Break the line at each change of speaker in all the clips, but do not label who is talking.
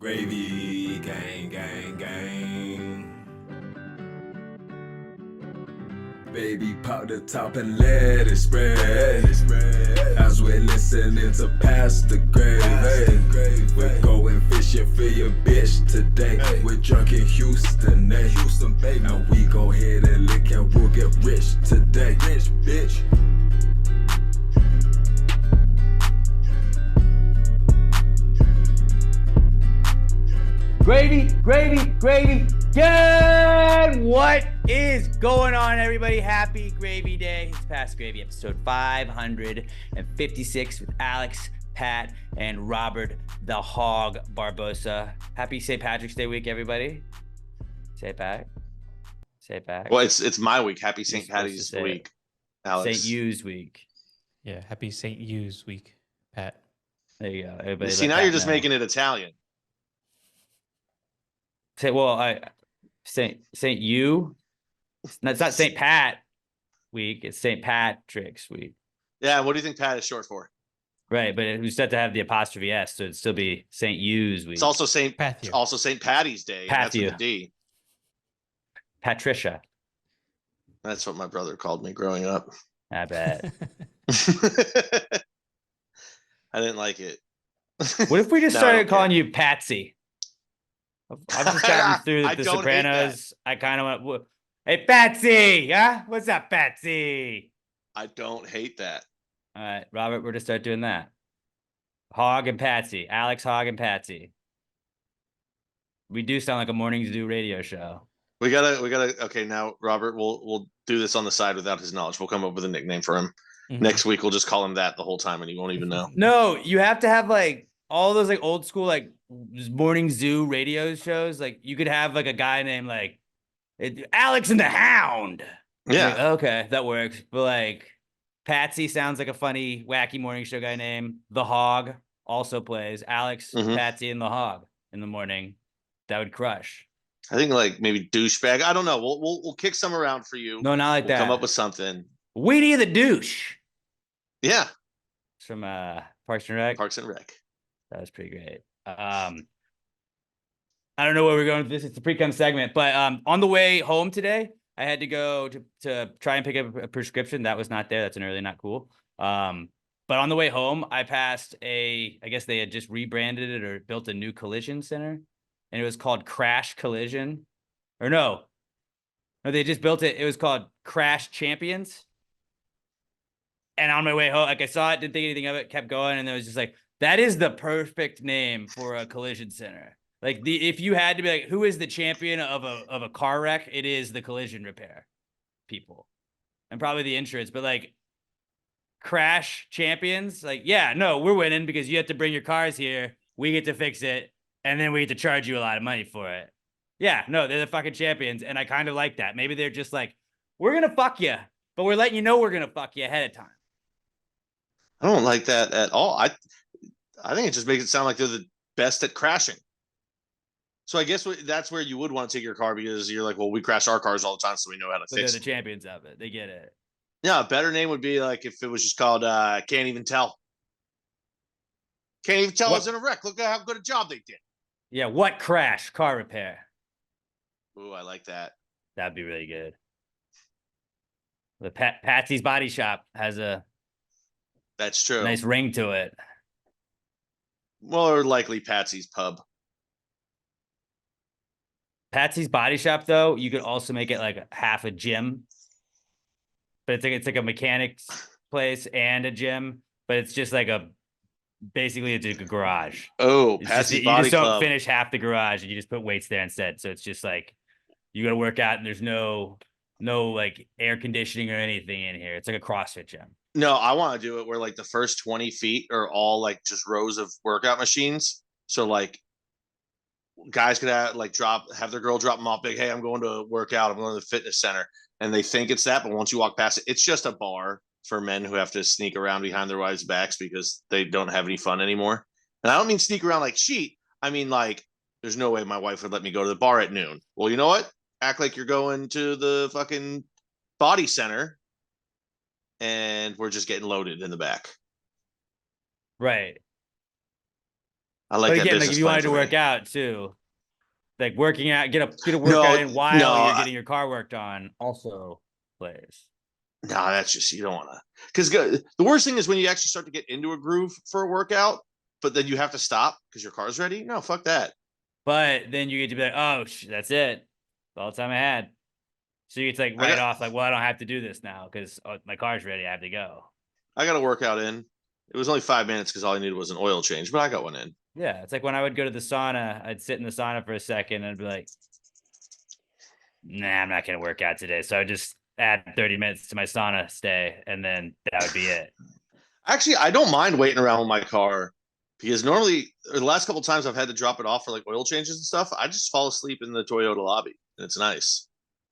Gravy, gang, gang, gang. Baby, pop the top and let it spread. As we're listening to Pass the Gravy. We're going fishing for your bitch today. We're drunk in Houston, baby. And we go ahead and lick and we'll get rich today. Rich, bitch.
Gravy. Good. What is going on, everybody? Happy Gravy Day. It's Past Gravy, episode 556 with Alex, Pat, and Robert the Hog Barbosa. Happy St. Patrick's Day week, everybody. Say it back.
Well, it's my week. Happy St. Patty's week, Alex.
St. Hughes week.
Yeah, happy St. Hughes week, Pat.
There you go. Everybody.
See, now you're just making it Italian.
St. You. It's not St. Pat week. It's St. Patrick's week.
Yeah. What do you think Pat is short for?
Right, but it was set to have the apostrophe S, so it'd still be St. Hughes week.
It's also St. Patty's Day. That's with a D.
Patricia.
That's what my brother called me growing up.
I bet.
I didn't like it.
What if we just started calling you Patsy? I've just gotten through The Sopranos. I kind of went, hey, Patsy, huh? What's up, Patsy?
I don't hate that.
All right, Robert, we're to start doing that. Hog and Patsy. Alex, Hog, and Patsy. We do sound like a morning's do radio show.
We gotta. Okay, now Robert, we'll do this on the side without his knowledge. We'll come up with a nickname for him. Mm-hmm. Next week, we'll just call him that the whole time, and he won't even know.
No, you have to have like all those like old school like morning zoo radio shows. Like you could have like a guy named like Alex and the Hound.
Yeah.
Like, okay, that works. But like Patsy sounds like a funny, wacky morning show guy name. The Hog also plays Alex, Patsy, and the Hog in the morning. That would crush.
I think like maybe douchebag. I don't know. We'll kick some around for you.
No, not like that.
Come up with something.
Weedy the Douche.
Yeah.
It's from Parks and Rec.
Parks and Rec.
That was pretty great. I don't know where we're going with this. It's a Precome segment, but on the way home today, I had to go to try and pick up a prescription. That was not there. That's an early, not cool. But on the way home, I passed I guess they had just rebranded it or built a new collision center, and it was called Crash Collision. Or no, they just built it. It was called Crash Champions. And on my way home, like I saw it, didn't think anything of it, kept going, and it was just like, that is the perfect name for a collision center. Like if you had to be like, who is the champion of a car wreck? It is the collision repair people, and probably the insurance. But like Crash Champions, like we're winning because you have to bring your cars here. We get to fix it, and then we get to charge you a lot of money for it. Yeah, no, they're the fucking champions, and I kind of like that. Maybe they're just like, we're gonna fuck you, but we're letting you know we're gonna fuck you ahead of time.
I don't like that at all. I think it just makes it sound like they're the best at crashing. So I guess that's where you would want to take your car, because you're like, well, we crash our cars all the time, so we know how to fix it.
They're the champions of it. They get it.
Yeah, a better name would be like if it was just called Can't Even Tell. Can't even tell us in a wreck. Look at how good a job they did.
Yeah, what crash? Car repair.
Ooh, I like that.
That'd be really good. The Patsy's Body Shop has a
That's true.
Nice ring to it.
More likely Patsy's Pub.
Patsy's Body Shop, though, you could also make it like half a gym. But it's like a mechanics place and a gym. But it's just like basically it's like a garage.
Oh, Patsy's Body Club.
You just don't finish half the garage and you just put weights there instead. So it's just like you got to work out and there's no like air conditioning or anything in here. It's like a CrossFit gym.
No, I want to do it where like the first 20 feet are all like just rows of workout machines. So like guys could have their girl drop them off big. Hey, I'm going to work out. I'm going to the fitness center. And they think it's that. But once you walk past it, it's just a bar for men who have to sneak around behind their wives' backs because they don't have any fun anymore. And I don't mean sneak around like cheat. I mean, like, there's no way my wife would let me go to the bar at noon. Well, you know what? Act like you're going to the fucking body center. And we're just getting loaded in the back.
Right.
I like
But
that
again, like
business
if you
plan
wanted to
for
work
me.
out too, like working out, get a
No,
workout in while
no,
you're getting your car worked on also plays.
No, that's just you don't want to. Because the worst thing is when you actually start to get into a groove for a workout, but then you have to stop because your car's ready. No, fuck that.
But then you get to be like, oh, that's it. That's all the time I had. So you get to like write off like, well, I don't have to do this now because my car's ready. I have to go.
I got a workout in. It was only 5 minutes because all I needed was an oil change, but I got one in.
Yeah, it's like when I would go to the sauna, I'd sit in the sauna for a second and I'd be like, nah, I'm not going to work out today. So I just add 30 minutes to my sauna stay, and then that would be it.
Actually, I don't mind waiting around with my car because normally the last couple of times I've had to drop it off for like oil changes and stuff, I just fall asleep in the Toyota lobby and it's nice.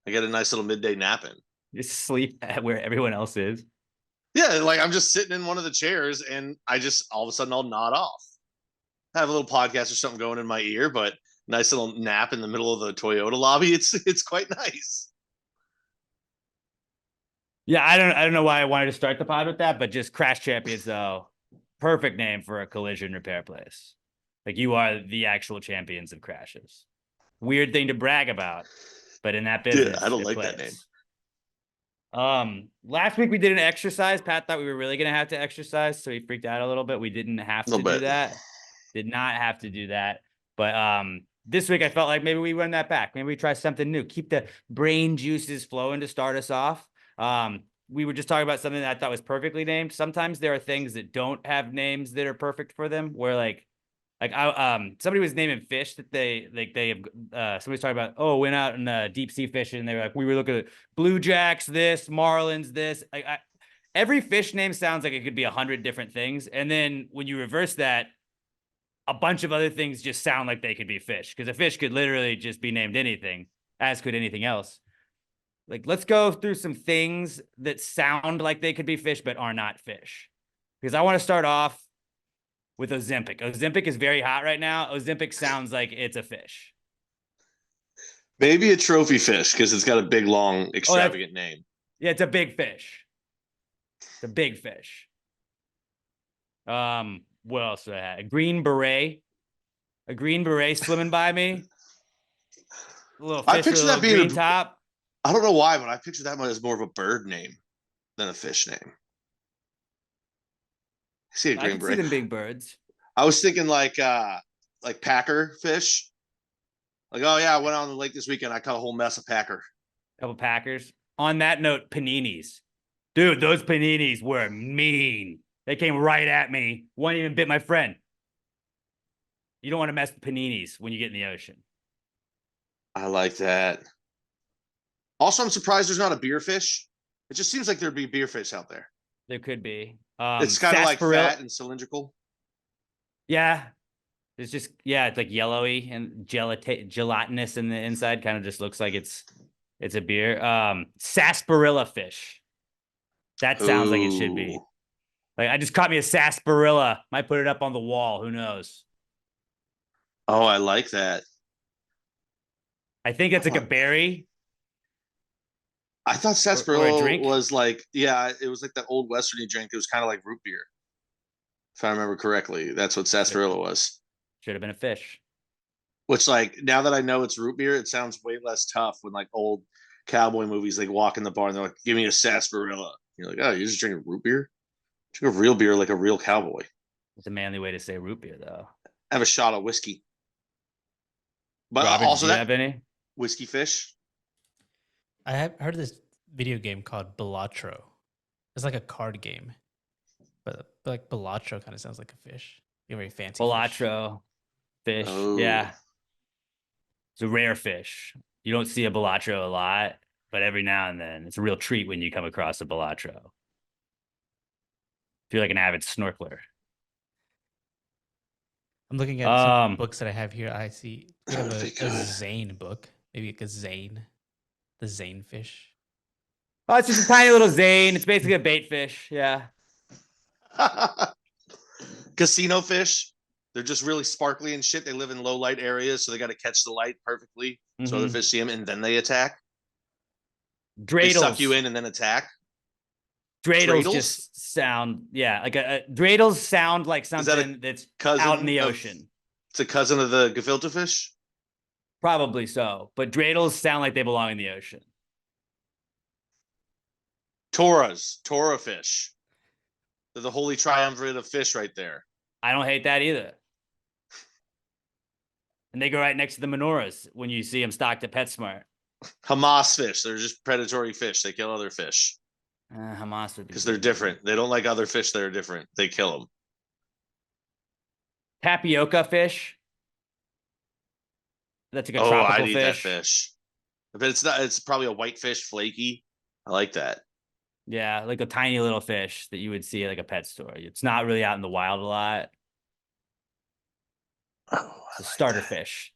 I get a nice little midday nap in.
Just sleep at where everyone else is.
Yeah, like I'm just sitting in one of the chairs and I just all of a sudden I'll nod off. I have a little podcast or something going in my ear, but nice little nap in the middle of the Toyota lobby. It's quite nice.
Yeah, I don't know why I wanted to start the pod with that, but just Crash Champions though, perfect name for a collision repair place. Like you are the actual champions of crashes. Weird thing to brag about, but in that business,
Yeah, I don't like that name.
Last week we did an exercise. Pat thought we were really gonna have to exercise, so he freaked out a little bit. We didn't have to do that. Did not have to do that. But this week I felt like maybe we run that back. Maybe we try something new. Keep the brain juices flowing to start us off. We were just talking about something that I thought was perfectly named. Sometimes there are things that don't have names that are perfect for them, where like somebody was naming fish that they have somebody's talking about, oh, went out and deep sea fishing, and they were like, we were looking at blue jacks, this, marlins, this. Every fish name sounds like it could be 100 different things, and then when you reverse that, a bunch of other things just sound like they could be fish, because a fish could literally just be named anything, as could anything else. Like, let's go through some things that sound like they could be fish but are not fish, because I want to start off with Ozempic. Ozempic is very hot right now. Ozempic sounds like it's a fish.
Maybe a trophy fish because it's got a big, long, extravagant name.
Yeah, it's a big fish. It's a big fish. What else do I have? A green beret. A green beret swimming by me. A little fish with a little green top.
I don't know why, but I picture that one as more of a bird name than a fish name. I see a green beret.
I can see them big birds.
I was thinking like packer fish. Like, oh yeah, I went out on the lake this weekend. I caught a whole mess of packer.
Couple packers. On that note, paninis. Dude, those paninis were mean. They came right at me. One even bit my friend. You don't want to mess with paninis when you get in the ocean.
I like that. Also, I'm surprised there's not a beer fish. It just seems like there'd be beer fish out there.
There could be.
It's kind of like fat and cylindrical.
Yeah. It's just, it's like yellowy and gelatinous in the inside. Kind of just looks like it's a beer. Sarsaparilla fish. That sounds like it should be. Like, I just caught me a sarsaparilla. Might put it up on the wall. Who knows?
Oh, I like that.
I think that's like a berry.
I thought sarsaparilla was like, it was like that old Western drink. It was kind of like root beer. If I remember correctly, that's what sarsaparilla was.
Should have been a fish.
Which, like, now that I know it's root beer, it sounds way less tough when like old cowboy movies, like walk in the bar and they're like, give me a sarsaparilla. You're like, oh, you're just drinking root beer? Drink a real beer like a real cowboy.
It's a manly way to say root beer, though.
Have a shot of whiskey. But
Robert,
also
do you have any?
Whiskey fish.
I have heard of this video game called Balatro. It's like a card game. But like Balatro kind of sounds like a fish. You're very fancy.
Balatro fish.
Oh.
Yeah. It's a rare fish. You don't see a Balatro a lot, but every now and then it's a real treat when you come across a Balatro. If you're like an avid snorkeler.
I'm looking at some books that I have here. I see we have a Zane book. Maybe like a Zane. The Zane fish.
Oh, it's just a tiny little Zane. It's basically a bait fish. Yeah.
Casino fish. They're just really sparkly and shit. They live in low light areas, so they got to catch the light perfectly. So other fish see them and then they attack.
Dreidels.
They suck you in and then attack.
Dreidels just sound, like dreidels sound like something that's out in the ocean.
It's a cousin of the gefilte fish.
Probably so. But dreidels sound like they belong in the ocean.
Tora fish. They're the holy triumvirate of fish right there.
I don't hate that either. And they go right next to the menorahs when you see them stocked at PetSmart.
Hamas fish. They're just predatory fish. They kill other fish.
Hamas would be
because they're different. They don't like other fish that are different. They kill them.
Tapioca fish. That's like a
Oh,
tropical
I'd eat
fish.
that fish. But it's not. It's probably a white fish, flaky. I like that.
Yeah, like a tiny little fish that you would see at like a pet store. It's not really out in the wild a lot.
Oh,
It's a starter fish.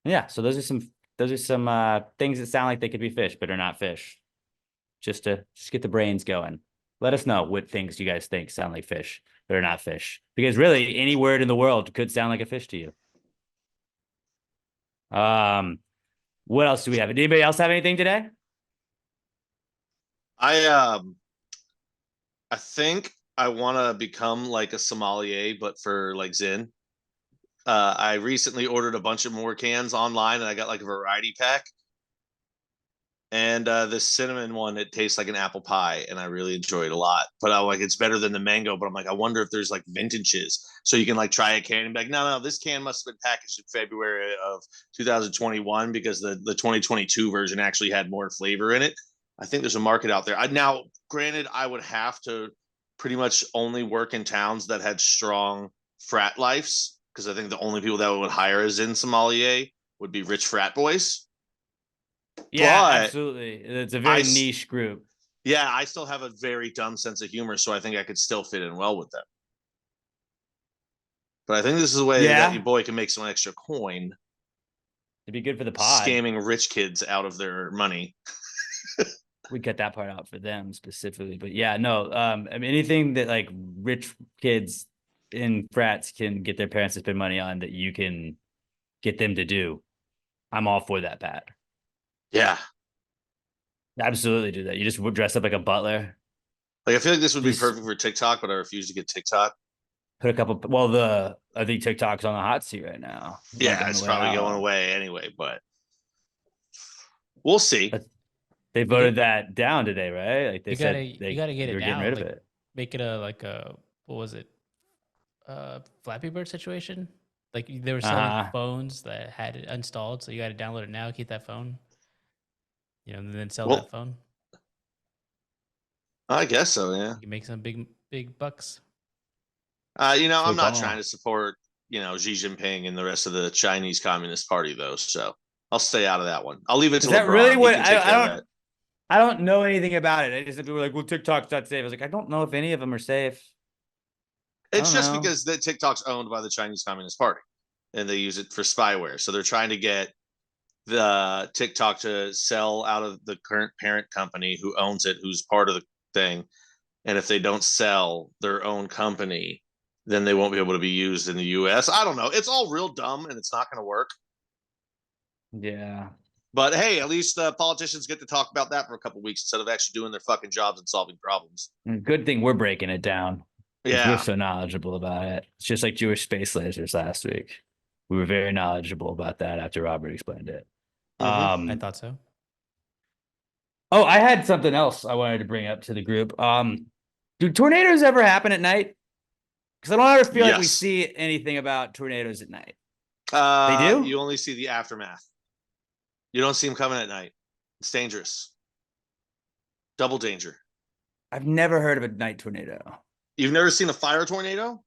Yeah, so those are some things that sound like they could be fish, but are not fish. Just get the brains going. Let us know what things you guys think sound like fish, but are not fish. Because really, any word in the world could sound like a fish to you. What else do we have? Did anybody else have anything today?
I think I want to become like a sommelier, but for like Zin. I recently ordered a bunch of more cans online, and I got like a variety pack. And this cinnamon one, it tastes like an apple pie, and I really enjoy it a lot. But I'm like, it's better than the mango. But I'm like, I wonder if there's like vintages, so you can like try a can and be like, no, this can must have been packaged in February of 2021 because the 2022 version actually had more flavor in it. I think there's a market out there. Now, granted, I would have to pretty much only work in towns that had strong frat lives, because I think the only people that would hire as in sommelier would be rich frat boys.
Yeah,
But
absolutely. It's a very niche group.
Yeah, I still have a very dumb sense of humor, so I think I could still fit in well with them. But I think this is a way that your boy can make some extra coin.
It'd be good for the pod.
Scamming rich kids out of their money.
We cut that part out for them specifically, but yeah, no. I mean, anything that like rich kids in frats can get their parents to spend money on that you can get them to do, I'm all for that, Pat.
Yeah,
absolutely do that. You just dress up like a butler.
Like I feel like this would be perfect for TikTok, but I refuse to get TikTok.
Put a couple. Well, I think TikTok's on the hot seat right now.
Yeah, it's probably going away anyway, but we'll see.
They voted that down today, right? Like they
you gotta get it down.
Getting rid of it.
Make it a what was it? Flappy Bird situation. Like they were selling phones that had it installed, so you got to download it now, keep that phone. And then sell that phone.
I guess so, yeah.
You can make some big bucks.
I'm not trying to support, Xi Jinping and the rest of the Chinese Communist Party, though. So I'll stay out of that one. I'll leave it to LeBron. Is that really what
I don't know anything about it. I just people were like, well, TikTok's not safe. I was like, I don't know if any of them are safe.
It's just because the TikTok's owned by the Chinese Communist Party, and they use it for spyware. So they're trying to get the TikTok to sell out of the current parent company who owns it, who's part of the thing. And if they don't sell their own company, then they won't be able to be used in the US. I don't know. It's all real dumb, and it's not going to work.
Yeah.
But hey, at least politicians get to talk about that for a couple of weeks instead of actually doing their fucking jobs and solving problems.
Good thing we're breaking it down.
Yeah.
We're so knowledgeable about it. It's just like Jewish space lasers last week. We were very knowledgeable about that after Robert explained it.
I thought so.
Oh, I had something else I wanted to bring up to the group. Do tornadoes ever happen at night? Because I don't ever feel like we see anything about tornadoes at night. They do?
You only see the aftermath. You don't see them coming at night. It's dangerous. Double danger.
I've never heard of a night tornado.
You've never seen a fire tornado?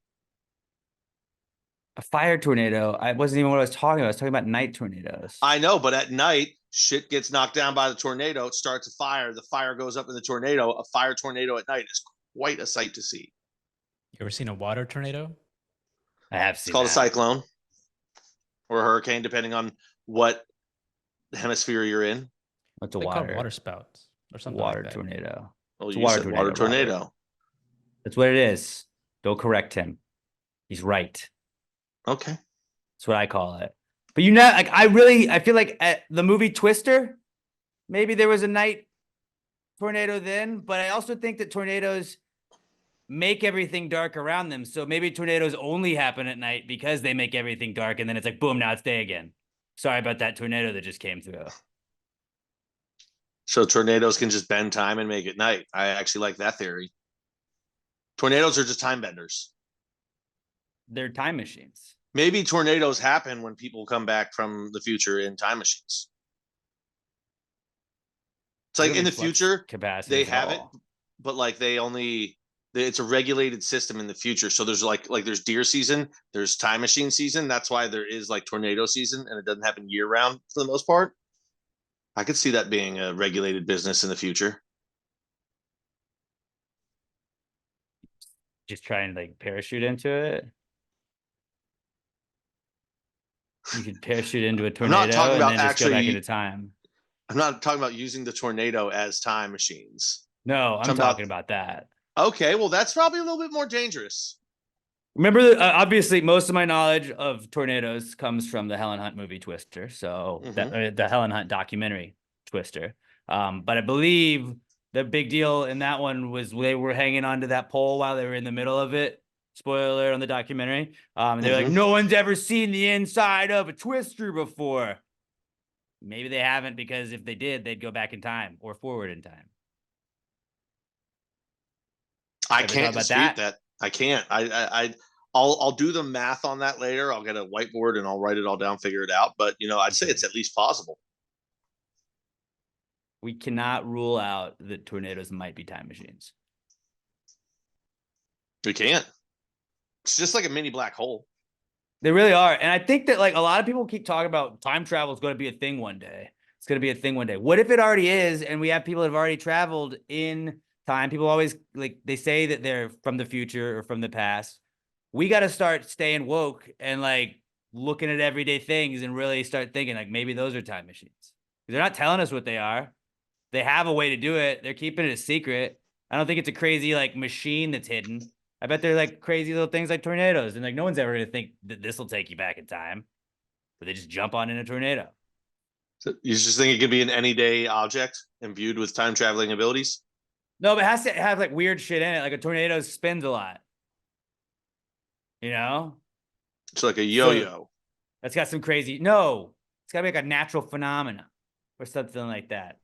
A fire tornado? I wasn't even what I was talking about. I was talking about night tornadoes.
I know, but at night, shit gets knocked down by the tornado. It starts a fire. The fire goes up in the tornado. A fire tornado at night is quite a sight to see.
You ever seen a water tornado?
I have seen.
It's called a cyclone or a hurricane, depending on what hemisphere you're in.
What's a
water spouts or something
water
like that.
Tornado?
Oh, it's water tornado.
That's what it is. Don't correct him. He's right.
Okay.
That's what I call it. But I feel like at the movie Twister, maybe there was a night tornado then, but I also think that tornadoes make everything dark around them. So maybe tornadoes only happen at night because they make everything dark, and then it's like, boom, now it's day again. Sorry about that tornado that just came through.
So tornadoes can just bend time and make it night. I actually like that theory. Tornadoes are just time benders.
They're time machines.
Maybe tornadoes happen when people come back from the future in time machines. It's like in the future,
capacity
they have it, but like it's a regulated system in the future. So there's like there's deer season, there's time machine season. That's why there is like tornado season, and it doesn't happen year round for the most part. I could see that being a regulated business in the future.
Just try and like parachute into it. You could parachute into a tornado and then just go back into time.
I'm not talking about using the tornado as time machines.
No, I'm talking about that.
Okay, well, that's probably a little bit more dangerous.
Remember, obviously, most of my knowledge of tornadoes comes from the Helen Hunt movie Twister. So the Helen Hunt documentary Twister. But I believe the big deal in that one was they were hanging onto that pole while they were in the middle of it. Spoiler alert on the documentary. They're like, no one's ever seen the inside of a Twister before. Maybe they haven't, because if they did, they'd go back in time or forward in time.
I can't dispute that. I can't. I'll do the math on that later. I'll get a whiteboard and I'll write it all down, figure it out. But I'd say it's at least possible.
We cannot rule out that tornadoes might be time machines.
We can't. It's just like a mini black hole.
They really are. And I think that like a lot of people keep talking about time travel is going to be a thing one day. It's going to be a thing one day. What if it already is? And we have people that have already traveled in time. People always they say that they're from the future or from the past. We got to start staying woke and like looking at everyday things and really start thinking like maybe those are time machines. They're not telling us what they are. They have a way to do it. They're keeping it a secret. I don't think it's a crazy like machine that's hidden. I bet they're like crazy little things like tornadoes. And like no one's ever going to think that this will take you back in time. But they just jump on in a tornado.
So you just think it could be an any day object imbued with time traveling abilities?
No, but it has to have like weird shit in it. Like a tornado spins a lot.
It's like a yo-yo.
So that's got some crazy. No, it's got to be like a natural phenomena or something like that.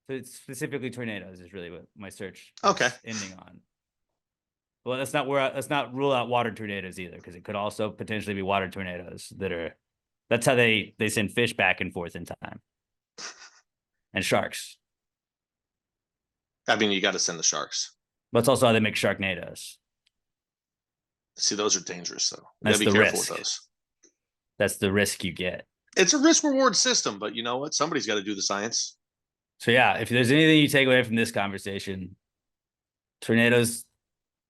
So it's specifically tornadoes is really what my search is ending on. Well, let's not rule out water tornadoes either, because it could also potentially be water tornadoes that's how they send fish back and forth in time. And sharks.
I mean, you got to send the sharks.
But it's also how they make sharknadoes.
See, those are dangerous though. You
That's
gotta be
the
careful
risk.
with those.
That's the risk you get.
It's a risk reward system, but you know what? Somebody's got to do the science.
So yeah, if there's anything you take away from this conversation, tornadoes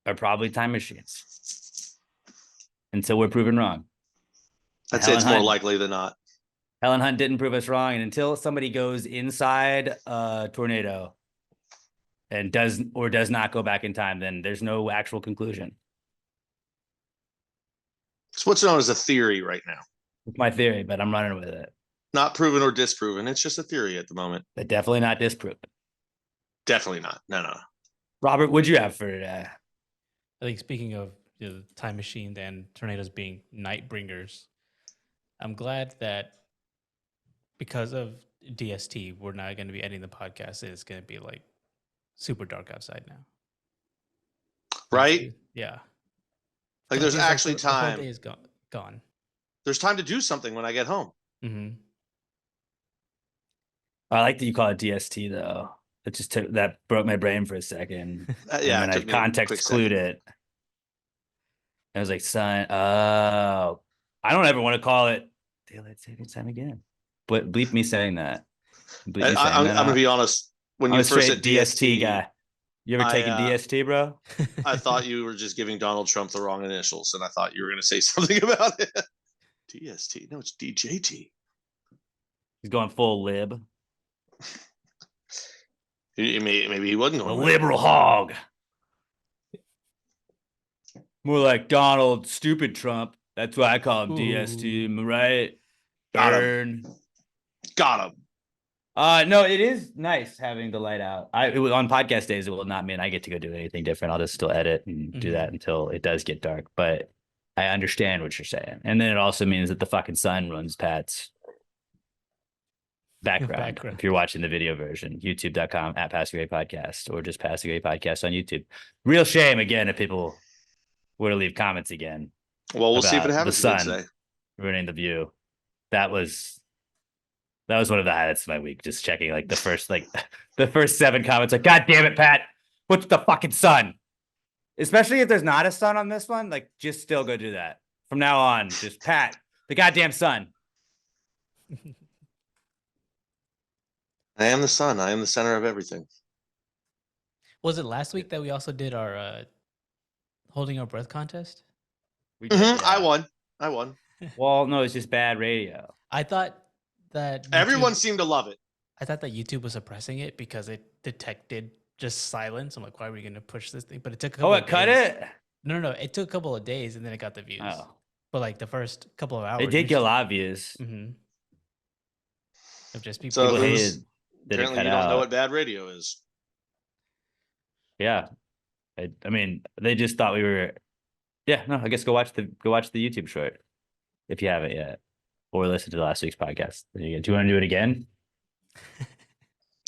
are probably time machines until we're proven wrong.
I'd say it's more likely than not.
Helen Hunt didn't prove us wrong, and until somebody goes inside a tornado and does not go back in time, then there's no actual conclusion.
It's what's known as a theory right now.
It's my theory, but I'm running with it.
Not proven or disproven. It's just a theory at the moment.
But definitely not disproven.
Definitely not. No.
Robert, what'd you have for today?
I think speaking of time machine and tornadoes being night bringers, I'm glad that because of DST, we're not going to be ending the podcast. It's going to be like super dark outside now.
Right?
Yeah.
Like there's actually time.
The whole day is gone.
There's time to do something when I get home.
Mm-hmm.
I like that you call it DST though. That broke my brain for a second.
Yeah.
And then I context clued it. I was like, son, I don't ever want to call it daylight savings time again. But bleep me saying that.
I'm going to be honest. When you first said DST
guy, you ever taken DST, bro?
I thought you were just giving Donald Trump the wrong initials, and I thought you were going to say something about it. DST. No, it's DJT.
He's going full lib.
Maybe he wasn't going
a liberal hog. More like Donald Stupid Trump. That's why I call him DST. Am I right?
Got him.
No, it is nice having the light out. It was on podcast days. It will not mean I get to go do anything different. I'll just still edit and do that until it does get dark. But I understand what you're saying, and then it also means that the fucking sun runs Pat's background. If you're watching the video version, youtube.com @PassingAwayPodcast or just Passing Away Podcast on YouTube. Real shame again if people were to leave comments again.
Well, we'll see if it
about
happens
the
again
sun
today.
ruining the view. That was one of the highlights of my week. Just checking like the first 7 comments. Like, God damn it, Pat! What's the fucking sun? Especially if there's not a sun on this one, like just still go do that from now on. Just Pat, the goddamn sun.
I am the sun. I am the center of everything.
Was it last week that we also did our holding our breath contest?
We did,
Mhm,
yeah.
I won.
Well, no, it's just bad radio.
I thought that
Everyone
YouTube-
seemed to love it.
I thought that YouTube was suppressing it because it detected just silence. I'm like, why are we going to push this thing? But it took a couple
Oh,
of
it cut
days.
it?
No. It took a couple of days and then it got the views.
Oh.
But like the first couple of hours.
It did get a lot of views.
Of just people.
So
People
it was-
hated that it
apparently
cut
you don't know
out.
what bad radio is.
Yeah. I mean, they just thought we were. Yeah, no, I guess go watch the YouTube short if you haven't yet. Or listen to last week's podcast. Do you want to do it again?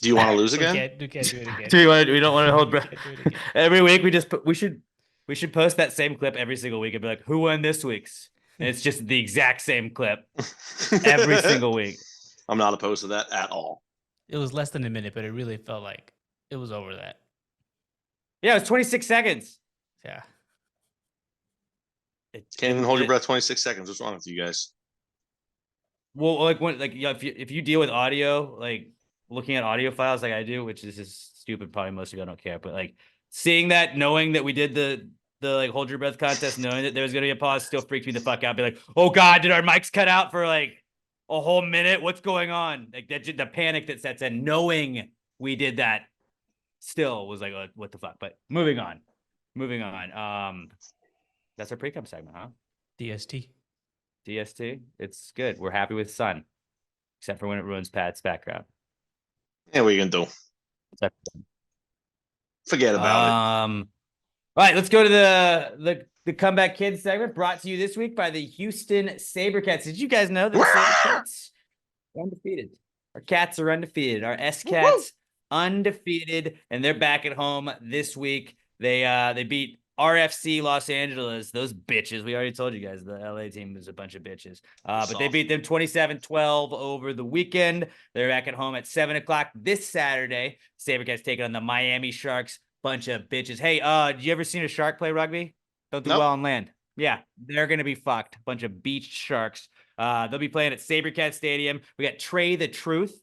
Do you want to lose
We
again?
can't do it again.
We don't want to hold breath.
Can't do it again.
Every week we should post that same clip every single week and be like, who won this week's? And it's just the exact same clip every single week.
I'm not opposed to that at all.
It was less than a minute, but it really felt like it was over that.
Yeah, it was 26 seconds.
Yeah.
Can't even hold your breath 26 seconds. What's wrong with you guys?
Well, like if you deal with audio, like looking at audio files like I do, which is just stupid, probably most of you don't care, but like seeing that, knowing that we did the like hold your breath contest, knowing that there was gonna be a pause, still freaked me the fuck out. Be like, oh God, did our mics cut out for like a whole minute? What's going on? Like that, the panic that sets in, knowing we did that, still was like, what the fuck? But moving on. That's our Precome segment, huh?
DST.
DST. It's good. We're happy with sun, except for when it ruins Pat's background.
Yeah, what are you gonna do? Forget about it.
All right, let's go to the Comeback Kids segment, brought to you this week by the Houston SaberCats. Did you guys know that the SaberCats are undefeated? Our cats are undefeated. Our S-Cats undefeated, and they're back at home this week. They beat RFC Los Angeles. Those bitches. We already told you guys the LA team is a bunch of bitches. But they beat them 27-12 over the weekend. They're back at home at 7 o'clock this Saturday. SaberCats taking on the Miami Sharks. Bunch of bitches. Hey, did you ever seen a shark play rugby? Don't do well on land. Yeah, they're gonna be fucked. Bunch of beached sharks. They'll be playing at SaberCat Stadium. We got Trey the Truth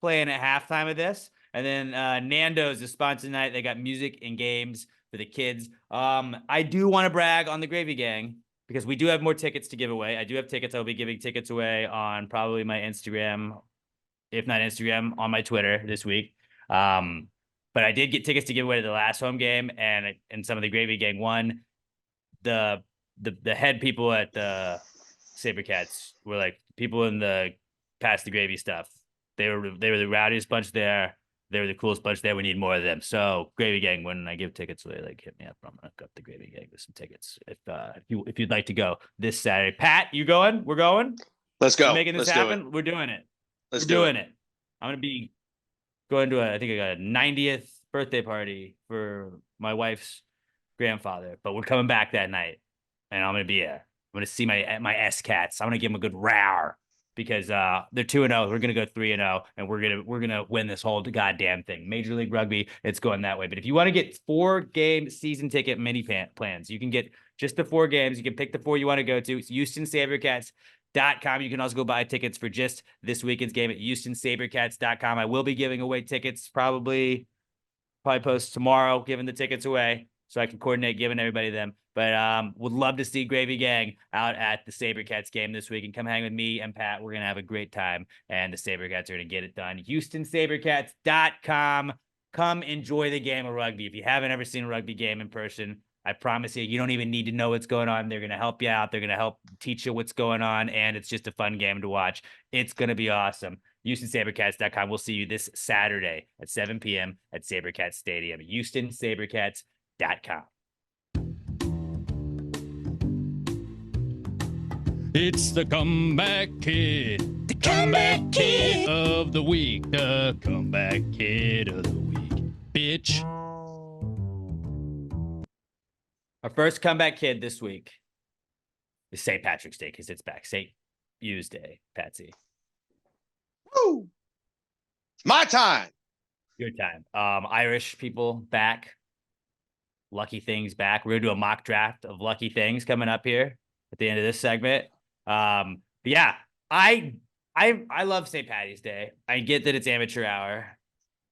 playing at halftime of this. And then Nando's is sponsored tonight. They got music and games for the kids. I do want to brag on the Gravy Gang because we do have more tickets to give away. I do have tickets. I'll be giving tickets away on probably my Instagram, if not Instagram, on my Twitter this week. But I did get tickets to give away to the last home game, and some of the Gravy Gang won. The head people at the SaberCats were like people in the Pass the Gravy stuff. They were the rowdiest bunch there. They were the coolest bunch there. We need more of them. So Gravy Gang, when I give tickets away, like hit me up. I'm gonna hook up the Gravy Gang with some tickets if you'd like to go this Saturday. Pat, you going? We're going.
Let's go.
We're making this happen. We're doing it. We're doing it. I'm gonna be going to I think I got a 90th birthday party for my wife's grandfather, but we're coming back that night, and I'm gonna be there. I'm gonna see my S-Cats. I'm gonna give them a good roar because they're 2-0. We're gonna go 3-0, and we're gonna win this whole goddamn thing. Major League Rugby, it's going that way. But if you want to get 4-game season ticket mini plans, you can get just the 4 games. You can pick the 4 you want to go to. It's HoustonSaberCats.com. You can also go buy tickets for just this weekend's game at HoustonSaberCats.com. I will be giving away tickets probably post tomorrow, giving the tickets away so I can coordinate giving everybody them. But would love to see Gravy Gang out at the SaberCats game this week and come hang with me and Pat. We're going to have a great time, and the SaberCats are going to get it done. HoustonSaberCats.com. Come enjoy the game of rugby. If you haven't ever seen a rugby game in person, I promise you, you don't even need to know what's going on. They're going to help you out. They're going to help teach you what's going on. And it's just a fun game to watch. It's going to be awesome. HoustonSabercats.com. We'll see you this Saturday at 7 p.m. at SaberCats Stadium. HoustonSabercats.com.
It's the comeback kid. The comeback kid of the week. The comeback kid of the week. Bitch.
Our first comeback kid this week is St. Patrick's Day because it's back. St. Hughes Day, Patsy.
Woo! My time.
Your time. Irish people back. Lucky Things back. We're gonna do a mock draft of Lucky Things coming up here at the end of this segment. But yeah, I love St. Patty's Day. I get that it's amateur hour.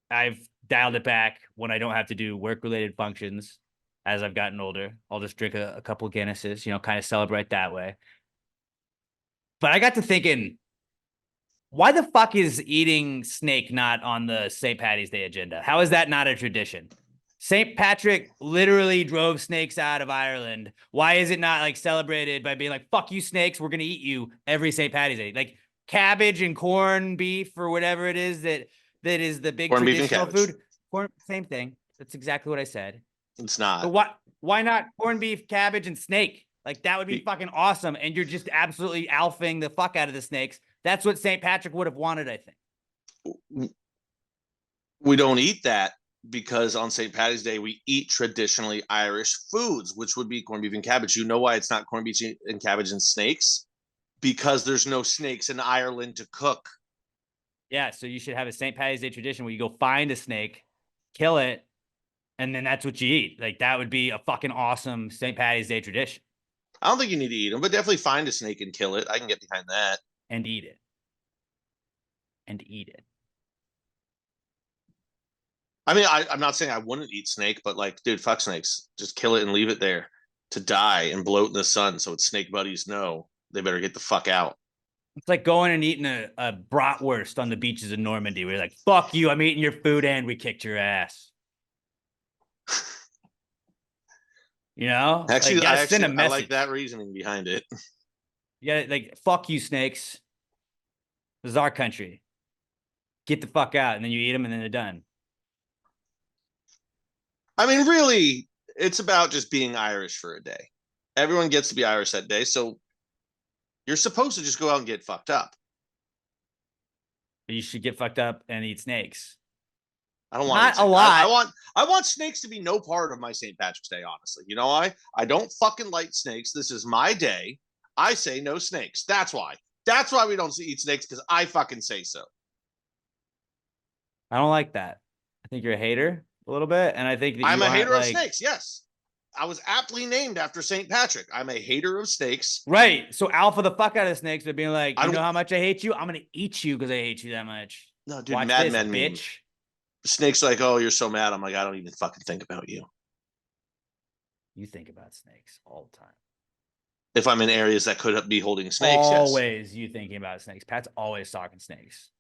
I've dialed it back when I don't have to do work-related functions. As I've gotten older, I'll just drink a couple Guinnesses, kind of celebrate that way. But I got to thinking, why the fuck is eating snake not on the St. Patty's Day agenda? How is that not a tradition? St. Patrick literally drove snakes out of Ireland. Why is it not like celebrated by being like, fuck you snakes, we're going to eat you every St. Patty's Day? Like cabbage and corned beef or whatever it is that is the big traditional food. Same thing. That's exactly what I said.
It's not.
But why not corned beef, cabbage, and snake? Like that would be fucking awesome. And you're just absolutely alphing the fuck out of the snakes. That's what St. Patrick would have wanted, I think.
We don't eat that because on St. Patty's Day, we eat traditionally Irish foods, which would be corned beef and cabbage. You know why it's not corned beef and cabbage and snakes? Because there's no snakes in Ireland to cook.
Yeah, so you should have a St. Patty's Day tradition where you go find a snake, kill it, and then that's what you eat. Like that would be a fucking awesome St. Patty's Day tradition.
I don't think you need to eat them, but definitely find a snake and kill it. I can get behind that.
And eat it. And eat it.
I mean, I'm not saying I wouldn't eat snake, but like, dude, fuck snakes. Just kill it and leave it there to die and bloat in the sun so its snake buddies know they better get the fuck out.
It's like going and eating a bratwurst on the beaches of Normandy where you're like, fuck you, I'm eating your food and we kicked your ass.
Actually,
like,
I like that reasoning behind it.
Yeah, like fuck you, snakes. This is our country. Get the fuck out, and then you eat them, and then they're done.
I mean, really, it's about just being Irish for a day. Everyone gets to be Irish that day, so you're supposed to just go out and get fucked up.
But you should get fucked up and eat snakes.
I don't want
not a lot.
I want snakes to be no part of my St. Patrick's Day, honestly. You know why? I don't fucking like snakes. This is my day. I say no snakes. That's why. That's why we don't eat snakes, because I fucking say so.
I don't like that. I think you're a hater a little bit, and I think that
I'm a hater of snakes, yes. I was aptly named after St. Patrick. I'm a hater of snakes.
Right. So alpha the fuck out of snakes by being like, you know how much I hate you? I'm going to eat you because I hate you that much.
No, dude, Mad Men meme. Snake's like, oh, you're so mad. I'm like, I don't even fucking think about you.
You think about snakes all the time.
If I'm in areas that could be holding snakes,
always
yes.
You thinking about snakes. Pat's always talking snakes.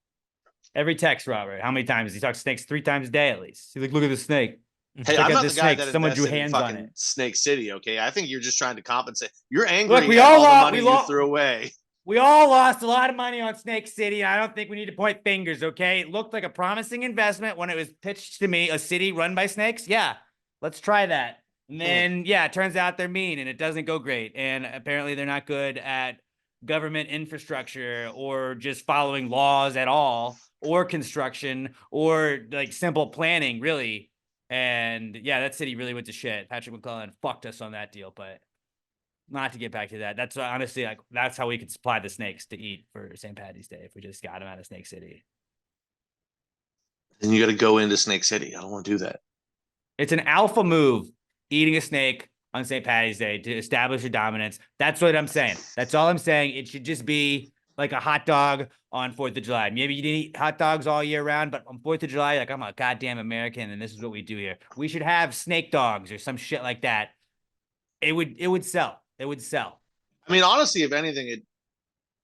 Every text, Robert. How many times? He talks snakes 3 times a day at least. He's like, look at the snake.
Hey, I'm not the guy that
someone drew
hands
on it.
Snake City, okay? I think you're just trying to compensate. You're angry
at
all the money you threw away.
We all lost a lot of money on Snake City. I don't think we need to point fingers, okay? It looked like a promising investment when it was pitched to me, a city run by snakes. Yeah, let's try that. And then, it turns out they're mean and it doesn't go great. And apparently they're not good at government infrastructure or just following laws at all, or construction, or like simple planning, really. And yeah, that city really went to shit. Patrick McClellan fucked us on that deal, but not to get back to that. That's honestly like that's how we could supply the snakes to eat for St. Patty's Day if we just got them out of Snake City.
Then you got to go into Snake City. I don't want to do that.
It's an alpha move, eating a snake on St. Patty's Day to establish your dominance. That's what I'm saying. That's all I'm saying. It should just be like a hot dog on 4th of July. Maybe you didn't eat hot dogs all year round, but on 4th of July, like I'm a goddamn American and this is what we do here. We should have snake dogs or some shit like that. It would sell. It would sell.
I mean, honestly, if anything,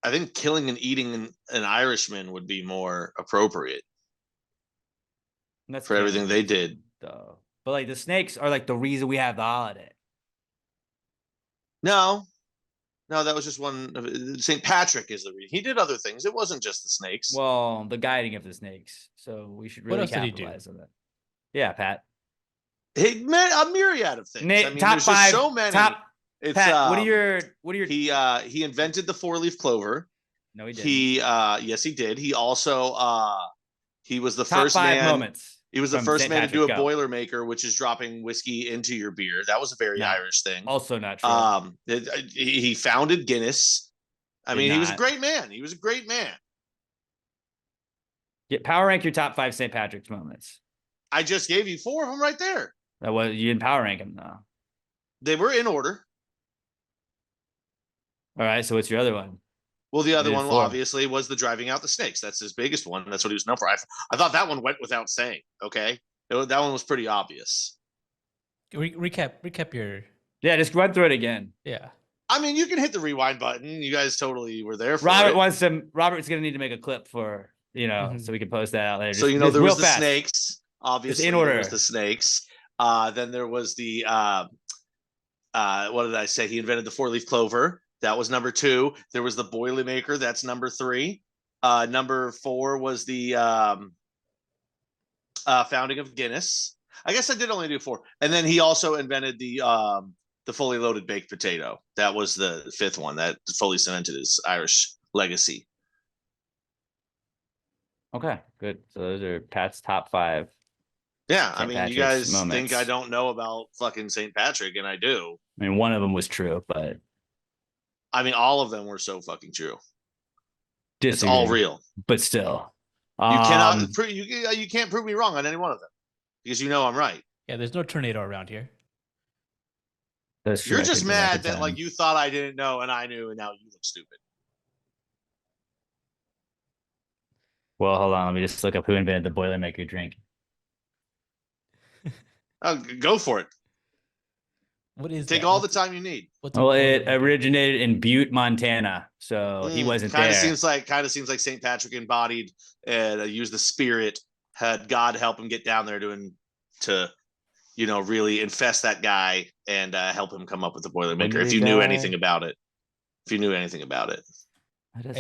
I think killing and eating an Irishman would be more appropriate for everything they did.
Though. But like the snakes are like the reason we have the holiday.
No, that was just one. St. Patrick is the reason. He did other things. It wasn't just the snakes.
Well, the guiding of the snakes. So we should really
else did he do?
capitalize on that. Yeah, Pat.
He meant a myriad of things. I mean,
top
there's just
5.
so many. It's
Pat, what are your?
He invented the 4-leaf clover.
No, he didn't.
Yes, he did. He also he was the
top
first
5
man.
Moments.
He was the
from
first
St.
man to
Patrick,
do a
go.
Boilermaker, which is dropping whiskey into your beer. That was a very
No.
Irish thing.
Also not true.
He founded Guinness. I mean, he was a
not.
great man. He was a great man.
Get power rank your top 5 St. Patrick's moments.
I just gave you 4 of them right there.
That was you didn't power rank them though.
They were in order.
All right, so what's your other one?
Well, the other
did
one
4.
obviously was the driving out the snakes. That's his biggest one. That's what he was known for. I thought that one went without saying. Okay, that one was pretty obvious.
Recap your.
Yeah, just run through it again.
Yeah.
I mean, you can hit the rewind button. You guys totally were there for
Robert
it.
Robert's gonna need to make a clip for so we can post that out later.
So
just
there was the
fast.
snakes. Obviously,
in order.
there was the snakes. Then there was the what did I say? He invented the 4-leaf clover. That was number 2. There was the Boilermaker. That's number 3. Number 4 was the founding of Guinness. I guess I did only do 4. And then he also invented the fully loaded baked potato. That was the 5th one that fully cemented his Irish legacy.
Okay, good. So those are Pat's top 5.
Yeah,
St.
I mean,
Patrick's
you guys
moments.
think I don't know about fucking St. Patrick, and I do.
I mean, one of them was true, but
I mean, all of them were so fucking true.
disagree,
It's all real.
but still.
You cannot prove you can't prove me wrong on any one of them because you know I'm right.
Yeah, there's no tornado around here.
That's true.
You're
I
just
think there's
mad
like a
that
10.
like you thought I didn't know and I knew and now you look stupid.
Well, hold on. Let me just look up who invented the Boilermaker drink.
Oh, go for it.
What is
Take
that?
all the time you need.
What's a
Well, it
Boilermaker?
originated in Butte, Montana, so he wasn't
kind
there.
of seems like St. Patrick embodied and used the spirit, had God help him get down there to really infest that guy and help him come up with the Boilermaker. If you knew anything about it.
Yeah,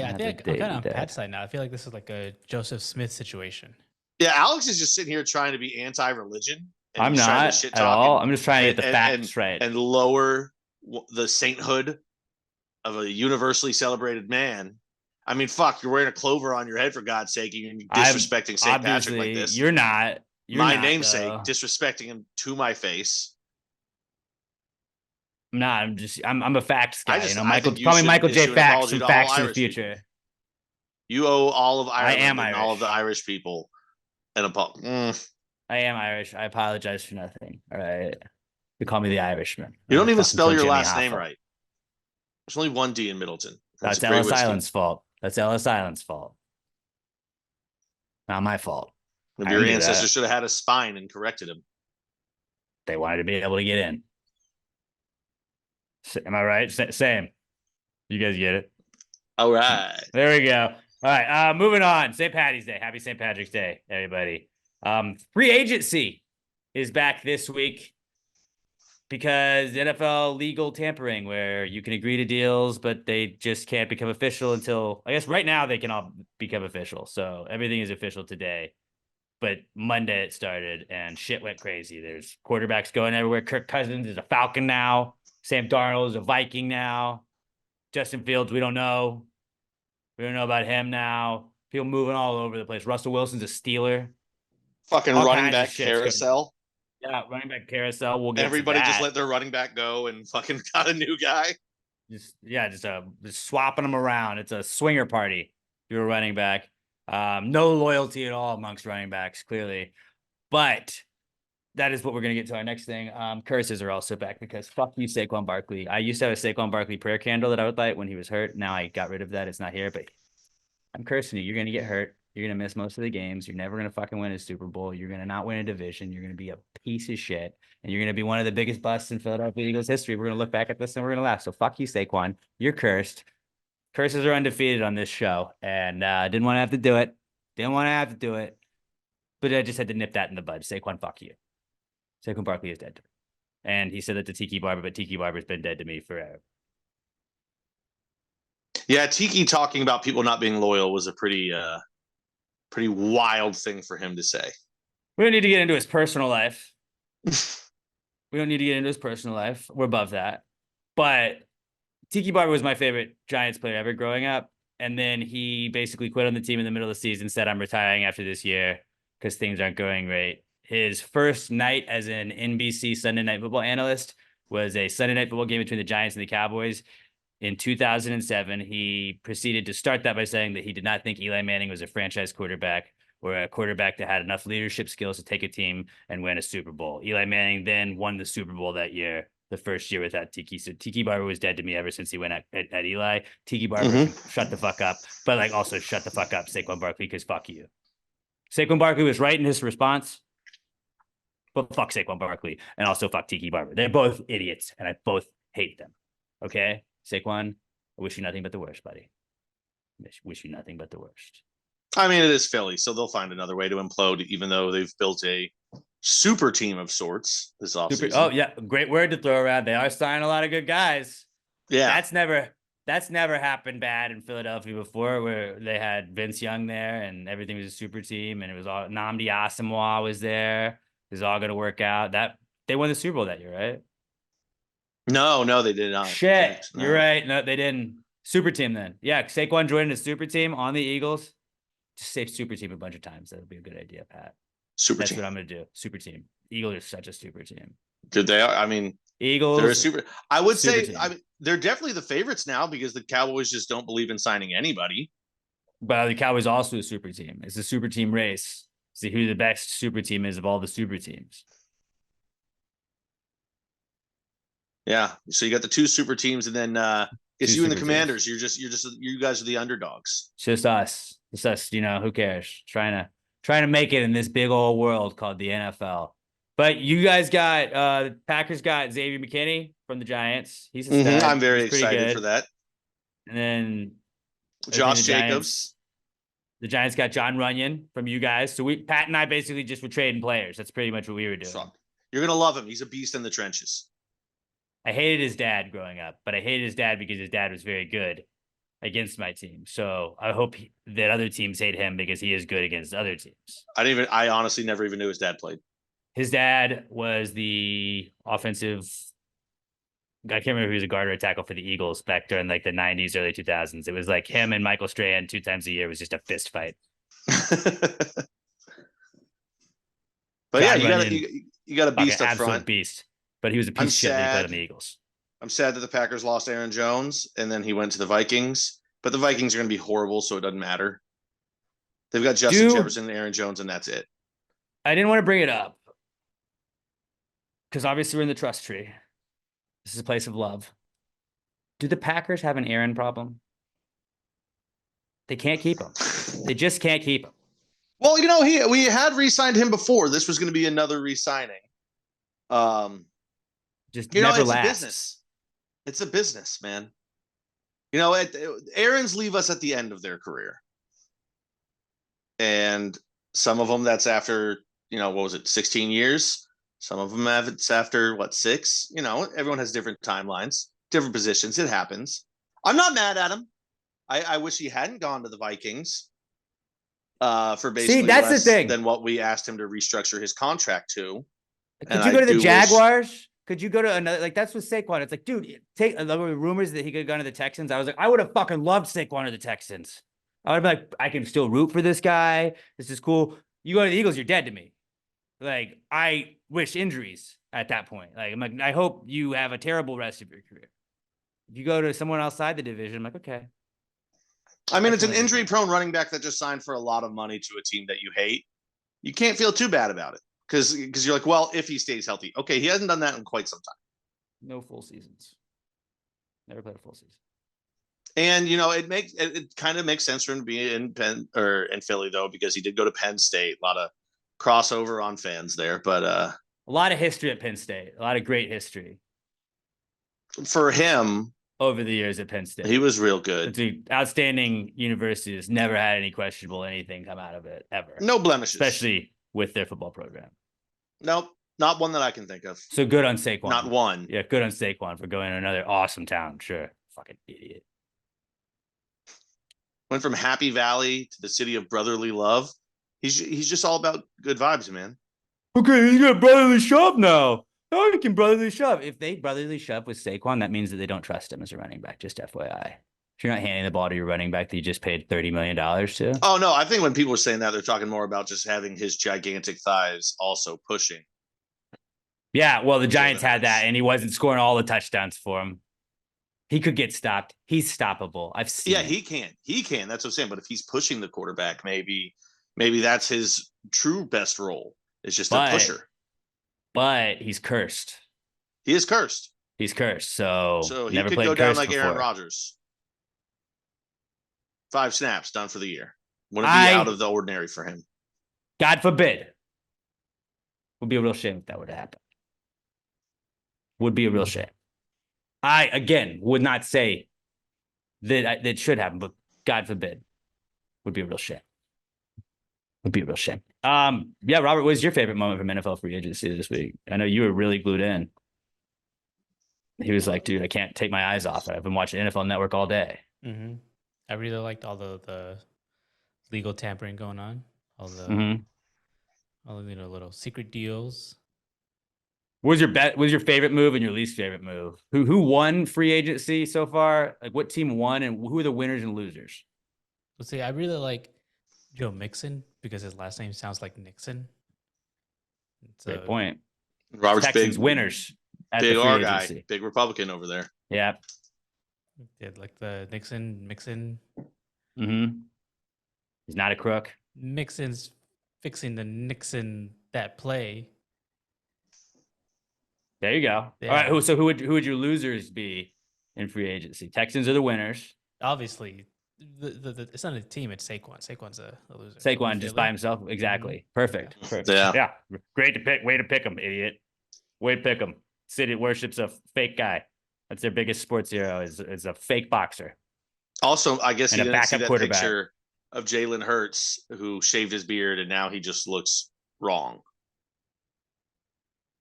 I think I'm kind of on Pat's side now. I feel like this is like a Joseph Smith situation.
Yeah, Alex is just sitting here trying to be anti-religion. and
I'm
he's trying to
not
shit
at
talk
all.
and-
I'm just trying to get the
and-
facts right.
and lower the sainthood of a universally celebrated man. I mean, fuck, you're wearing a clover on your head for God's sake, and you're disrespecting St. Patrick like this.
You're not.
My namesake, disrespecting him to my face.
I'm not. I'm a facts guy.
I think you
Call me
should
Michael J.
issue an
Facts.
apology
Some
to all
facts in the
Irish
future.
You owe all of Ireland
am
and all of
Irish.
the Irish people an apology.
I am Irish. I apologize for nothing. All right. You call me the Irishman.
You don't even
Fucking
spell your
Jimmy
last name
Hoffa.
right. There's only one D in Middleton.
That's
a great
Ellis
whiskey.
Island's fault. That's Ellis Island's fault. Not my fault.
Maybe
I
your
knew
ancestors
that.
should have had a spine and corrected him.
They wanted to be able to get in. Am I right? Same. You guys get it.
All right.
There we go. All right. Moving on. St. Patty's Day. Happy St. Patrick's Day, everybody. Free agency is back this week because NFL legal tampering, where you can agree to deals, but they just can't become official until, I guess right now they can all become official. So everything is official today. But Monday it started and shit went crazy. There's quarterbacks going everywhere. Kirk Cousins is a Falcon now. Sam Darnold is a Viking now. Justin Fields, we don't know. We don't know about him now. People moving all over the place. Russell Wilson's a Steeler.
Fucking
All
running
kinds of
back
shit's going-
carousel.
Yeah, running back carousel. We'll get to
Everybody just
that.
let their running back go and fucking got a new guy.
just swapping them around. It's a swinger party. You're a running back. No loyalty at all amongst running backs, clearly. But that is what we're gonna get to our next thing. Curses are also back because fuck you, Saquon Barkley. I used to have a Saquon Barkley prayer candle that I would light when he was hurt. Now I got rid of that. It's not here, but I'm cursing you. You're gonna get hurt. You're gonna miss most of the games. You're never gonna fucking win a Super Bowl. You're gonna not win a division. You're gonna be a piece of shit, and you're gonna be one of the biggest busts in Philadelphia Eagles history. We're gonna look back at this and we're gonna laugh. So fuck you, Saquon. You're cursed. Curses are undefeated on this show, and didn't want to have to do it. But I just had to nip that in the bud. Saquon, fuck you. Saquon Barkley is dead to me. And he said that to Tiki Barber, but Tiki Barber's been dead to me forever.
Yeah, Tiki talking about people not being loyal was a pretty wild thing for him to say.
We don't need to get into his personal life. We don't need to get into his personal life. We're above that. But Tiki Barber was my favorite Giants player ever growing up. And then he basically quit on the team in the middle of the season, said, I'm retiring after this year because things aren't going great. His first night as an NBC Sunday Night Football analyst was a Sunday Night Football game between the Giants and the Cowboys. In 2007, he proceeded to start that by saying that he did not think Eli Manning was a franchise quarterback or a quarterback that had enough leadership skills to take a team and win a Super Bowl. Eli Manning then won the Super Bowl that year, the first year without Tiki. So Tiki Barber was dead to me ever since he went at Eli. Tiki Barber can shut the fuck up, but like also shut the fuck up, Saquon Barkley, because fuck you. Saquon Barkley was right in his response, but fuck Saquon Barkley and also fuck Tiki Barber. They're both idiots and I both hate them. Okay? Saquon, I wish you nothing but the worst, buddy. Wish you nothing but the worst.
I mean, it is Philly, so they'll find another way to implode, even though they've built a super team of sorts this offseason.
Oh, yeah. Great word to throw around. They are signing a lot of good guys.
Yeah.
That's never happened bad in Philadelphia before, where they had Vince Young there and everything was a super team and it was all Nnamdi Asomugha was there. It was all going to work out. That they won the Super Bowl that year, right?
No, they did not.
Shit.
No.
You're right. No, they didn't. Super team then. Yeah, Saquon joined a super team on the Eagles. Just say super team a bunch of times. That would be a good idea, Pat. That's what I'm going to do. Super team. Eagles are such a super team.
Dude, they are. I mean,
Eagles.
They're a super. I would
super
say.
team.
I mean, they're definitely the favorites now because the Cowboys just don't believe in signing anybody.
But the Cowboys also a super team. It's a super team race. See who the best super team is of all the super teams.
Yeah. So you got the two super teams, and then it's
Two
you and the
super
Commanders. Teams. You guys are the underdogs.
It's just us. It's us. You know, who cares? Trying to make it in this big old world called the NFL. But you guys got Packers got Xavier McKinney from the Giants. He's a stud.
I'm very
He's pretty
excited
good.
for that.
And then
Josh Jacobs.
The Giants got John Runyon from you guys. So Pat and I basically just were trading players. That's pretty much what we were doing.
You're gonna love him. He's a beast in the trenches.
I hated his dad growing up, but I hated his dad because his dad was very good against my team. So I hope that other teams hate him because he is good against other teams.
I honestly never even knew his dad played.
His dad was the offensive. I can't remember if he was a guard or a tackle for the Eagles back during like the 90s, early 2000s. It was like him and Michael Strahan 2 times a year. It was just a fist fight.
But yeah, you got a beast up front.
Beast. But he was a piece of shit that he played on the Eagles.
I'm sad that the Packers lost Aaron Jones and then he went to the Vikings. But the Vikings are going to be horrible, so it doesn't matter. They've got Justin Jefferson and Aaron Jones, and that's it.
I didn't want to bring it up because obviously we're in the trust tree. This is a place of love. Do the Packers have an Aaron problem? They can't keep him. They just can't keep him.
Well, you know, we had re-signed him before. This was going to be another re-signing.
Just
you know,
never
it's
lasts.
a business. It's a business, man. You know, Aaron's leave us at the end of their career. And some of them that's after, you know, what was it, 16 years? Some of them have it's after, 6? You know, everyone has different timelines, different positions. It happens. I'm not mad at him. I wish he hadn't gone to the Vikings for basically
that's
less
the thing.
than what we asked him to restructure his contract to.
Could you go to the Jaguars? Could you go to another? Like, that's what Saquon. It's like, dude, there were rumors that he could have gone to the Texans. I was like, I would have fucking loved Saquon to the Texans. I would be like, I can still root for this guy. This is cool. You go to the Eagles, you're dead to me. Like, I wish injuries at that point. Like, I'm like, I hope you have a terrible rest of your career. If you go to someone outside the division, I'm like, okay.
I mean, it's an injury-prone running back that just signed for a lot of money to a team that you hate. You can't feel too bad about it because you're like, well, if he stays healthy. Okay, he hasn't done that in quite some time.
No full seasons. Never played a full season.
And, you know, it kind of makes sense for him to be in Philly, though, because he did go to Penn State. A lot of crossover on fans there. But
a lot of history at Penn State. A lot of great history.
For him,
over the years at Penn State,
he was real good.
It's an outstanding university that's never had any questionable anything come out of it ever.
No blemishes,
especially with their football program.
Nope, not one that I can think of.
So good on Saquon.
Not one.
Yeah, good on Saquon for going to another awesome town. Sure, fucking idiot.
Went from Happy Valley to the city of brotherly love. He's just all about good vibes, man.
Okay, he's got brotherly shove now. Oh, he can brotherly shove. If they brotherly shove with Saquon, that means that they don't trust him as a running back. Just FYI. If you're not handing the ball to your running back that you just paid $30 million to.
Oh no, I think when people are saying that, they're talking more about just having his gigantic thighs also pushing.
Yeah, well, the Giants had that, and he wasn't scoring all the touchdowns for him. He could get stopped. He's stoppable. I've seen.
Yeah,
it.
he can. He can. That's what I'm saying. But if he's pushing the quarterback, maybe that's his true best role. It's just a pusher.
But he's cursed.
He is cursed.
He's cursed. So
he
never
could
played
go down like
before.
Aaron Rodgers. 5 snaps, done for the year. Wouldn't be out of the ordinary for him.
God forbid. Would be a real shame if that were to happen. Would be a real shame. I, again, would not say that should happen, but God forbid. Would be a real shame. Would be a real shame. Yeah, Robert, what was your favorite moment from NFL free agency this week? I know you were really glued in. He was like, dude, I can't take my eyes off it. I've been watching NFL Network all day.
Mm-hmm. I really liked all the legal tampering going on. All the little secret deals.
What was your favorite move and your least favorite move? Who won free agency so far? Like what team won and who are the winners and losers?
Let's see. I really like Joe Mixon because his last name sounds like Nixon.
Great point.
Robert's
Texans winners at
big
the free
R
agency.
guy, big Republican over there.
Yeah.
Yeah, like the Mixon.
Mm-hmm. He's not a crook.
Mixon's fixing the Nixon that play.
There you go.
Yeah.
All right. So who would your losers be in free agency? Texans are the winners.
Obviously, it's not a team. It's Saquon. Saquon's a loser.
Saquon just by himself. Exactly.
Mm-hmm.
Perfect. Perfect.
Yeah.
Great to pick. Way to pick him, idiot. Way to pick him. City worships a fake guy. That's their biggest sports hero. Is a fake boxer.
Also, I guess he didn't see that
quarterback.
picture of Jalen Hurts who shaved his beard and now he just looks wrong.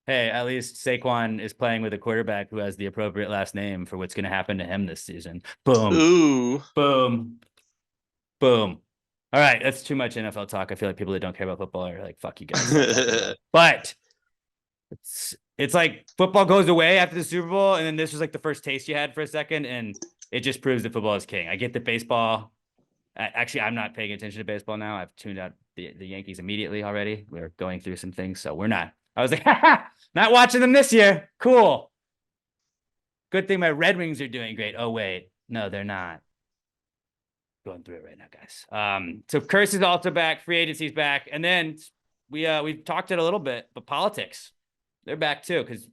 Hey, at least Saquon is playing with a quarterback who has the appropriate last name for what's going to happen to him this season. Boom.
Ooh.
Boom. Boom. All right. That's too much NFL talk. I feel like people that don't care about football are like, fuck you guys. But it's like football goes away after the Super Bowl. And then this was like the first taste you had for a second. And it just proves that football is king. I get that baseball. Actually, I'm not paying attention to baseball now. I've tuned out the Yankees immediately already. We're going through some things. So we're not. I was like, not watching them this year. Cool. Good thing my Red Wings are doing great. Oh, wait. No, they're not. Going through it right now, guys. So Curse is also back. Free agency's back. And then we've talked it a little bit, but politics, they're back too, because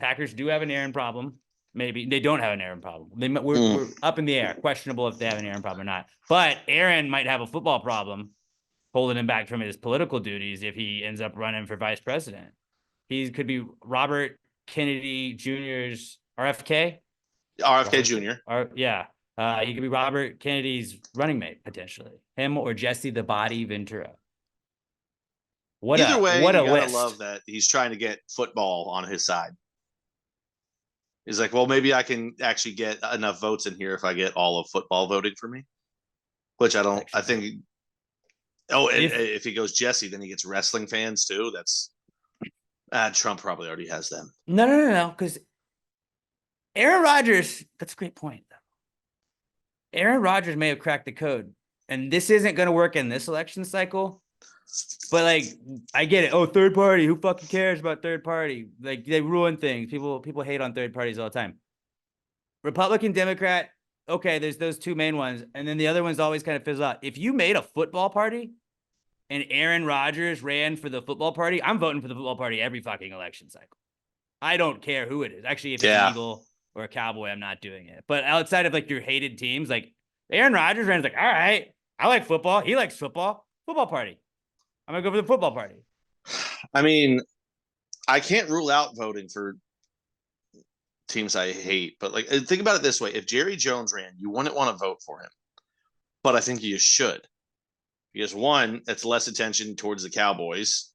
Packers do have an Aaron problem. Maybe they don't have an Aaron problem. We're up in the air. Questionable if they have an Aaron problem or not. But Aaron might have a football problem, holding him back from his political duties if he ends up running for vice president. He could be Robert Kennedy Jr.'s RFK.
RFK Jr.
Yeah. He could be Robert Kennedy's running mate, potentially. Him or Jesse the Body Ventura.
Either way,
what a
you gotta
list.
love that he's trying to get football on his side. He's like, well, maybe I can actually get enough votes in here if I get all of football voting for me. Which I think. Oh, and if he goes Jesse, then he gets wrestling fans too. That's Trump probably already has them.
No. Because Aaron Rodgers, that's a great point, though. Aaron Rodgers may have cracked the code, and this isn't going to work in this election cycle. But like, I get it. Oh, third party. Who fucking cares about third party? Like, they ruin things. People hate on third parties all the time. Republican, Democrat. Okay, there's those two main ones, and then the other ones always kind of fizzle out. If you made a football party and Aaron Rodgers ran for the football party, I'm voting for the football party every fucking election cycle. I don't care who it is. Actually, if it's an Eagle or a Cowboy, I'm not doing it. But outside of like your hated teams, like Aaron Rodgers ran, like, all right, I like football. He likes football. Football party. I'm gonna go for the football party.
I mean, I can't rule out voting for teams I hate, but like, think about it this way: if Jerry Jones ran, you wouldn't want to vote for him, but I think you should, because one, it's less attention towards the Cowboys,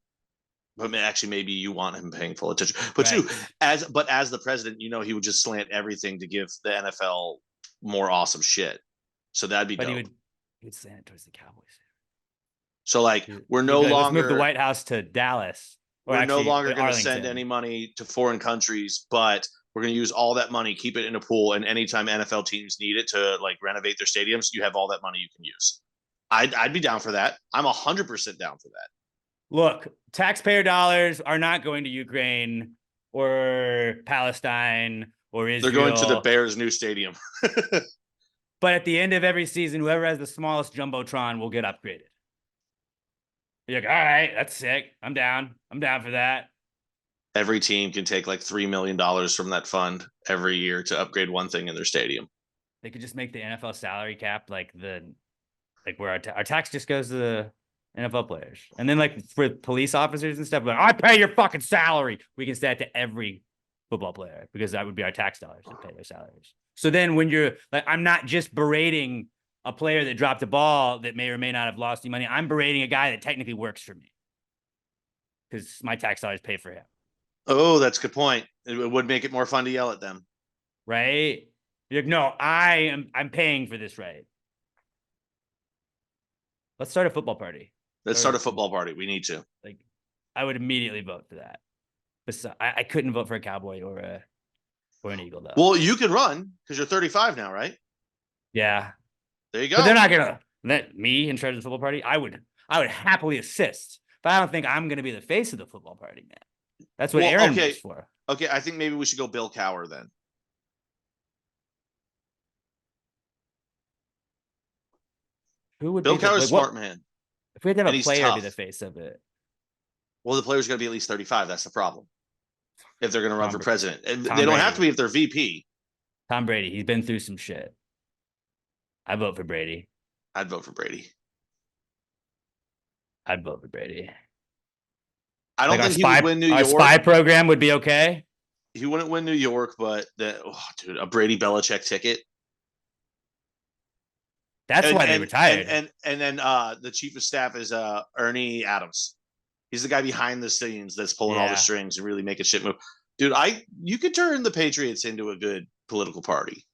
but actually maybe you want him paying full attention. But
Right.
two, as the president, he would just slant everything to give the NFL more awesome shit. So that'd be
But
dope.
he would send it towards the Cowboys.
So like we're
He'd
no
be like,
longer
let's move the White House to Dallas. Or
we're no
actually,
longer going to send
Arlington.
any money to foreign countries, but we're going to use all that money, keep it in a pool, and anytime NFL teams need it to like renovate their stadiums, you have all that money you can use. I'd be down for that. I'm 100% down for that.
Look, taxpayer dollars are not going to Ukraine or Palestine or Israel.
They're going to the Bears' new stadium.
But at the end of every season, whoever has the smallest jumbotron will get upgraded. You're like, all right, that's sick. I'm down. I'm down for that.
Every team can take like $3 million from that fund every year to upgrade one thing in their stadium.
They could just make the NFL salary cap like where our tax just goes to the NFL players. And then like for police officers and stuff, like, I pay your fucking salary. We can say that to every football player because that would be our tax dollars to pay their salaries. So then when you're like, I'm not just berating a player that dropped a ball that may or may not have lost any money. I'm berating a guy that technically works for me because my tax dollars pay for him.
Oh, that's a good point. It would make it more fun to yell at them.
Right? You're like, no, I'm paying for this, right? Let's start a football party.
Let's start a football party. We need to.
Like, I would immediately vote for that. But I couldn't vote for a Cowboy or an Eagle though.
Well, you can run because you're 35 now, right?
Yeah.
There you go.
But they're not gonna let me in charge of the football party. I would happily assist, but I don't think I'm gonna be the face of the football party, man. That's what Aaron was for.
Okay, I think maybe we should go Bill Cowher then.
Who would
Bill
be
Cowher's smart man.
If we had to have
And
a
he's
player
tough.
be the face of it?
Well, the player's got to be at least 35. That's the problem. If they're going to run for president, and
Tom
they don't
Brady.
have to be if they're VP.
Tom Brady. He's been through some shit. I vote for Brady.
I'd vote for Brady.
I'd vote for Brady.
I don't
Like
think he would win New York.
Our spy program would be okay.
He wouldn't win New York, but dude, a Brady Belichick ticket.
That's why they retired.
And then the chief of staff is Ernie Adams. He's the guy behind the scenes that's pulling all the strings and really making shit move. Dude, you could turn the Patriots into a good political party.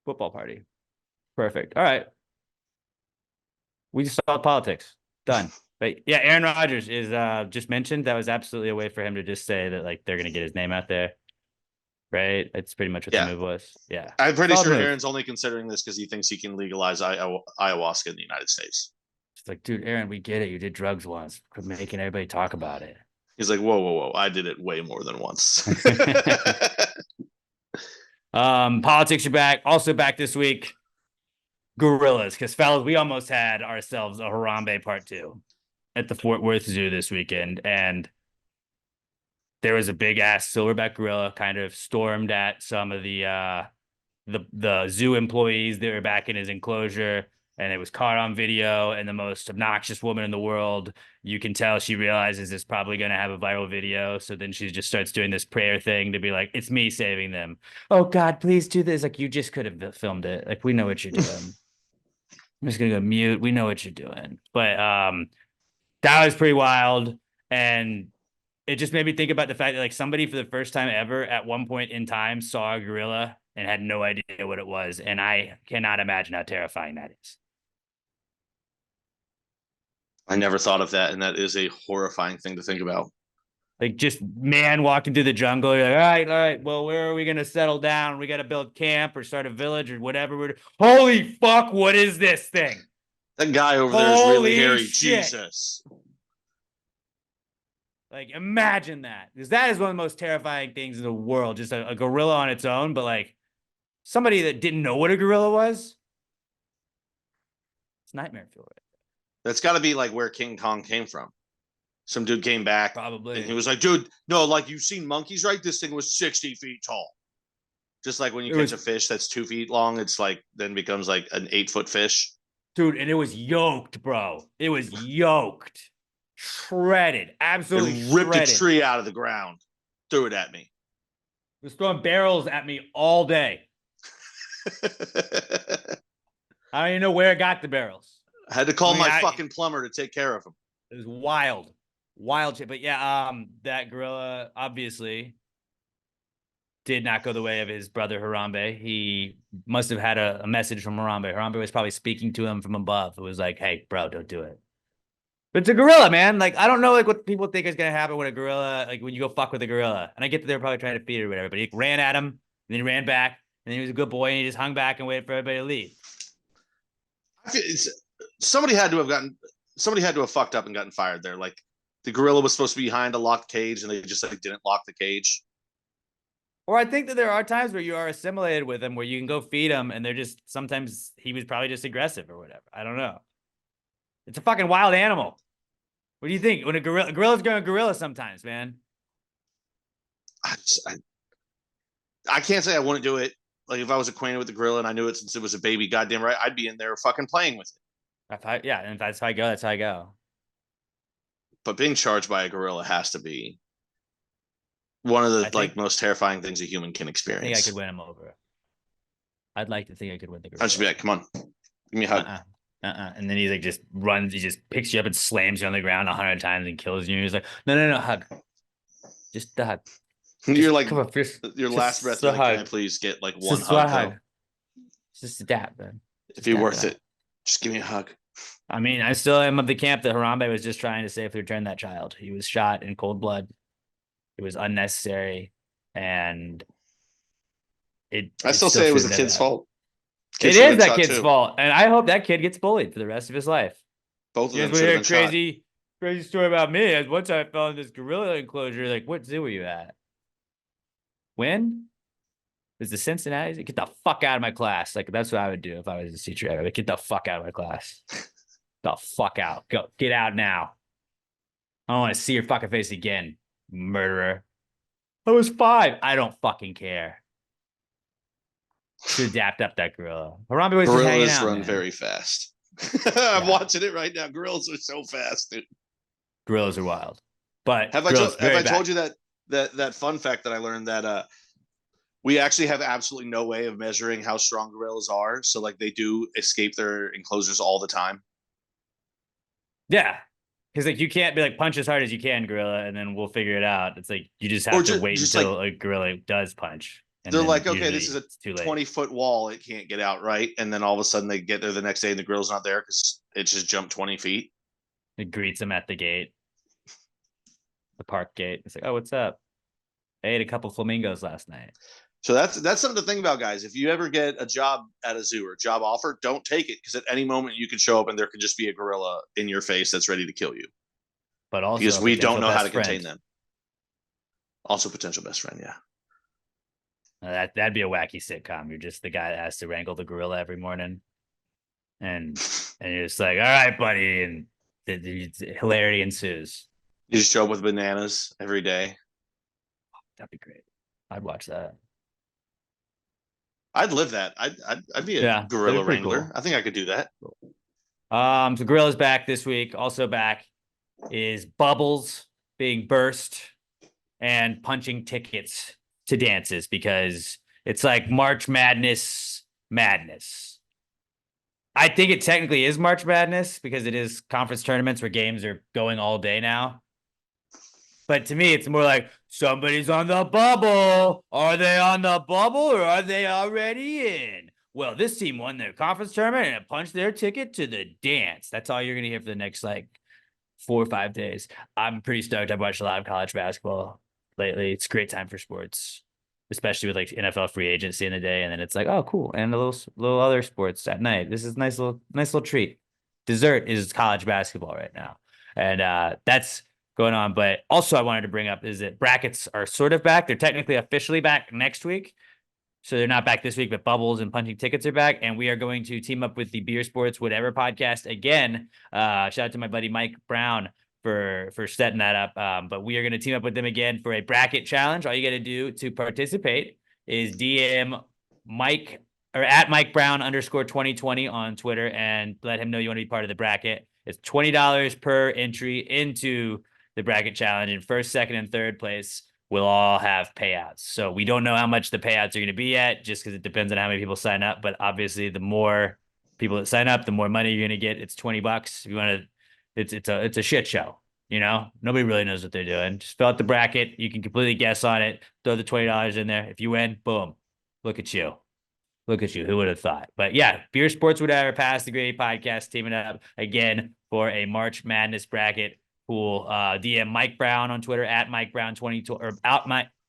Football party. Perfect. All right. We just solved politics. Done. But yeah, Aaron Rodgers is just mentioned. That was absolutely a way for him to just say that like they're gonna get his name out there. Right? It's pretty much what the move was. Yeah.
I'm pretty
Solid
sure
move.
Aaron's only considering this because he thinks he can legalize ayahuasca in the United States.
It's like, dude, Aaron, we get it. You did drugs once. Quit making everybody talk about it.
He's like, whoa. I did it way more than once.
Politics are back. Also back this week. Gorillas. Because, fellas, we almost had ourselves a Harambe Part 2 at the Fort Worth Zoo this weekend. And there was a big-ass silverback gorilla kind of stormed at some of the zoo employees that were back in his enclosure. And it was caught on video, and the most obnoxious woman in the world, you can tell she realizes it's probably going to have a viral video. So then she just starts doing this prayer thing to be like, it's me saving them. Oh, God, please do this. Like, you just could have filmed it. Like, we know what you're doing. I'm just going to go mute. We know what you're doing. But that was pretty wild. And it just made me think about the fact that, like, somebody for the first time ever at one point in time saw a gorilla and had no idea what it was. And I cannot imagine how terrifying that is.
I never thought of that, and that is a horrifying thing to think about.
Like, just man walking through the jungle. You're like, all right. Well, where are we going to settle down? We got to build camp or start a village or whatever. Holy fuck, what is this thing?
That guy over there is really hairy.
Shit.
Jesus.
Like, imagine that. Because that is one of the most terrifying things in the world. Just a gorilla on its own, but like somebody that didn't know what a gorilla was. It's nightmare fuel, right?
That's got to be like where King Kong came from. Some dude came back.
Probably.
And he was like, dude, no, like you've seen monkeys, right? This thing was 60 feet tall. Just like when you catch a fish that's 2 feet long, it's like then becomes like an 8-foot fish.
Dude, and it was yoked, bro. It was yoked. Shredded. Absolutely
it ripped
shredded.
a tree out of the ground. Threw it at me.
It was throwing barrels at me all day. I don't even know where it got the barrels.
I had to call my fucking plumber to take care of him.
It was wild. Wild shit. But yeah, that gorilla, obviously, did not go the way of his brother Harambe. He must have had a message from Harambe. Harambe was probably speaking to him from above. It was like, hey, bro, don't do it. But it's a gorilla, man. Like, I don't know like what people think is gonna happen with a gorilla, like when you go fuck with a gorilla. And I get that they're probably trying to feed it or whatever, but he ran at him, and then he ran back, and then he was a good boy, and he just hung back and waited for everybody to leave.
Somebody had to have fucked up and gotten fired there. Like the gorilla was supposed to be behind a locked cage, and they just like didn't lock the cage.
Or I think that there are times where you are assimilated with them, where you can go feed them, and they're just sometimes he was probably just aggressive or whatever. I don't know. It's a fucking wild animal. What do you think? When a gorilla's going gorilla sometimes, man.
I can't say I wouldn't do it. Like if I was acquainted with the gorilla and I knew it since it was a baby, goddamn right, I'd be in there fucking playing with it.
And if that's how I go, that's how I go.
But being charged by a gorilla has to be one of the most terrifying things a human can experience.
I think I could win him over. I'd like to think I could win the gorilla.
I'd just be like, come on, give me a hug.
And then he like just runs, he just picks you up and slams you on the ground 100 times and kills you. He's like, no, hug. Just the hug.
You're like,
come on,
your last breath, like, can I please get like one hug?
Just a dab, man.
If you're worth it, just give me a hug.
I mean, I still am of the camp that Harambe was just trying to safely return that child. He was shot in cold blood. It was unnecessary, and
I still say it was the kid's fault.
It is that kid's fault, and I hope that kid gets bullied for the rest of his life.
Both of them should have been shot.
Crazy story about me. As one time I fell in this gorilla enclosure. Like, what zoo were you at? When? It was the Cincinnati? Get the fuck out of my class. Like, that's what I would do if I was a teacher. I would get the fuck out of my class. The fuck out. Go. Get out now. I don't want to see your fucking face again, murderer. I was 5. I don't fucking care. To adapt up that gorilla. Harambe was just hanging out.
Gorillas run
man.
very fast. I'm watching it right now. Gorillas are so fast, dude.
Gorillas are wild. But
have I told you that fun fact that I learned that we actually have absolutely no way of measuring how strong gorillas are. So like they do escape their enclosures all the time.
Yeah. Because like you can't be like punch as hard as you can, gorilla, and then we'll figure it out. It's like you just have to wait until a gorilla does punch. And
they're like, okay, this is a 20-foot wall. It can't get out, right? And then all of a sudden they get there the next day and the gorilla's not there because it just jumped 20 feet.
It greets them at the gate. The park gate. It's like, oh, what's up? I ate a couple flamingos last night.
So that's something to think about, guys. If you ever get a job at a zoo or a job offer, don't take it because at any moment you could show up and there could just be a gorilla in your face that's ready to kill you.
But also
because we don't know how to contain them. Also, potential best friend, yeah.
That'd be a wacky sitcom. You're just the guy that has to wrangle the gorilla every morning, and you're just like, all right, buddy, and the hilarity ensues.
You just show up with bananas every day.
That'd be great. I'd watch that.
I'd live that. I'd be a gorilla wrangler. Cool. I think I could do that.
So Gorilla's back this week. Also back is Bubbles being burst and punching tickets to dances because it's like March Madness. I think it technically is March Madness because it is conference tournaments where games are going all day now. But to me, it's more like somebody's on the bubble. Are they on the bubble or are they already in? Well, this team won their conference tournament and it punched their ticket to the dance. That's all you're going to hear for the next like 4 or 5 days. I'm pretty stoked. I've watched a lot of college basketball lately. It's a great time for sports, especially with like NFL free agency in the day. And then it's like, oh, cool. And a little other sports at night. This is a nice little treat. Dessert is college basketball right now. And that's going on. But also I wanted to bring up is that brackets are sort of back. They're technically officially back next week. So they're not back this week, but Bubbles and Punching Tickets are back. And we are going to team up with the Beer Sports Whatever podcast again. Shout out to my buddy Mike Brown for setting that up. But we are going to team up with them again for a bracket challenge. All you got to do to participate is DM Mike or at Mike Brown _2020 on Twitter and let him know you want to be part of the bracket. It's $20 per entry into the bracket challenge, and first, second, and third place will all have payouts. So we don't know how much the payouts are going to be yet, just because it depends on how many people sign up. But obviously, the more people that sign up, the more money you're going to get. It's $20. If you want to, it's a shit show. You know, nobody really knows what they're doing. Just fill out the bracket. You can completely guess on it. Throw the $20 in there. If you win, boom. Look at you. Look at you. Who would have thought? But yeah, Beer Sports Whatever, Pass the Gravy podcast teaming up again for a March Madness bracket pool. DM Mike Brown on Twitter at Mike Brown 2020 or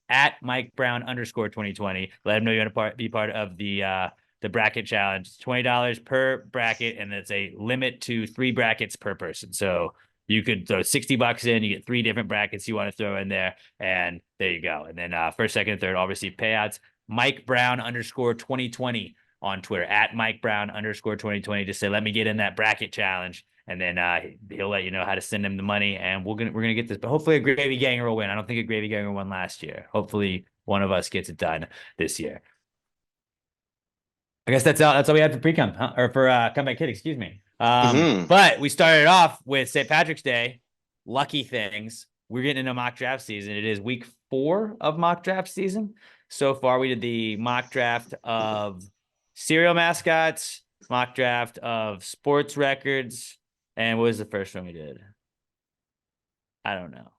at Mike Brown _2020. Let him know you want to be part of the bracket challenge. It's $20 per bracket, and it's a limit to 3 brackets per person. So you could throw $60 in, you get 3 different brackets you want to throw in there, and there you go. And then first, second, and third all receive payouts. Mike Brown _2020 on Twitter at Mike Brown _2020. Just say, let me get in that bracket challenge. And then he'll let you know how to send him the money. And we're gonna get this. But hopefully a Gravy Ganger will win. I don't think a Gravy Ganger won last year. Hopefully one of us gets it done this year. I guess that's all we had for Precome, huh? Or for Comeback Kid, excuse me. But we started off with St. Patrick's Day, lucky things. We're getting into mock draft season. It is week 4 of mock draft season. So far, we did the mock draft of cereal mascots, mock draft of sports records, and what was the first one we did? I don't know.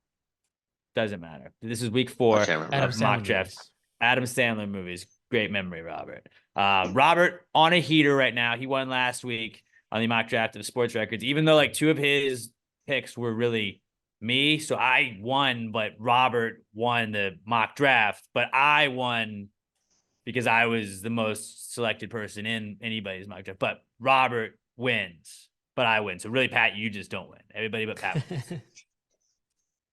Doesn't matter. This is week 4 of mock draft. Adam Sandler movies. Great memory, Robert. Robert on a heater right now. He won last week on the mock draft of sports records, even though like 2 of his picks were really me. So I won, but Robert won the mock draft, but I won because I was the most selected person in anybody's mock draft. But Robert wins, but I win. So really, Pat, you just don't win. Everybody but Pat wins.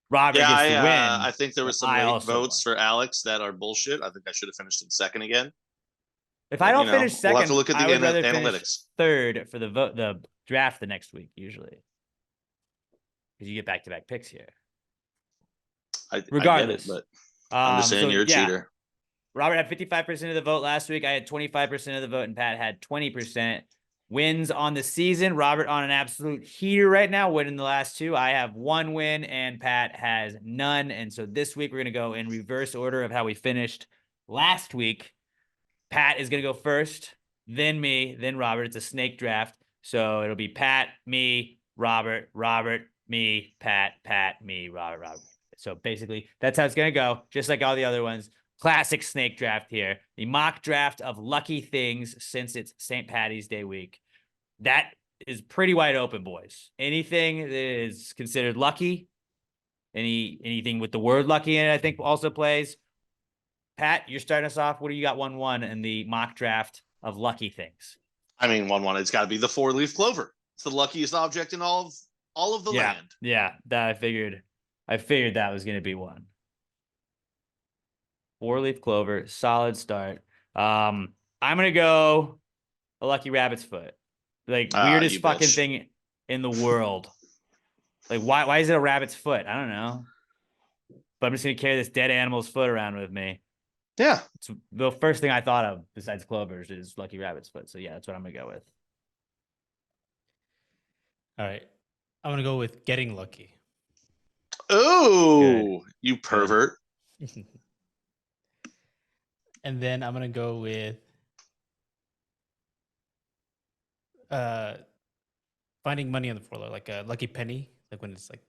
Robert gets to win.
I think there was some late votes for Alex that are bullshit. I think I should have finished in second again.
If I don't finish second,
we'll have to look at
I would rather
analytics.
Finish third for the draft the next week, usually. Because you get back-to-back picks here. Regardless.
I get it, but I'm just saying you're a cheater.
Robert had 55% of the vote last week. I had 25% of the vote, and Pat had 20%. Wins on the season. Robert on an absolute heater right now, winning the last 2. I have 1 win, and Pat has none. And so this week, we're going to go in reverse order of how we finished last week. Pat is going to go first, then me, then Robert. It's a snake draft. So it'll be Pat, me, Robert, me, Pat, me, Robert. So basically, that's how it's going to go, just like all the other ones. Classic snake draft here. The mock draft of lucky things since it's St. Patty's Day week. That is pretty wide open, boys. Anything that is considered lucky, anything with the word lucky in it, I think also plays. Pat, you're starting us off. What do you got 1-1 in the mock draft of lucky things?
I mean, 1-1. It's got to be the 4-leaf clover. It's the luckiest object in all of the land.
Yeah, that I figured that was going to be one. 4-leaf clover, solid start. I'm gonna go a lucky rabbit's foot. Like weirdest fucking thing in the world. Like why is it a rabbit's foot? I don't know. But I'm just gonna carry this dead animal's foot around with me.
Yeah.
It's the first thing I thought of besides clovers is lucky rabbit's foot. So yeah, that's what I'm gonna go with.
All right. I'm gonna go with getting lucky.
Oh, you pervert.
And then I'm gonna go with finding money on the floor, like a lucky penny, like when it's like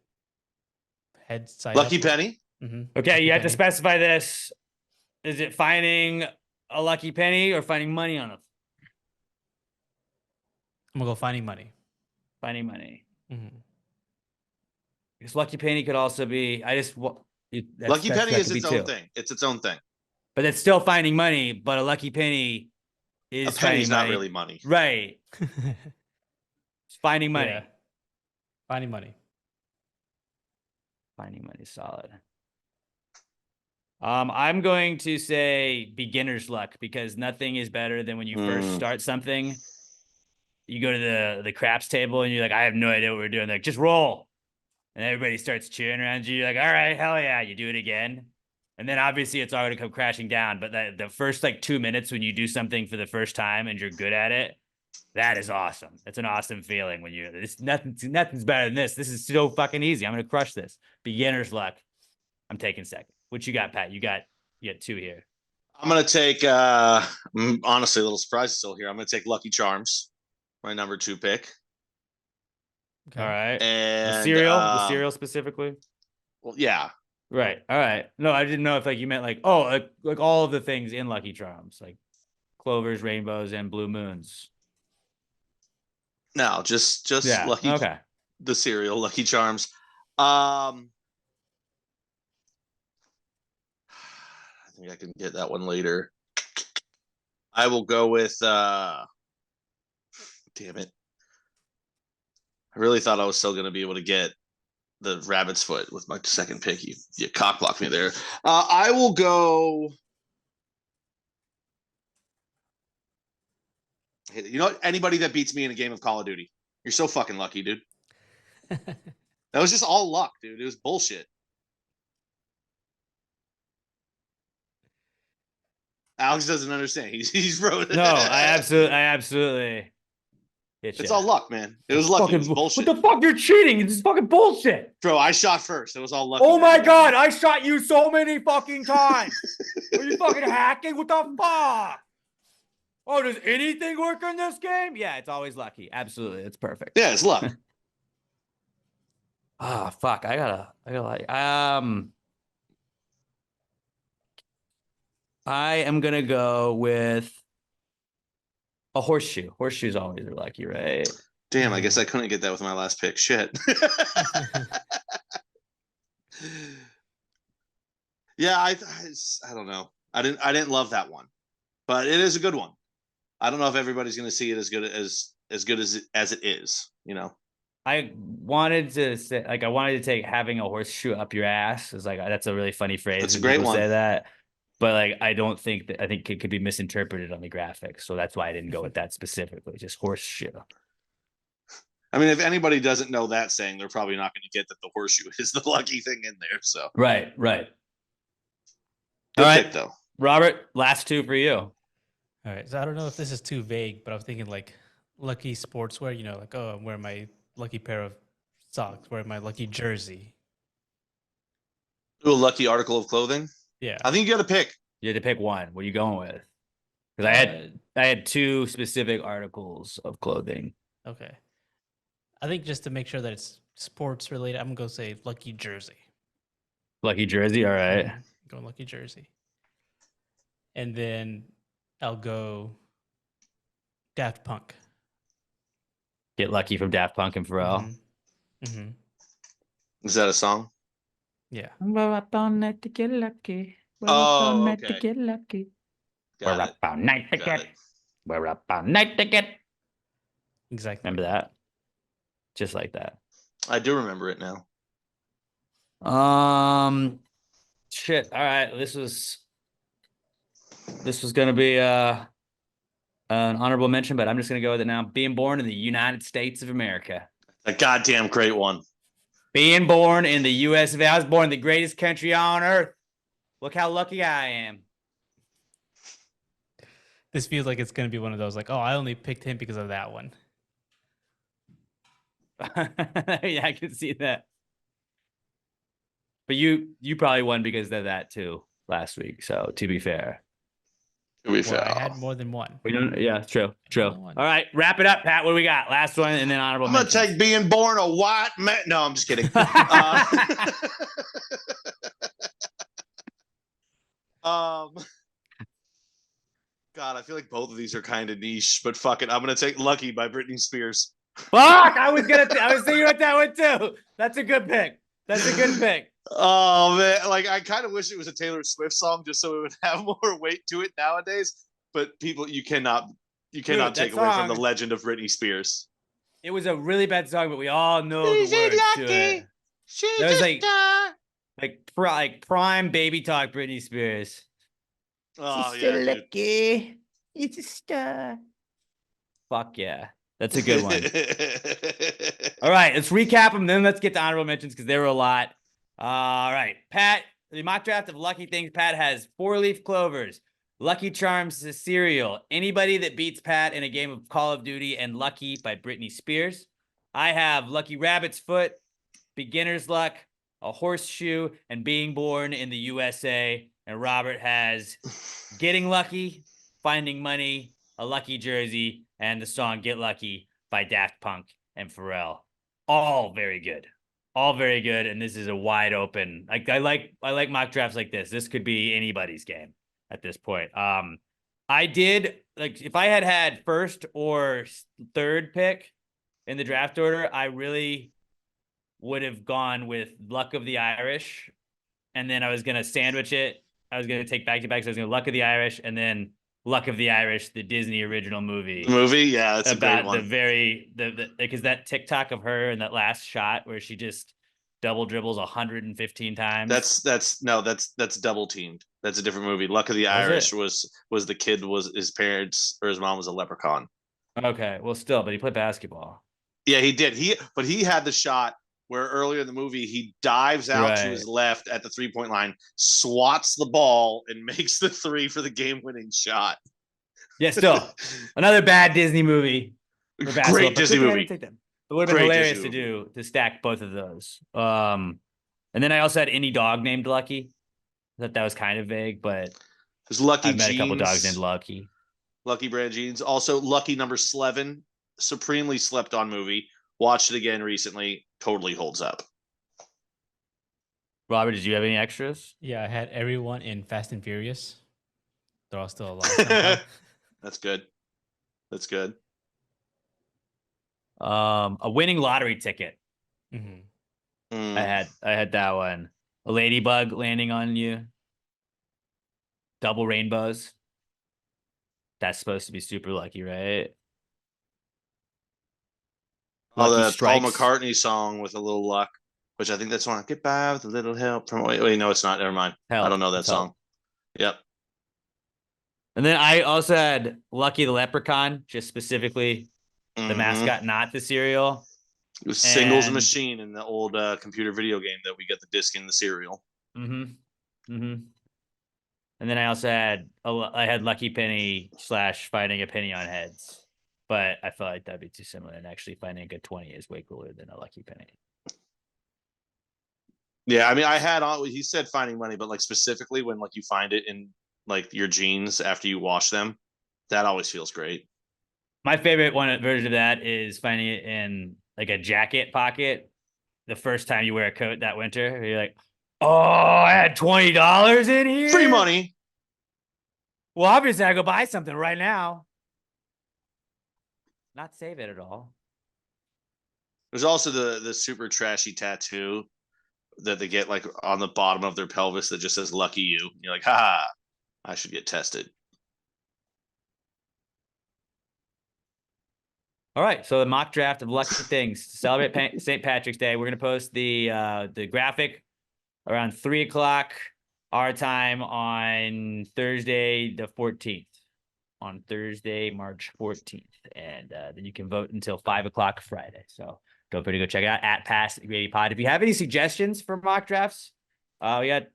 head side
lucky
up.
penny.
Mm-hmm.
Okay,
lucky
you have
penny.
to specify this. Is it finding a lucky penny or finding money on it?
I'm gonna go finding money.
Finding money.
Mm-hmm.
Because lucky penny could also be.
Lucky penny is its own thing. It's its own thing.
But it's still finding money. But a lucky penny is
a penny's not
money.
really money,
right? It's finding money.
Yeah. Finding money.
Finding money is solid. I'm going to say beginner's luck because nothing is better than when you first start something. You go to the craps table and you're like, I have no idea what we're doing. They're like, just roll. And everybody starts cheering around you. You're like, all right, hell yeah. You do it again. And then obviously it's all going to come crashing down. But the first like 2 minutes when you do something for the first time and you're good at it, that is awesome. That's an awesome feeling when nothing's better than this. This is so fucking easy. I'm going to crush this. Beginner's luck. I'm taking second. What you got, Pat? You got 2 here.
I'm going to take, honestly, a little surprise still here. I'm going to take Lucky Charms, my number 2 pick.
Okay.
All right.
And
The cereal specifically.
Well, yeah.
Right. All right. No, I didn't know if like you meant like like all of the things in Lucky Charms, like clovers, rainbows, and blue moons.
No, just
Yeah.
Lucky
Okay.
the cereal, Lucky Charms. I think I can get that one later. I will go with damn it. I really thought I was still gonna be able to get the rabbit's foot with my second pick. You cock blocked me there. I will go. You know, anybody that beats me in a game of Call of Duty, you're so fucking lucky, dude. That was just all luck, dude. It was bullshit. Alex doesn't understand. He's wrote.
No, I absolutely.
It's all luck, man. It was lucky. It was bullshit.
What the fuck? You're cheating. It's fucking bullshit.
Bro, I shot first. It was all lucky.
Oh my god, I shot you so many fucking times. Are you fucking hacking? What the fuck? Oh, does anything work in this game? Yeah, it's always lucky. Absolutely. It's perfect.
Yeah, it's luck.
Ah, fuck. I gotta like I am gonna go with a horseshoe. Horseshoes always are lucky, right?
Damn, I guess I couldn't get that with my last pick. Shit. Yeah, I don't know. I didn't love that one, but it is a good one. I don't know if everybody's going to see it as good as it is. You know.
I wanted to say like I wanted to take having a horseshoe up your ass is like that's a really funny phrase.
That's a great one.
Say that, but like I don't think that I think it could be misinterpreted on the graphics, so that's why I didn't go with that specifically. Just horseshoe.
I mean, if anybody doesn't know that saying, they're probably not going to get that the horseshoe is the lucky thing in there. So
right.
Good
All right,
pick, though.
Robert, last two for you.
All right. So I don't know if this is too vague, but I'm thinking like lucky sportswear, you know, like, oh, I'm wearing my lucky pair of socks, wearing my lucky jersey.
Ooh, a lucky article of clothing.
Yeah.
I think you got to pick.
You had to pick one. What are you going with? Because I had two specific articles of clothing.
Okay. I think just to make sure that it's sports related, I'm gonna go say lucky jersey.
Lucky jersey, all right.
Going lucky jersey. And then I'll go Daft Punk.
Get lucky from Daft Punk and Pharrell.
Mm-hmm.
Is that a song?
Yeah.
We're up all night to get lucky. We're
Oh,
up all night
okay.
to get lucky.
Got
We're
it.
up all night to
Got
get.
it.
We're up all night to get.
Exactly.
Remember that? Just like that.
I do remember it now.
Shit. All right. This was gonna be an honorable mention, but I'm just gonna go with it now. Being born in the United States of America.
A goddamn great one.
Being born in the U.S. of A. I was born in the greatest country on earth. Look how lucky I am.
This feels like it's gonna be one of those like, oh, I only picked him because of that one.
Yeah, I can see that. But you probably won because of that too last week. So to be fair.
Well, I had more than one.
Yeah, true. All right, wrap it up, Pat. What do we got? Last one and then honorable
I'm gonna
mentions.
take being born a white man. No, I'm just kidding. God, I feel like both of these are kind of niche, but fuck it. I'm gonna take "Lucky" by Britney Spears.
Fuck! I was thinking about that one too. That's a good pick.
Oh man, like I kind of wish it was a Taylor Swift song just so it would have more weight to it nowadays. But people, you cannot take away from the legend of Britney Spears.
It was a really bad song, but we all know the words to it. That was like prime baby talk Britney Spears.
Oh
She's
yeah,
so
dude.
lucky. It's a star. Fuck yeah. That's a good one. All right, let's recap them. Then let's get to honorable mentions because there were a lot. All right, Pat, the mock draft of lucky things. Pat has 4-leaf clovers, Lucky Charms the cereal, anybody that beats Pat in a game of Call of Duty, and Lucky by Britney Spears. I have Lucky Rabbit's Foot, Beginner's Luck, a horseshoe, and being born in the USA. And Robert has Getting Lucky, Finding Money, a lucky jersey, and the song Get Lucky by Daft Punk and Pharrell. all very good. All very good. And this is a wide open. Like I like mock drafts like this. This could be anybody's game at this point. I did like if I had first or third pick in the draft order, I really would have gone with Luck of the Irish. And then I was gonna sandwich it. I was gonna take back to back. So I was gonna Luck of the Irish and then Luck of the Irish, the Disney original movie.
The movie, yeah, that's a great
About
one.
the because that TikTok of her in that last shot where she just double dribbles 115 times.
That's Double Teamed. That's a different movie. Luck of the Irish was the kid was his parents or his mom was a leprechaun.
Okay, well, still, but he played basketball.
Yeah, he did. He had the shot where earlier in the movie he dives out to his left at the 3-point line, swats the ball, and makes the 3 for the game-winning shot.
Yeah, still another bad Disney movie.
Great Disney movie.
It would have been hilarious to stack both of those. And then I also had any dog named Lucky. I thought that was kind of vague, but
there's Lucky
I've met
Jeans,
a couple dogs named Lucky.
Lucky brand jeans. Also, Lucky number 11, supremely slept on movie. Watched it again recently. Totally holds up.
Robert, did you have any extras?
Yeah, I had everyone in Fast and Furious. They're all still alive.
That's good. That's good.
A winning lottery ticket.
Mm-hmm.
I had that one. A ladybug landing on you. Double rainbows. That's supposed to be super lucky, right?
Oh, the Paul McCartney song with a little luck, which I think that's one. Get by with a little help from. Wait, no, it's not. Never mind. I don't know that song. Yep.
And then I also had Lucky the Leprechaun, just specifically the mascot, not the cereal.
It was Singles Machine in the old computer video game that we get the disc in the cereal.
And then I also had Lucky Penny / finding a penny on heads, but I felt like that'd be too similar. And actually, finding a good 20 is way cooler than a Lucky Penny.
Yeah, I mean, I had on. He said finding money, but like specifically when like you find it in like your jeans after you wash them, that always feels great.
My favorite version of that is finding it in like a jacket pocket. The first time you wear a coat that winter, you're like, "Oh, I had $20 in here,
free money."
Well, obviously, I go buy something right now. Not save it at all.
There's also the super trashy tattoo that they get like on the bottom of their pelvis that just says "Lucky You." You're like, "Ha, I should get tested."
All right, so the mock draft of lucky things to celebrate St. Patrick's Day. We're gonna post the graphic around 3:00 our time on Thursday the 14th. On Thursday, March 14th, and then you can vote until 5:00 Friday. So don't forget to go check it out at Pass Grady Pod. If you have any suggestions for mock drafts, we got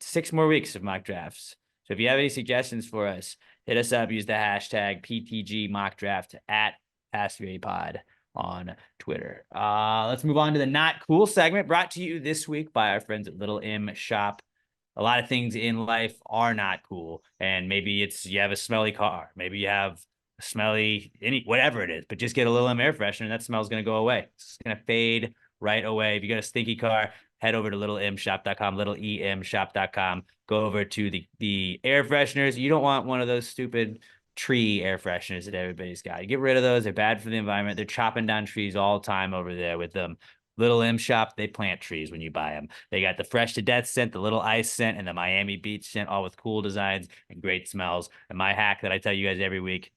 6 more weeks of mock drafts. So if you have any suggestions for us, hit us up. Use the hashtag PTG mock draft at Pass Grady Pod on Twitter. Let's move on to the Not Cool segment, brought to you this week by our friends at Little M Shop. A lot of things in life are not cool, and maybe it's you have a smelly car, maybe you have a smelly whatever it is, but just get a Little M air freshener and that smell's going to go away. It's going to fade right away. If you got a stinky car, head over to littlemshop.com, littlemshop.com. Go over to the air fresheners. You don't want one of those stupid tree air fresheners that everybody's got. You get rid of those. They're bad for the environment. They're chopping down trees all the time over there with them. Little M Shop, they plant trees when you buy them. They got the Fresh to Death scent, the Little Ice scent, and the Miami Beach scent, all with cool designs and great smells. And my hack that I tell you guys every week,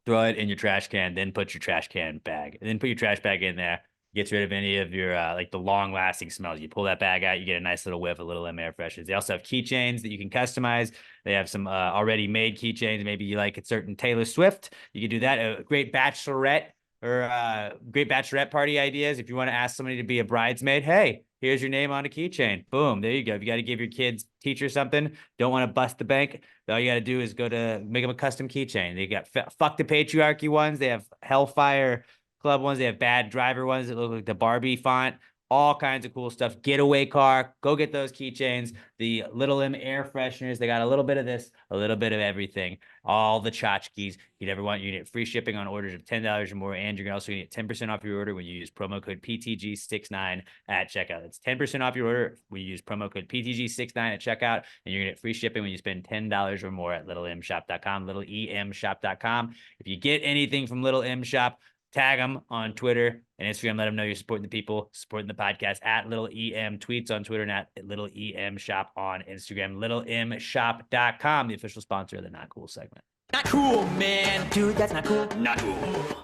throw it in your trash can, then put your trash can bag, and then put your trash bag in there. Gets rid of any of your like the long lasting smells. You pull that bag out, you get a nice little whiff of Little M air fresheners. They also have keychains that you can customize. They have some already made keychains. Maybe you like a certain Taylor Swift. You can do that. A great bachelorette or great bachelorette party ideas. If you want to ask somebody to be a bridesmaid, hey, here's your name on a keychain. Boom, there you go. If you got to give your kids teacher something, don't want to bust the bank, all you got to do is go to make them a custom keychain. They got fuck the patriarchy ones. They have Hellfire Club ones. They have bad driver ones that look like the Barbie font. all kinds of cool stuff. Getaway car, go get those keychains. The Little M air fresheners, they got a little bit of this, a little bit of everything. All the tchotchkes. You'd ever want, you get free shipping on orders of $10 or more, and you're also going to get 10% off your order when you use promo code PTG69 at checkout. That's 10% off your order when you use promo code PTG69 at checkout, and you're going to get free shipping when you spend $10 or more at littlemshop.com, littleemshop.com. If you get anything from Little M Shop, tag them on Twitter and Instagram. Let them know you're supporting the people, supporting the podcast at Little EM Tweets on Twitter and at Little EM Shop on Instagram. littlemshop.com, the official sponsor of the Not Cool segment.
Not cool, man. Dude, that's not cool.
Not cool.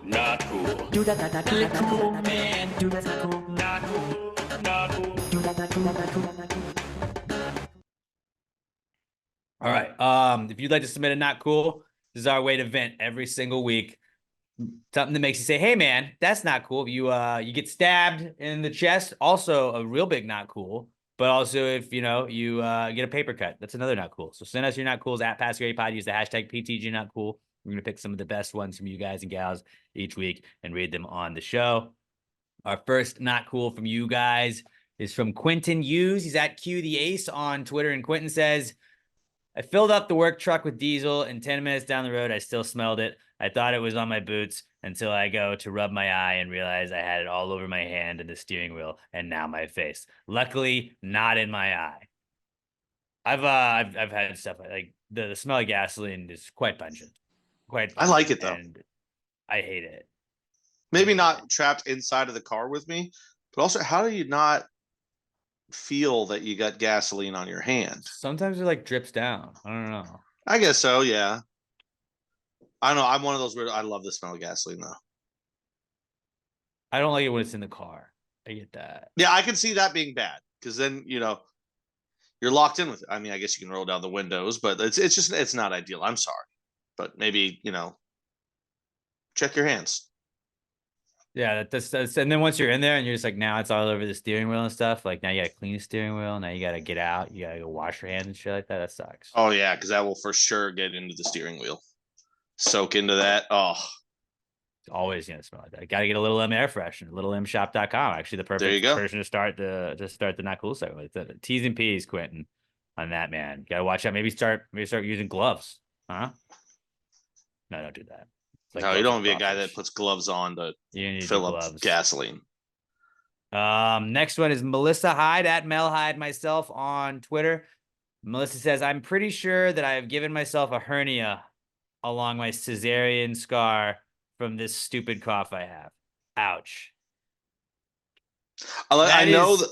Not cool.
Dude, that's not cool, man. Dude, that's not cool.
Not cool. Not cool.
Dude, that's not cool. Not cool. Not cool.
All right. If you'd like to submit a Not Cool, this is our way to vent every single week. Something that makes you say, hey man, that's not cool. If you get stabbed in the chest, also a real big not cool. But also if you get a paper cut, that's another not cool. So send us your not cools at PassGaryPod. Use the hashtag PTG not cool. We're gonna pick some of the best ones from you guys and gals each week and read them on the show. Our first not cool from you guys is from Quentin Hughes. He's at Q the Ace on Twitter, and Quentin says, I filled up the work truck with diesel, and 10 minutes down the road, I still smelled it. I thought it was on my boots until I go to rub my eye and realize I had it all over my hand and the steering wheel and now my face. Luckily, not in my eye. I've had stuff like the smell of gasoline is quite pungent.
I like it though.
And I hate it.
Maybe not trapped inside of the car with me, but also how do you not feel that you got gasoline on your hand?
Sometimes it like drips down. I don't know.
I guess so, yeah. I don't know. I'm one of those where I love the smell of gasoline though.
I don't like it when it's in the car. I get that.
Yeah, I can see that being bad because then you're locked in with it. I mean, I guess you can roll down the windows, but it's not ideal. I'm sorry, but maybe check your hands.
Yeah, that's and then once you're in there and you're just like, now it's all over the steering wheel and stuff. Like now you gotta clean the steering wheel. Now you gotta get out. You gotta go wash your hands and shit like that. That sucks.
Oh yeah, because that will for sure get into the steering wheel. Soak into that. Oh,
it's always gonna smell like that. Gotta get a Little M air freshener. LittleMshop.com. Actually, the
There
perfect
you go.
person to start the not cool segment with. The T's and P's, Quentin, on that man. Gotta watch out. Maybe start using gloves. Huh? No, don't do that. It's like
no, you don't
gloves
want to be a
and
guy that
crawfish.
puts gloves on to
You need
fill up
gloves.
gasoline.
Next one is Melissa Hyde at Mel Hyde myself on Twitter. Melissa says, I'm pretty sure that I have given myself a hernia along my cesarean scar from this stupid cough I have. Ouch.
I know that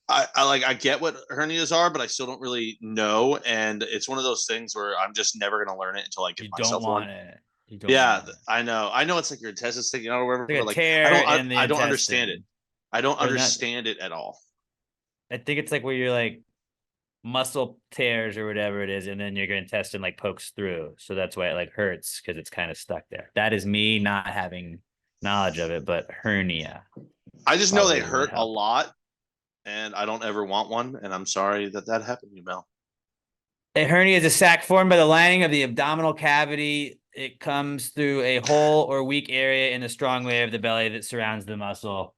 I get what hernias are, but I still don't really know. And it's one of those things where I'm just never going to learn it until I give
You
myself
don't want
one.
it. You don't
Yeah,
want it.
I know it's like your intestines sticking out or whatever.
It's like a
But like,
tear in the
I don't understand it.
intestine.
I don't
Or not-
understand it at all.
I think it's like where you're like muscle tears or whatever it is, and then your intestine like pokes through. So that's why it like hurts because it's kind of stuck there. That is me not having knowledge of it, but hernia.
I just know
Probably
they
would
hurt a
help.
lot, and I don't ever want one. And I'm sorry that happened to you, Mel.
A hernia is a sac formed by the lining of the abdominal cavity. It comes through a hole or weak area in the strong layer of the belly that surrounds the muscle.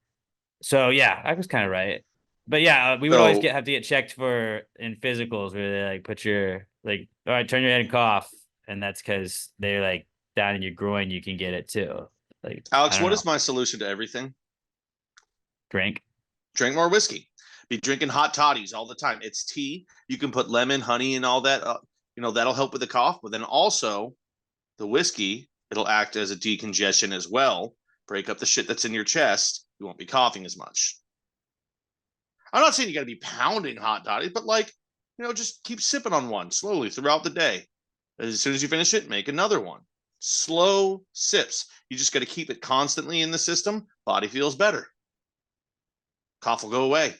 So yeah, I was kind of right. But yeah, we would always
So-
have to get checked for in physicals where they like put your like, all right, turn your head and cough, and that's because they're like down in your groin. You can get it too. Like
Alex, what is my solution to everything?
drink?
Drink more whiskey. Be drinking hot toddies all the time. It's tea. You can put lemon, honey, and all that. That'll help with the cough. But then also, the whiskey, it'll act as a decongestion as well. Break up the shit that's in your chest. You won't be coughing as much. I'm not saying you got to be pounding hot toddies, but just keep sipping on one slowly throughout the day. As soon as you finish it, make another one. Slow sips. You just got to keep it constantly in the system. Body feels better. Cough will go away.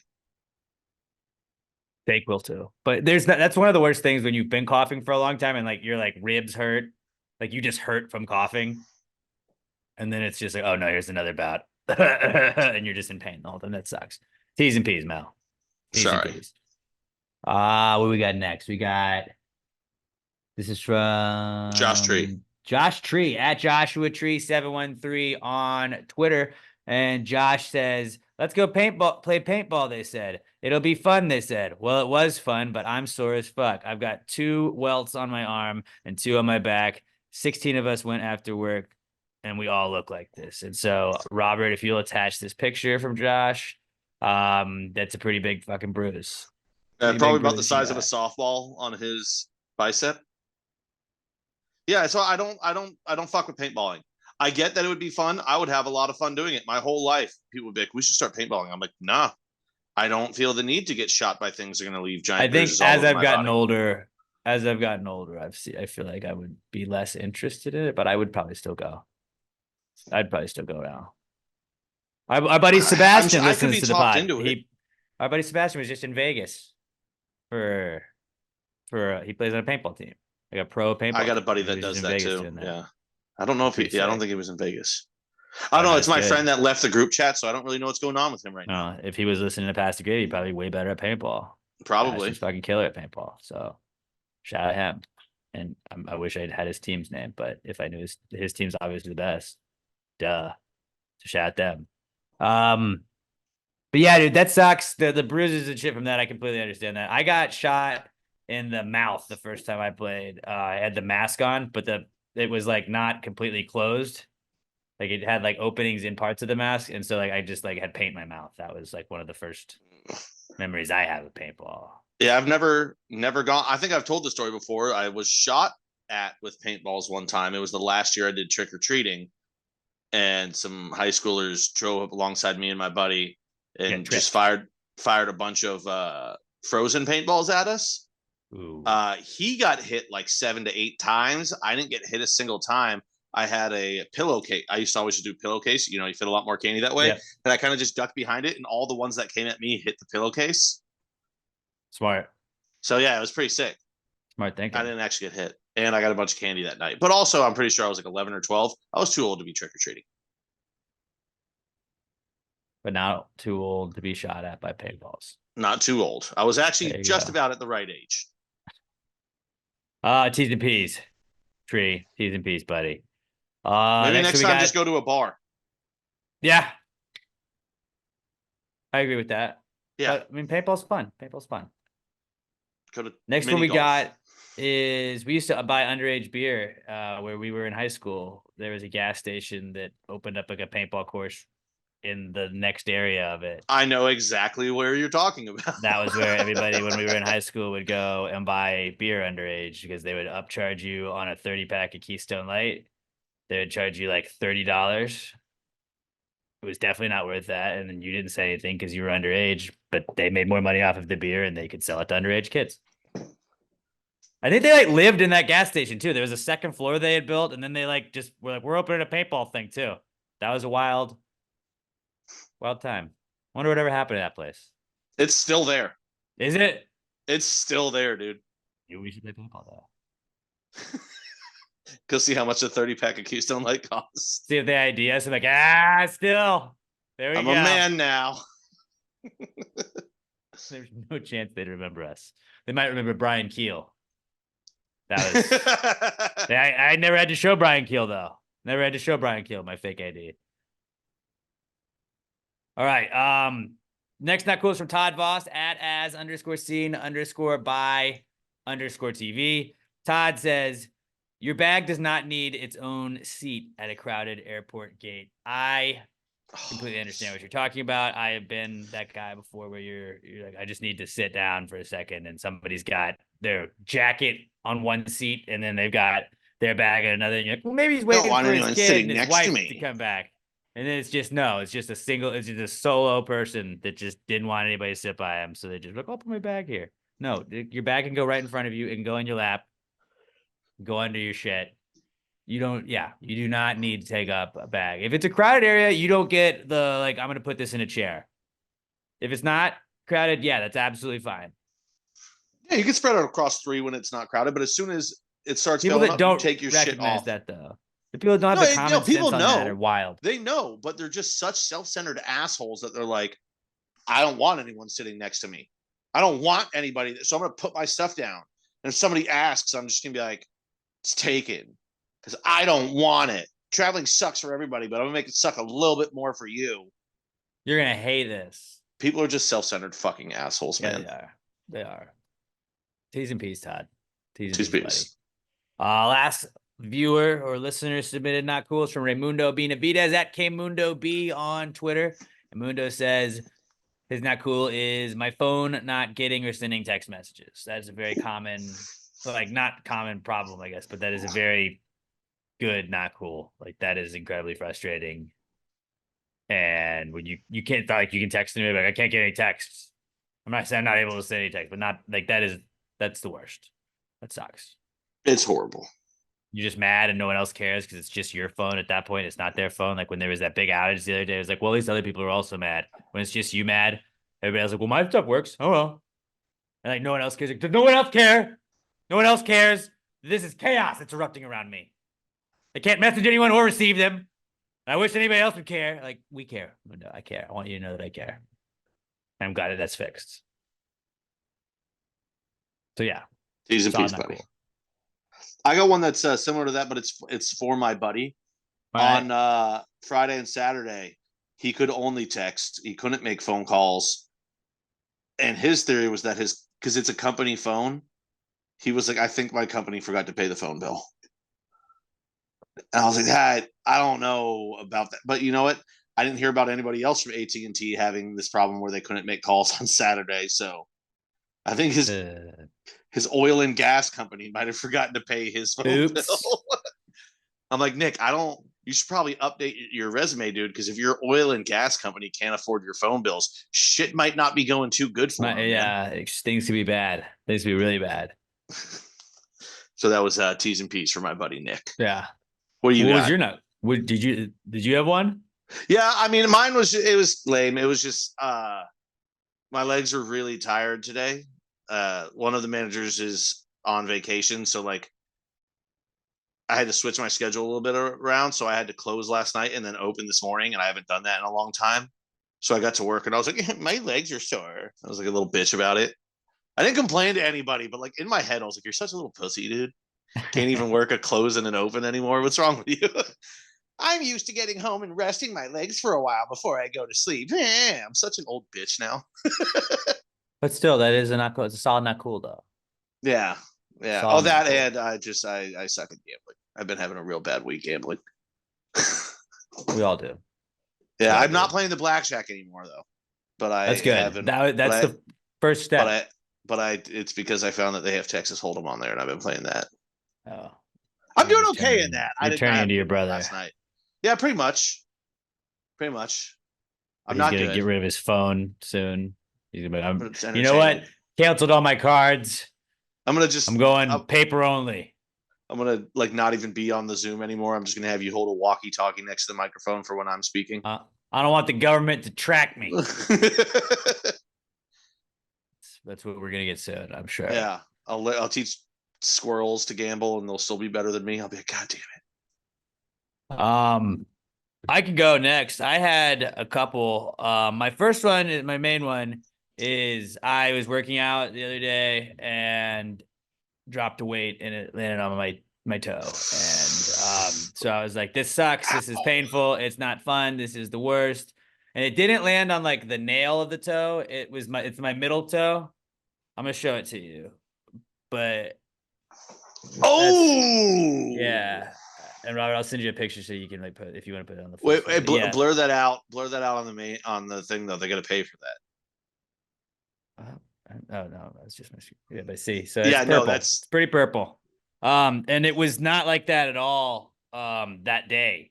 Steak will too. But that's one of the worst things when you've been coughing for a long time and like your like ribs hurt, like you just hurt from coughing, and then it's just like, oh no, here's another bout, and you're just in pain the whole time. That sucks. T's and P's, Mel. T's and
Sorry.
P's. What do we got next? This is from
Josh Tree.
Josh Tree at Joshua Tree 713 on Twitter. And Josh says, Let's go play paintball, they said. It'll be fun, they said. Well, it was fun, but I'm sore as fuck. I've got 2 welts on my arm and 2 on my back. 16 of us went after work, and we all look like this. And so, Robert, if you'll attach this picture from Josh, that's a pretty big fucking bruise.
Probably about the size of a softball on his bicep. Yeah, so I don't fuck with paintballing. I get that it would be fun. I would have a lot of fun doing it. My whole life, people would be like, "We should start paintballing." I'm like, "Nah, I don't feel the need to get shot by things that are going to leave giant."
I think
bruises all
as
over
I've
my
gotten
body.
older, I feel like I would be less interested in it, but I would probably still go. I'd probably still go now. Our buddy Sebastian
I could
listens
be
to the
talked
pod.
into it.
Our buddy Sebastian was just in Vegas for he plays on a paintball team, like a pro paintball.
I got a
team.
buddy
He
that
was
does
in
that
Vegas
too.
doing that.
Yeah, I don't know if
Pretty
I don't
sick.
think he was in Vegas.
Oh,
I don't know.
no,
It's my
good.
friend that left the group chat, so I don't really know what's going on with him right now.
No, if he was listening to Past the Grade, he'd probably be way better at paintball.
Probably.
He's fucking killer at paintball. So shout out him. And I wish I'd had his team's name, but if I knew his team's obviously the best, duh. So shout out them. But yeah, dude, that sucks. The bruises and shit from that, I completely understand that. I got shot in the mouth the first time I played. I had the mask on, but it was like not completely closed. Like it had like openings in parts of the mask, and so like I just like had paint in my mouth. That was like one of the first memories I have of paintball.
Yeah, I've never gone. I think I've told the story before. I was shot at with paintballs one time. It was the last year I did trick or treating, and some high schoolers drove up alongside me and my buddy and just fired a bunch of frozen paintballs at us.
Ooh.
He got hit like 7 to 8 times. I didn't get hit a single time. I had a pillowcase. I used to always do pillowcase. You know, you fit a lot more candy that way. Yeah. And I kind of just ducked behind it, and all the ones that came at me hit the pillowcase.
Smart.
So yeah, it was pretty sick.
Smart thinking.
I didn't actually get hit, and I got a bunch of candy that night. But also, I'm pretty sure I was like 11 or 12. I was too old to be trick or treating.
But not too old to be shot at by paintballs.
Not too old. I was actually just about at the right age.
T's and P's. T's and P's, buddy.
Maybe next time just go to a bar.
Yeah. I agree with that.
Yeah.
But, I mean, paintball's fun.
Go to
next one we got is we used to buy underage beer where we were in high school. There was a gas station that opened up like a paintball course in the next area of it.
I know exactly where you're talking about.
That was where everybody, when we were in high school, would go and buy beer underage because they would upcharge you on a 30-pack of Keystone Light. They would charge you like $30. It was definitely not worth that. And then you didn't say anything because you were underage, but they made more money off of the beer and they could sell it to underage kids. I think they like lived in that gas station too. There was a second floor they had built, and then they like just were like, we're opening a paintball thing too. That was a wild time. Wonder whatever happened to that place.
It's still there.
Is it?
It's still there, dude.
We should play paintball though.
Go see how much a 30-pack of Keystone Light costs.
See if they ID us and like, still. There we go.
I'm a man now.
There's no chance they'd remember us. They might remember Brian Keel. That was I never had to show Brian Keel though. Never had to show Brian Keel my fake ID. All right. Next not cool is from Todd Voss at as_scene_by_TV. Todd says, your bag does not need its own seat at a crowded airport gate. I completely understand what you're talking about. I have been that guy before where you're like, I just need to sit down for a second, and somebody's got their jacket on one seat and then they've got their bag on another. And you're like, well, maybe he's waiting for his kid and his wife to come back. And then it's just a solo person that just didn't want anybody to sit by him. So they just like, I'll put my bag here. No, your bag can go right in front of you. It can go in your lap, go under your shit. You do not need to take up a bag. If it's a crowded area, you don't get the, like, I'm going to put this in a chair. If it's not crowded, yeah, that's absolutely fine.
Yeah, you can spread it across 3 when it's not crowded, but as soon as it starts
people
filling
that
up,
don't
take your shit off.
That though. The people that don't have the common sense on that are wild.
They know, but they're just such self-centered assholes that they're like, I don't want anyone sitting next to me. I don't want anybody. So I'm going to put my stuff down. And if somebody asks, I'm just going to be like, it's taken. Because I don't want it. Traveling sucks for everybody, but I'm going to make it suck a little bit more for you.
You're gonna hate this.
People are just self-centered fucking assholes,
Yeah,
man.
they are. They are. T's and P's, Todd. T's and
T's
P's,
P's.
buddy. Last viewer or listener submitted not cool is from Raymundo Benavidez at Kmundo B on Twitter. And Mundo says his not cool is my phone not getting or sending text messages. That is a very common, like not common problem, I guess, but that is a very good not cool. Like that is incredibly frustrating. And when you can't like you can text me like I can't get any texts. I'm not saying I'm not able to send any text, but not like that's the worst. That sucks.
It's horrible.
You're just mad and no one else cares because it's just your phone at that point. It's not their phone. Like when there was that big outage the other day, it was like, well, at least other people are also mad. When it's just you mad, everybody else like, well, my stuff works. Oh well. And like no one else cares. Like, does no one else care? No one else cares. This is chaos that's erupting around me. I can't message anyone or receive them. I wish anybody else would care. Like we care. No, I care. I want you to know that I care. And I'm glad that that's fixed. So yeah.
T's and P's,
Solid, not
buddy.
cool.
I got one that's similar to that, but it's for my buddy.
All right.
On Friday and Saturday, he could only text. He couldn't make phone calls. And his theory was that because it's a company phone, he was like, I think my company forgot to pay the phone bill. And I was like, I don't know about that. But you know what? I didn't hear about anybody else from AT&T having this problem where they couldn't make calls on Saturday. So I think his oil and gas company might have forgotten to pay his phone bill. I'm like, Nick, you should probably update your resume, dude, because if your oil and gas company can't afford your phone bills, shit might not be going too good for them.
Yeah, things could be bad. Things could be really bad.
So that was T's and P's for my buddy Nick.
Yeah.
What do you got?
What was your note? Did you have one?
Yeah, I mean, mine was lame. It was just my legs are really tired today. One of the managers is on vacation, so like I had to switch my schedule a little bit around. So I had to close last night and then open this morning, and I haven't done that in a long time. So I got to work and I was like, my legs are sore. I was like a little bitch about it. I didn't complain to anybody, but like in my head, I was like, you're such a little pussy, dude. Can't even work a close and an open anymore. What's wrong with you? I'm used to getting home and resting my legs for a while before I go to sleep. I'm such an old bitch now.
But still, that is not cool. It's a solid not cool though.
Yeah. Yeah.
Solid
that
cool.
and I suck at gambling. I've been having a real bad week gambling.
We all do.
Yeah, I'm not playing the blackjack anymore though. But
that's good. That's the first step.
But it's because I found that they have Texas Hold'em on there, and I've been playing that.
Oh,
I'm doing okay in that.
You're turning into your brother
last night. Yeah, pretty much. I'm
he's
not
gonna
good.
get rid of his phone soon. You know what?
entertaining.
Canceled all my cards.
I'm
going paper only.
I'm gonna like not even be on the Zoom anymore. I'm just gonna have you hold a walkie-talkie next to the microphone for when I'm speaking.
I don't want the government to track me. That's what we're gonna get soon, I'm sure.
Yeah, I'll teach squirrels to gamble, and they'll still be better than me. I'll be like, God damn it.
I can go next. I had a couple. My first one, my main one, is I was working out the other day and dropped a weight and it landed on my toe. And so I was like, this sucks. This is painful. It's not fun. This is the worst. And it didn't land on like the nail of the toe. It's my middle toe. I'm gonna show it to you. But yeah. And Robert, I'll send you a picture so you can like put if you want to put it on the
Wait, blur that out. Blur that out on the thing though. They gotta pay for that.
Oh no, that's just my screen. Yeah, but see, so
yeah,
it's purple.
No, that's
it's pretty purple. And it was not like that at all. That day,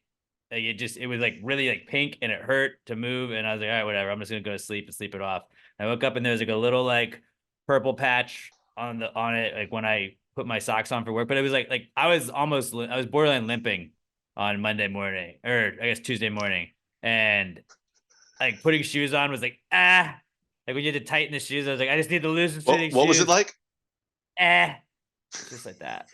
like it was like really like pink and it hurt to move. And I was like, all right, whatever. I'm just gonna go to sleep and sleep it off. And I woke up and there was like a little like purple patch on it, like when I put my socks on for work. But it was like I was borderline limping on Monday morning, or I guess Tuesday morning, and like putting shoes on was like like when you had to tighten the shoes, I was like, I just need to loosen fitting shoes.
What was it like?
Just like that.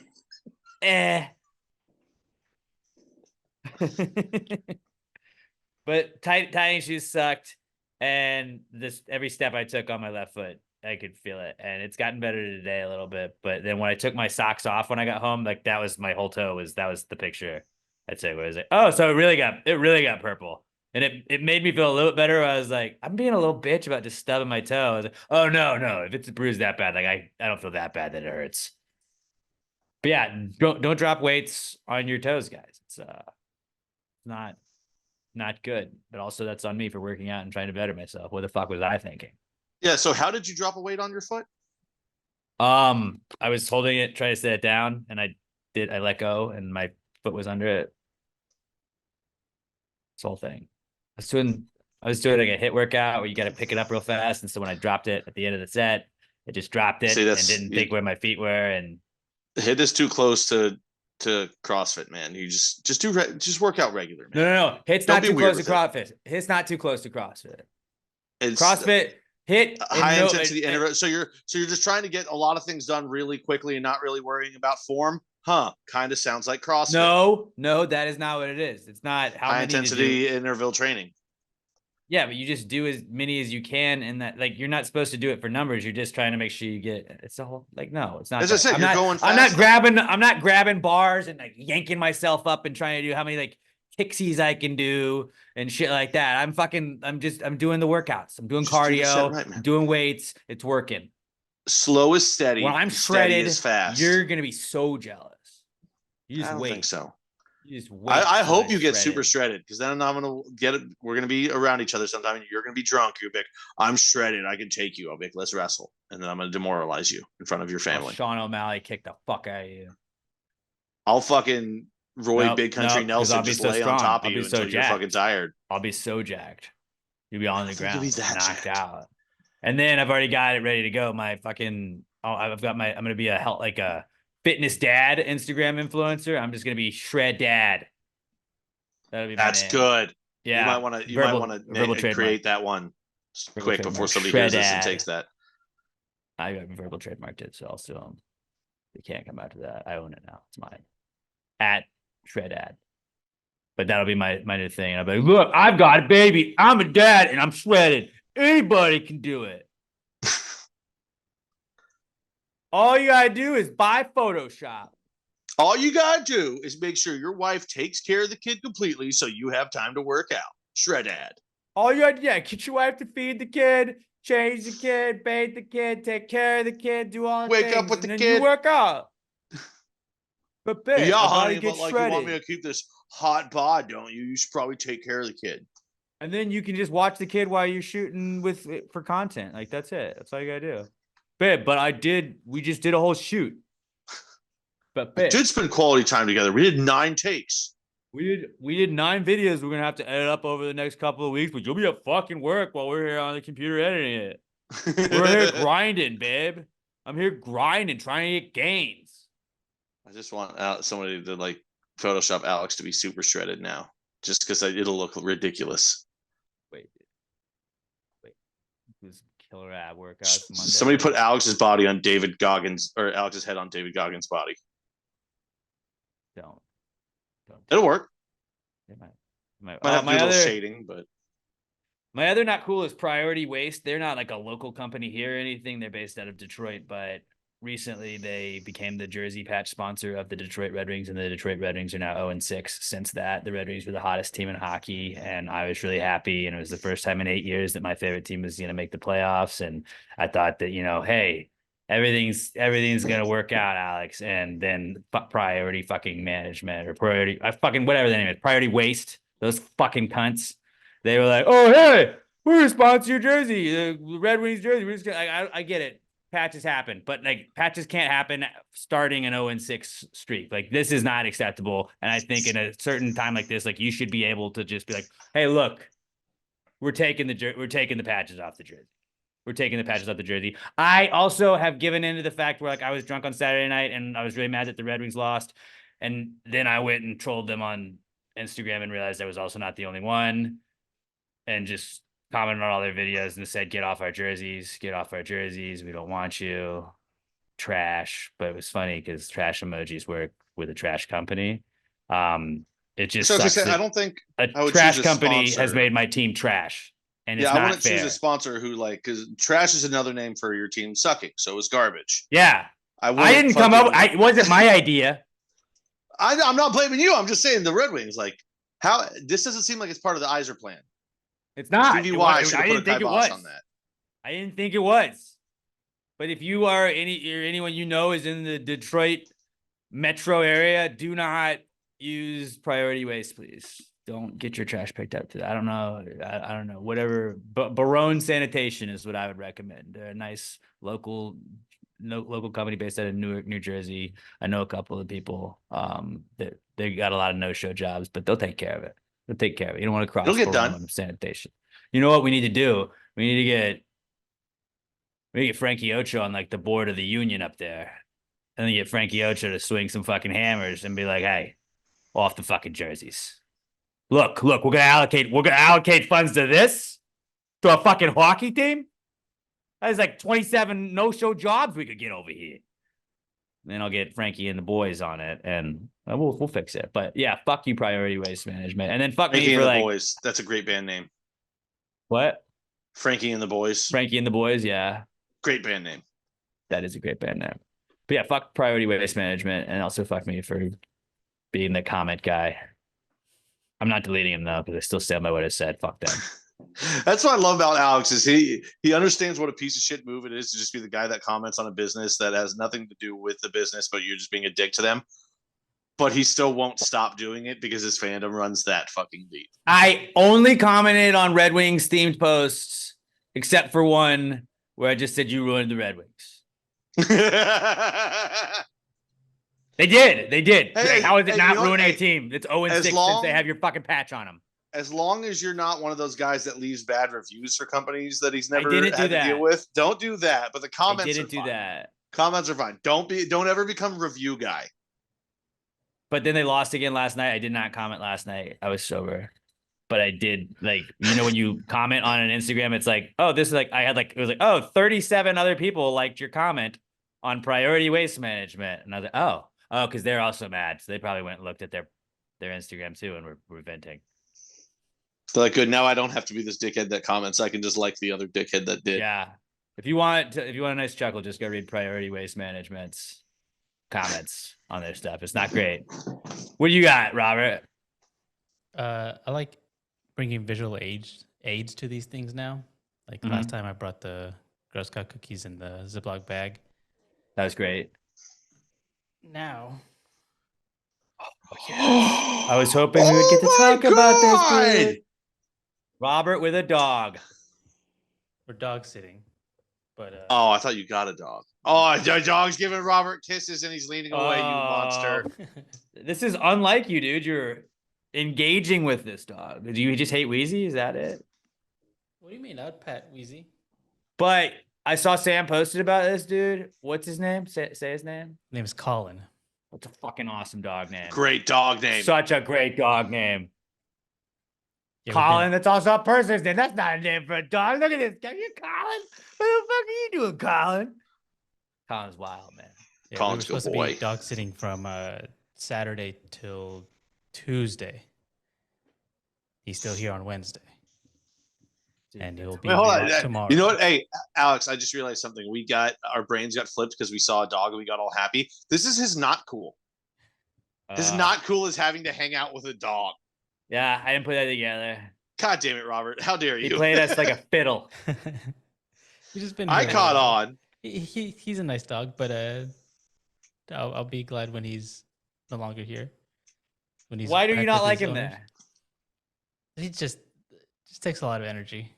But tying shoes sucked, and every step I took on my left foot, I could feel it, and it's gotten better today a little bit. But then when I took my socks off when I got home, like that was my whole toe that was the picture. I'd say where I was like, oh, so it really got purple. And it made me feel a little bit better. I was like, I'm being a little bitch about just stubbing my toe. I was like, oh no, if it's a bruise that bad, like I don't feel that bad that it hurts. But yeah, don't drop weights on your toes, guys. It's not good. But also that's on me for working out and trying to better myself. What the fuck was I thinking?
Yeah. So how did you drop a weight on your foot?
I was holding it, trying to set it down, and I let go, and my foot was under it. This whole thing. I was doing like a hit workout where you got to pick it up real fast, and so when I dropped it at the end of the set, it just dropped it
See,
and didn't think where my feet were. And
Hit is too close to CrossFit, man. You just work out regular, man.
no, hit's
Don't
not
be
too
weird
close to
with
CrossFit. Hit's not too close to CrossFit.
It's
CrossFit hit
high intensity interval. So you're just trying to get a lot of things done really quickly and not really worrying about form. Kind of sounds like CrossFit.
No, that is not what it is. It's not how
High
many
intensity interval training.
Yeah, but you just do as many as you can, and that like you're not supposed to do it for numbers. You're just trying to make sure you get. It's a whole like no, it's not.
As I said, you're going fast.
I'm not grabbing bars and like yanking myself up and trying to do how many like kicksies I can do and shit like that. I'm doing the workouts. I'm doing cardio.
Right,
I'm doing weights. It's working.
Slow is steady.
When I'm
steady
shredded,
is fast.
you're gonna be so jealous. You just
I don't
wait.
think so.
You just wait.
I hope you get super shredded because then I'm gonna get it. We're gonna be around each other sometime, and you're gonna be drunk. You're big. I'm shredded. I can take you. I'll be like, let's wrestle, and then I'm gonna demoralize you in front of your family.
Sean O'Malley kicked the fuck out of you.
I'll fucking Big Country Nelson just lay on top of you until you're fucking tired.
I'll be so jacked. You'll be on the ground,
you'll be that
knocked
jacked.
out. And then I've already got it ready to go. I'm gonna be a fitness dad Instagram influencer. I'm just gonna be Shred Dad. That'll be
That's good.
Yeah,
you might want to create that one quick before somebody hears this and takes that.
I verbal trademarked it, so I'll sue them. They can't come after that. I own it now. It's mine. At Shred Dad. But that'll be my new thing. I'll be like, look, I've got it, baby. I'm a dad and I'm shredded. Anybody can do it. All you gotta do is buy Photoshop.
All you gotta do is make sure your wife takes care of the kid completely so you have time to work out. Shred Dad.
All you gotta do, get your wife to feed the kid, change the kid, bathe the kid, take care of the kid, do all the
Wake
things,
up with the
and then
kid.
You work out. But babe,
yeah,
I
honey,
get
but like
shredded.
you want me to keep this hot bod, don't you? You should probably take care of the kid.
And then you can just watch the kid while you're shooting for content. Like that's it. That's all you gotta do. Babe, but we just did a whole shoot. But babe,
We did spend quality time together. We did 9 takes.
we did 9 videos we're gonna have to edit up over the next couple of weeks, but you'll be at fucking work while we're here on the computer editing it. We're here grinding, babe. I'm here grinding, trying to get gains.
I just want somebody to like Photoshop Alex to be super shredded now, just because it'll look ridiculous.
Wait. This killer ab workouts. Monday.
Somebody put Alex's body on David Goggins, or Alex's head on David Goggins' body.
Don't.
It'll work.
It might
Might have a little shading, but
my other not cool is Priority Waste. They're not like a local company here or anything. They're based out of Detroit, but recently they became the jersey patch sponsor of the Detroit Red Wings, and the Detroit Red Wings are now 0-6 since that. The Red Wings were the hottest team in hockey, and I was really happy, and it was the first time in 8 years that my favorite team was going to make the playoffs, and I thought that, hey, everything's going to work out, Alex. And then Priority fucking Management or Priority whatever the name is, Priority Waste, those fucking cunts, they were like, oh, hey, we're going to sponsor your jersey, the Red Wings jersey. We're just gonna, I get it. Patches happen, but like patches can't happen starting an 0-6 streak. Like this is not acceptable. And I think in a certain time like this, like you should be able to just be like, hey, look, we're taking the patches off the jersey. We're taking the patches off the jersey. I also have given into the fact where like I was drunk on Saturday night and I was really mad that the Red Wings lost. And then I went and trolled them on Instagram and realized I was also not the only one. And just commented on all their videos and said, get off our jerseys, we don't want you, trash. But it was funny because trash emojis work with a trash company. It just sucks
I don't think
a trash company has made my team trash, and it's not
I wouldn't
fair.
choose a sponsor who because trash is another name for your team sucking, so it's garbage.
Yeah, I didn't come up. It wasn't my idea.
I'm not blaming you. I'm just saying the Red Wings How this doesn't seem like it's part of the Iser plan.
It's not.
TVY should
I
have
didn't
put a
think it
kibosh
was.
on that.
I didn't think it was. But if you are anyone you know is in the Detroit metro area, do not use priority waste, please. Don't get your trash picked up today. I don't know. I don't know. Whatever. But Barone Sanitation is what I would recommend. They're a nice local company based out of Newark, New Jersey. I know a couple of people that they got a lot of no-show jobs, but they'll take care of it. They'll take care of it. You don't want to cross
It'll get done.
Barone Sanitation. You know what we need to do? We need to get Frankie Ocho on like the board of the union up there. And then get Frankie Ocho to swing some fucking hammers and be like, hey, off the fucking jerseys. Look, we're gonna allocate funds to this, to a fucking hockey team. That's like 27 no-show jobs we could get over here. And then I'll get Frankie and the boys on it, and we'll fix it. But yeah, fuck you, Priority Waste Management, and then fuck
Frankie
me
and
for
the
like
Boys. That's a great band name.
what?
Frankie and the Boys.
Frankie and the boys, yeah,
Great band name.
that is a great band name. But yeah, fuck Priority Waste Management, and also fuck me for being the comment guy. I'm not deleting him though, because I still stand by what I said. Fuck them.
That's what I love about Alex is he understands what a piece of shit move it is to just be the guy that comments on a business that has nothing to do with the business, but you're just being a dick to them. But he still won't stop doing it because his fandom runs that fucking deep.
I only commented on Red Wings themed posts, except for one where I just said you ruined the Red Wings. They did.
Hey,
how is it not
you know what?
ruining
Hey,
a team that's 0-6
as
since
long-
they have your fucking patch on them?
As long as you're not one of those guys that leaves bad reviews for companies that he's never
didn't
had
do
to deal
that.
with, don't do that. But the
I
comments
didn't
are
do
fine.
that.
Comments are fine. Don't ever become review guy.
But then they lost again last night. I did not comment last night. I was sober. But I did, like, you know, when you comment on an Instagram, it's like, oh, this is like, it was like, oh, 37 other people liked your comment on Priority Waste Management. And I was like, oh, because they're also mad. So they probably went and looked at their Instagram too and were venting.
So like, good. Now I don't have to be this dickhead that comments. I can just like the other dickhead that did.
Yeah. If you want a nice chuckle, just go read Priority Waste Management's comments on their stuff. It's not great. What do you got, Robert?
I like bringing visual aids to these things now. Like last time I brought the Girl Scout cookies in the Ziploc bag.
That was great.
Now,
I was hoping we would get to talk about this, dude. Robert with a dog.
we're dog sitting, but
Oh, I thought you got a dog. Oh, the dog's giving Robert kisses and he's leaning away, you monster.
This is unlike you, dude. You're engaging with this dog. Do you just hate Wheezy? Is that it?
What do you mean? I'd pet Wheezy.
But I saw Sam posted about this, dude. What's his name? Say his name.
His name is Colin.
What's a fucking awesome dog name?
Great dog name.
Such a great dog name.
Yeah,
Colin, that's also a person's name. That's not a name for a dog. Look at this guy. You're Colin. What the fuck are you doing, Colin? Colin's wild, man.
Yeah,
Colin's
we were
good
supposed to
boy.
be dog sitting from Saturday till Tuesday. He's still here on Wednesday, and he'll be
Wait, hold
here
on.
tomorrow.
You know what? Hey, Alex, I just realized something. Our brains got flipped because we saw a dog and we got all happy. This is his not cool. His not cool is having to hang out with a dog.
Yeah, I didn't put that together.
God damn it, Robert. How dare you?
He played us like a fiddle.
He's just been.
I
here a
caught
while.
on.
He's a nice dog, but I'll be glad when he's no longer here. When he's
Why do you
back
not
with
like
his
him
owners.
there?
He just takes a lot of energy.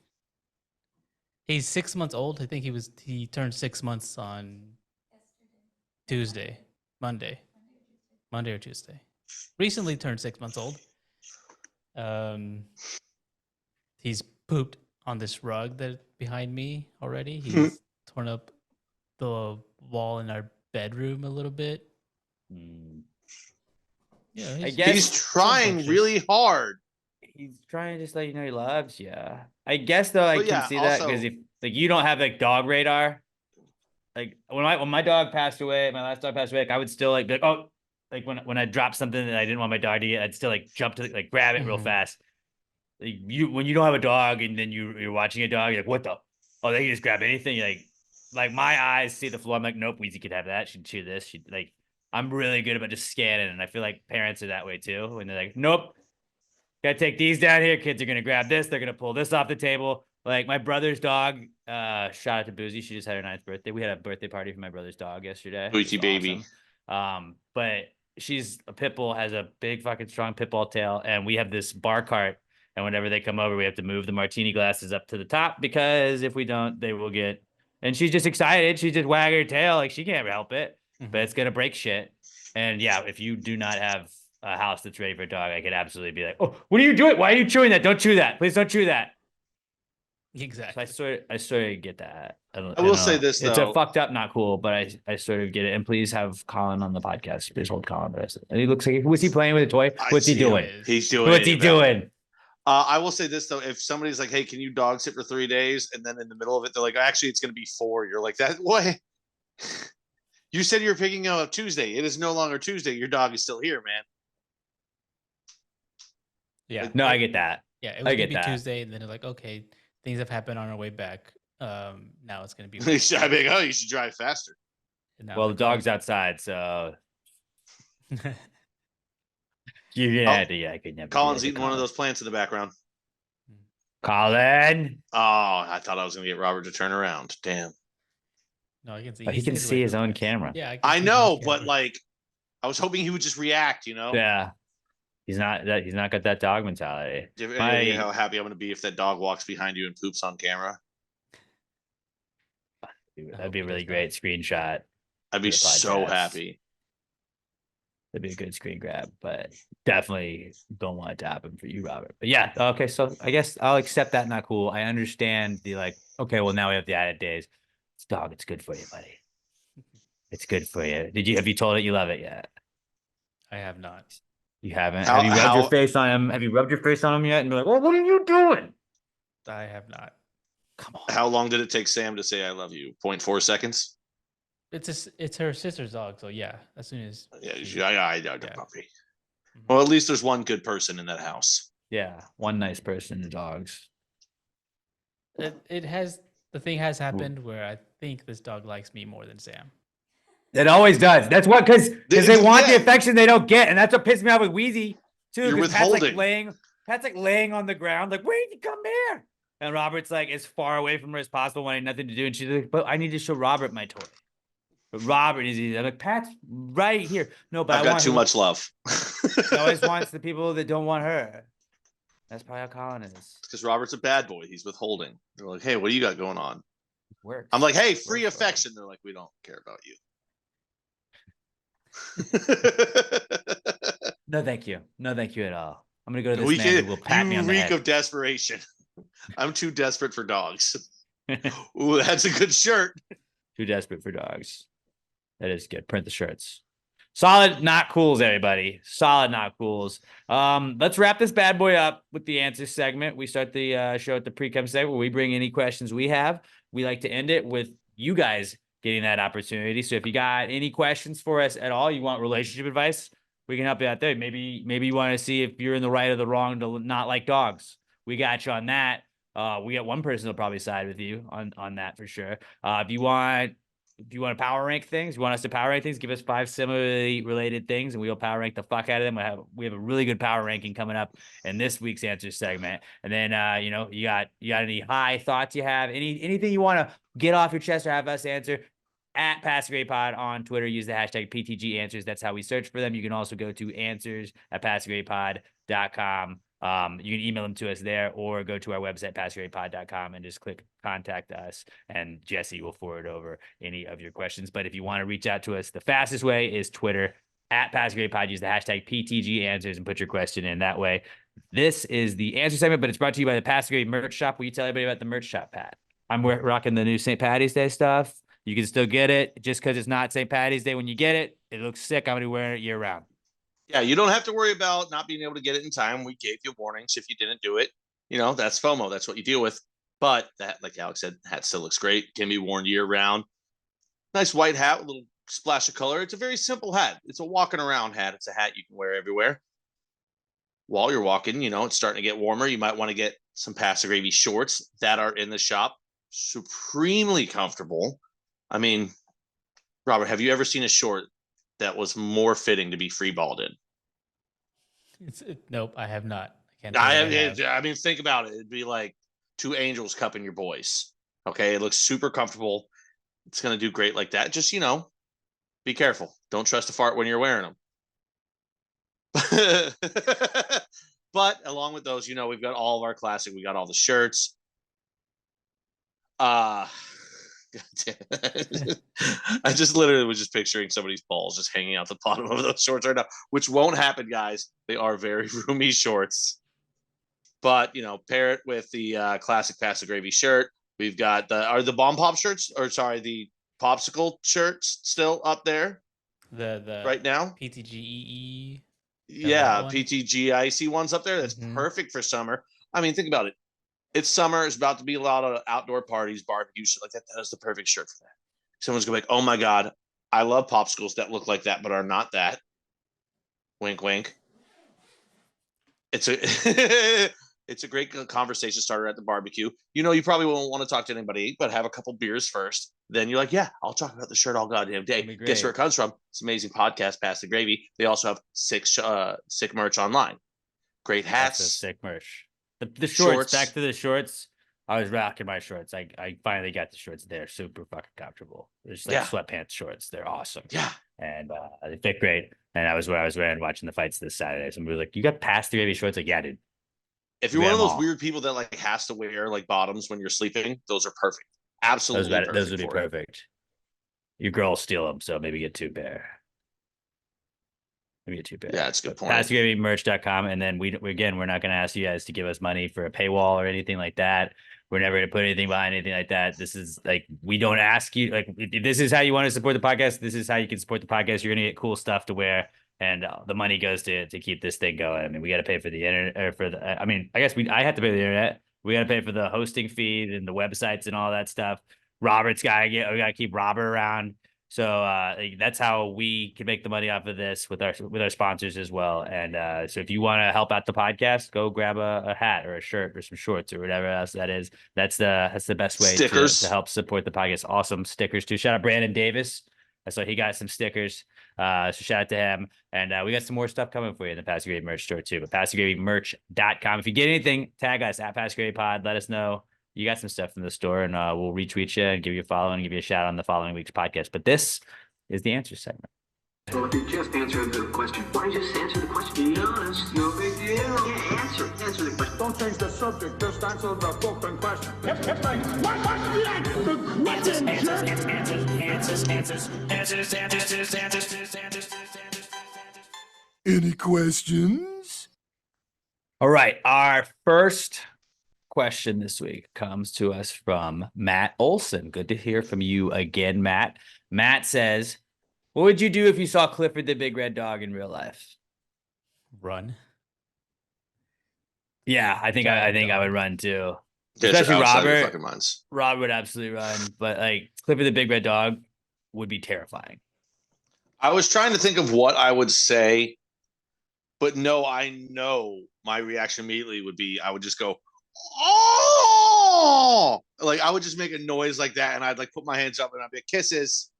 He's 6 months old. I think he turned 6 months on Monday or Tuesday. Recently turned 6 months old. He's pooped on this rug that behind me already. He's torn up the wall in our bedroom a little bit. Yeah,
I guess
He's trying
rambunctious.
really hard.
he's trying to just let you know he loves you. I guess though I
But
can
yeah,
see that because
also-
if like you don't have like dog radar, like when my dog passed away, my last dog passed away, like, I would still like be like, oh, like when I dropped something that I didn't want my dog to get, I'd still like jump to like grab it real
Mhm.
fast. Like, when you don't have a dog and then you're watching a dog, you're like, what the? Oh, they can just grab anything. You're like my eyes see the floor. I'm like, nope, Weezy could have that. She'd chew this. She'd like. I'm really good about just scanning, and I feel like parents are that way too. When they're like, nope, Gotta take these down here. Kids are gonna grab this. They're gonna pull this off the table. Like my brother's dog, shout out to Boozy. She just had her 9th birthday. We had a birthday party for my brother's dog yesterday.
Boozy
It was
baby.
awesome. But she's a pit bull, has a big fucking strong pit bull tail, and we have this bar cart. And whenever they come over, we have to move the martini glasses up to the top because if we don't, they will get. And she's just excited. She's just wagging her tail like she can't help it, but it's gonna break shit. And yeah, if you do not have a house that's ready for a dog, I could absolutely be like, "Oh, what are you doing? Why are you chewing that? Don't chew that. Please don't chew that."
Exactly.
So I sort of get that.
I will say this,
it's
though.
a fucked up, not cool, but I sort of get it. And please have Colin on the podcast. Please hold Colin. And he looks like, was he playing with a toy? What's he doing?
He's doing.
What's he doing?
I will say this though: if somebody's like, "Hey, can you dog sit for 3 days?" and then in the middle of it, they're like, "Actually, it's going to be 4." You're like, "That what?" You said you were picking up Tuesday. It is no longer Tuesday. Your dog is still here, man.
Yeah.
No, I get that.
Yeah, it was
I
gonna
get
be
that.
Tuesday, and then they're like, okay, things have happened on our way back. Now it's gonna be.
You should, I mean, oh, you should drive faster.
Well, the dog's outside, so yeah, I could never.
Colin's eating one of those plants in the background.
Colin.
Oh, I thought I was going to get Robert to turn around. Damn.
No, I can see.
But he can
stays away
see his
from
own
plants.
camera.
Yeah, can
I
see his
know,
own
but
camera.
like, I was hoping he would just react.
Yeah, he's not got that dog mentality.
Do you have any idea how happy I'm going to be if that dog walks behind you and poops on camera?
That'd be a really great screenshot.
I'd be
for the
so
podcast.
happy.
That'd be a good screen grab, but definitely don't want it to happen for you, Robert. But yeah, okay, so I guess I'll accept that. Not cool. I understand the like. Okay, well now we have the added days. It's dog. It's good for you, buddy. It's good for you. Have you told it you love it yet?
I have not.
You haven't. Have you rubbed your face on him? Have you rubbed your face on him yet? And be like, well, what are you doing?
I have not.
Come on.
How long did it take Sam to say "I love you"? 0.4 seconds.
It's her sister's dog, so yeah. As soon as
Yeah, I know the
yeah.
puppy. Well, at least there's one good person in that house.
Yeah, one nice person to dogs.
it has the thing has happened where I think this dog likes me more than Sam.
It always does. That's what because they want the
Yeah.
affection they don't get, and that's what pissed me off with Wheezy too.
You're
Because Pat's like
withholding.
laying on the ground, like, wait, you come here. And Robert's like as far away from her as possible, wanting nothing to do. And she's like, but I need to show Robert my toy. But Robert is easy. I'm like, Pat's right here. No, but
I've
I
got
want
too
who-
much love.
He always wants the people that don't want her. That's probably how Colin is.
Because Robert's a bad boy. He's withholding. They're like, "Hey, what do you got going on?"
Works.
I'm like, "Hey, free
Works for him.
affection." They're like, "We don't care about you."
No, thank you. No, thank you at all. I'm gonna go to this
We
man
can,
who will pat me
you
on the
reek
head.
of desperation. I'm too desperate for dogs. Ooh, that's a good shirt.
Too desperate for dogs. That is good. Print the shirts. Solid not cools, everybody. Solid not cools. Let's wrap this bad boy up with the answer segment. We start the show at the pre-cum segment where we bring any questions we have. We like to end it with you guys getting that opportunity. So if you got any questions for us at all, you want relationship advice, we can help you out there. Maybe you want to see if you're in the right or the wrong to not like dogs. We got you on that. We got one person that'll probably side with you on that for sure. If you want to power rank things, you want us to power rank things, give us 5 similarly related things and we'll power rank the fuck out of them. We have a really good power ranking coming up in this week's answer segment. And then you got any high thoughts you have, anything you want to get off your chest or have us answer at PassGreatPod on Twitter, use the hashtag PTG answers. That's how we search for them. You can also go to answers@PassGreatPod.com. You can email them to us there or go to our website, PassGreatPod.com, and just click contact us and Jesse will forward over any of your questions. But if you want to reach out to us, the fastest way is Twitter @PassGreatPod. Use the hashtag PTG answers and put your question in that way. This is the answer segment, but it's brought to you by the Pass Great merch shop. Will you tell everybody about the merch shop, Pat? I'm rocking the new St. Patty's Day stuff. You can still get it just because it's not St. Patty's Day. When you get it, it looks sick. I'm going to be wearing it year round.
Yeah, you don't have to worry about not being able to get it in time. We gave you warnings if you didn't do it. That's FOMO. That's what you deal with. But that, like Alex said, hat still looks great. Can be worn year round. Nice white hat with a little splash of color. It's a very simple hat. It's a walking around hat. It's a hat you can wear everywhere. While you're walking, it's starting to get warmer. You might want to get some Pasta Gravy shorts that are in the shop. Supremely comfortable. I mean, Robert, have you ever seen a short that was more fitting to be free balled in?
Nope, I have not. I Can't say that I have.
I mean, think about it. It'd be like 2 angels cupping your boys. Okay, it looks super comfortable. It's gonna do great like that. Just be careful. Don't trust a fart when you're wearing them. But along with those, we've got all of our classic. We got all the shirts. I just literally was just picturing somebody's balls just hanging out the bottom of those shorts right now, which won't happen, guys. They are very roomy shorts. But pair it with the classic Pass the Gravy shirt. We've got the Bomb Pop shirts, or sorry, the popsicle shirts still up there.
The
right now,
PTGEE.
Yeah, PTGIC one's up there. That's perfect for summer. I mean, think about it. It's summer. It's about to be a lot of outdoor parties, barbecues, shit like that. That is the perfect shirt for that. Someone's gonna be like, "Oh my god, I love popsicles that look like that, but are not that." Wink, wink. It's a it's a great conversation starter at the barbecue. You probably won't want to talk to anybody, but have a couple beers first. Then you're like, yeah, I'll talk about the shirt all goddamn day. Guess where it comes from? It's an amazing podcast, Pass the Gravy. They also have sick merch online. Great hats.
That's a sick merch. The shorts, back to the shorts. I was rocking my shorts. I finally got the shorts. They're super fucking comfortable. They're just like sweatpants shorts. They're awesome.
Yeah.
And they fit great. And I was wearing watching the fights this Saturday. Somebody was like, "You got Pass the Gravy shorts?" Like, yeah, dude.
If you're one of those weird people that like has to wear like bottoms when you're sleeping, those are perfect. Absolutely,
those would be perfect. Your girls steal them, so maybe get 2 pair. Maybe get 2 pair.
Yeah, it's a good point.
PassTheGravyMerch.com, and then we're not going to ask you guys to give us money for a paywall or anything like that. We're never going to put anything behind anything like that. This is like, we don't ask you, like, if this is how you want to support the podcast. This is how you can support the podcast. You're going to get cool stuff to wear. And the money goes to keep this thing going. I mean, we got to pay for the internet, or for the. I mean, I guess I have to pay for the internet. We got to pay for the hosting feed and the websites and all that stuff. Robert's got to we got to keep Robert around. So that's how we can make the money off of this with our sponsors as well. And so if you want to help out the podcast, go grab a hat or a shirt or some shorts or whatever else that is. That's the best way to help support the podcast. Awesome stickers too. Shout out Brandon Davis. I saw he got some stickers. So shout out to him. And we got some more stuff coming for you in the Pass the Gravy merch store too. But PassTheGravyMerch.com. If you get anything, tag us at Pass the Gravy Pod. Let us know you got some stuff from the store, and we'll retweet you and give you a follow and give you a shout out on the following week's podcast. But this is the answer segment.
Well, if you just answered the question, why don't you just answer the question? Be honest, no big deal. Yeah, answer the question. Don't change the subject, just answer the fucking question.
Any questions?
All right, our first question this week comes to us from Matt Olson. Good to hear from you again, Matt. Matt says, what would you do if you saw Clifford the Big Red Dog in real life?
Run.
Yeah, I think I would run too.
Guys
Especially Robert.
Robert
would absolutely run, but like Clifford the Big Red Dog would be terrifying.
I was trying to think of what I would say, but no, I know my reaction immediately would be I would just go, oh, like I would just make a noise like that, and I'd like put my hands up and I'd be like, kisses,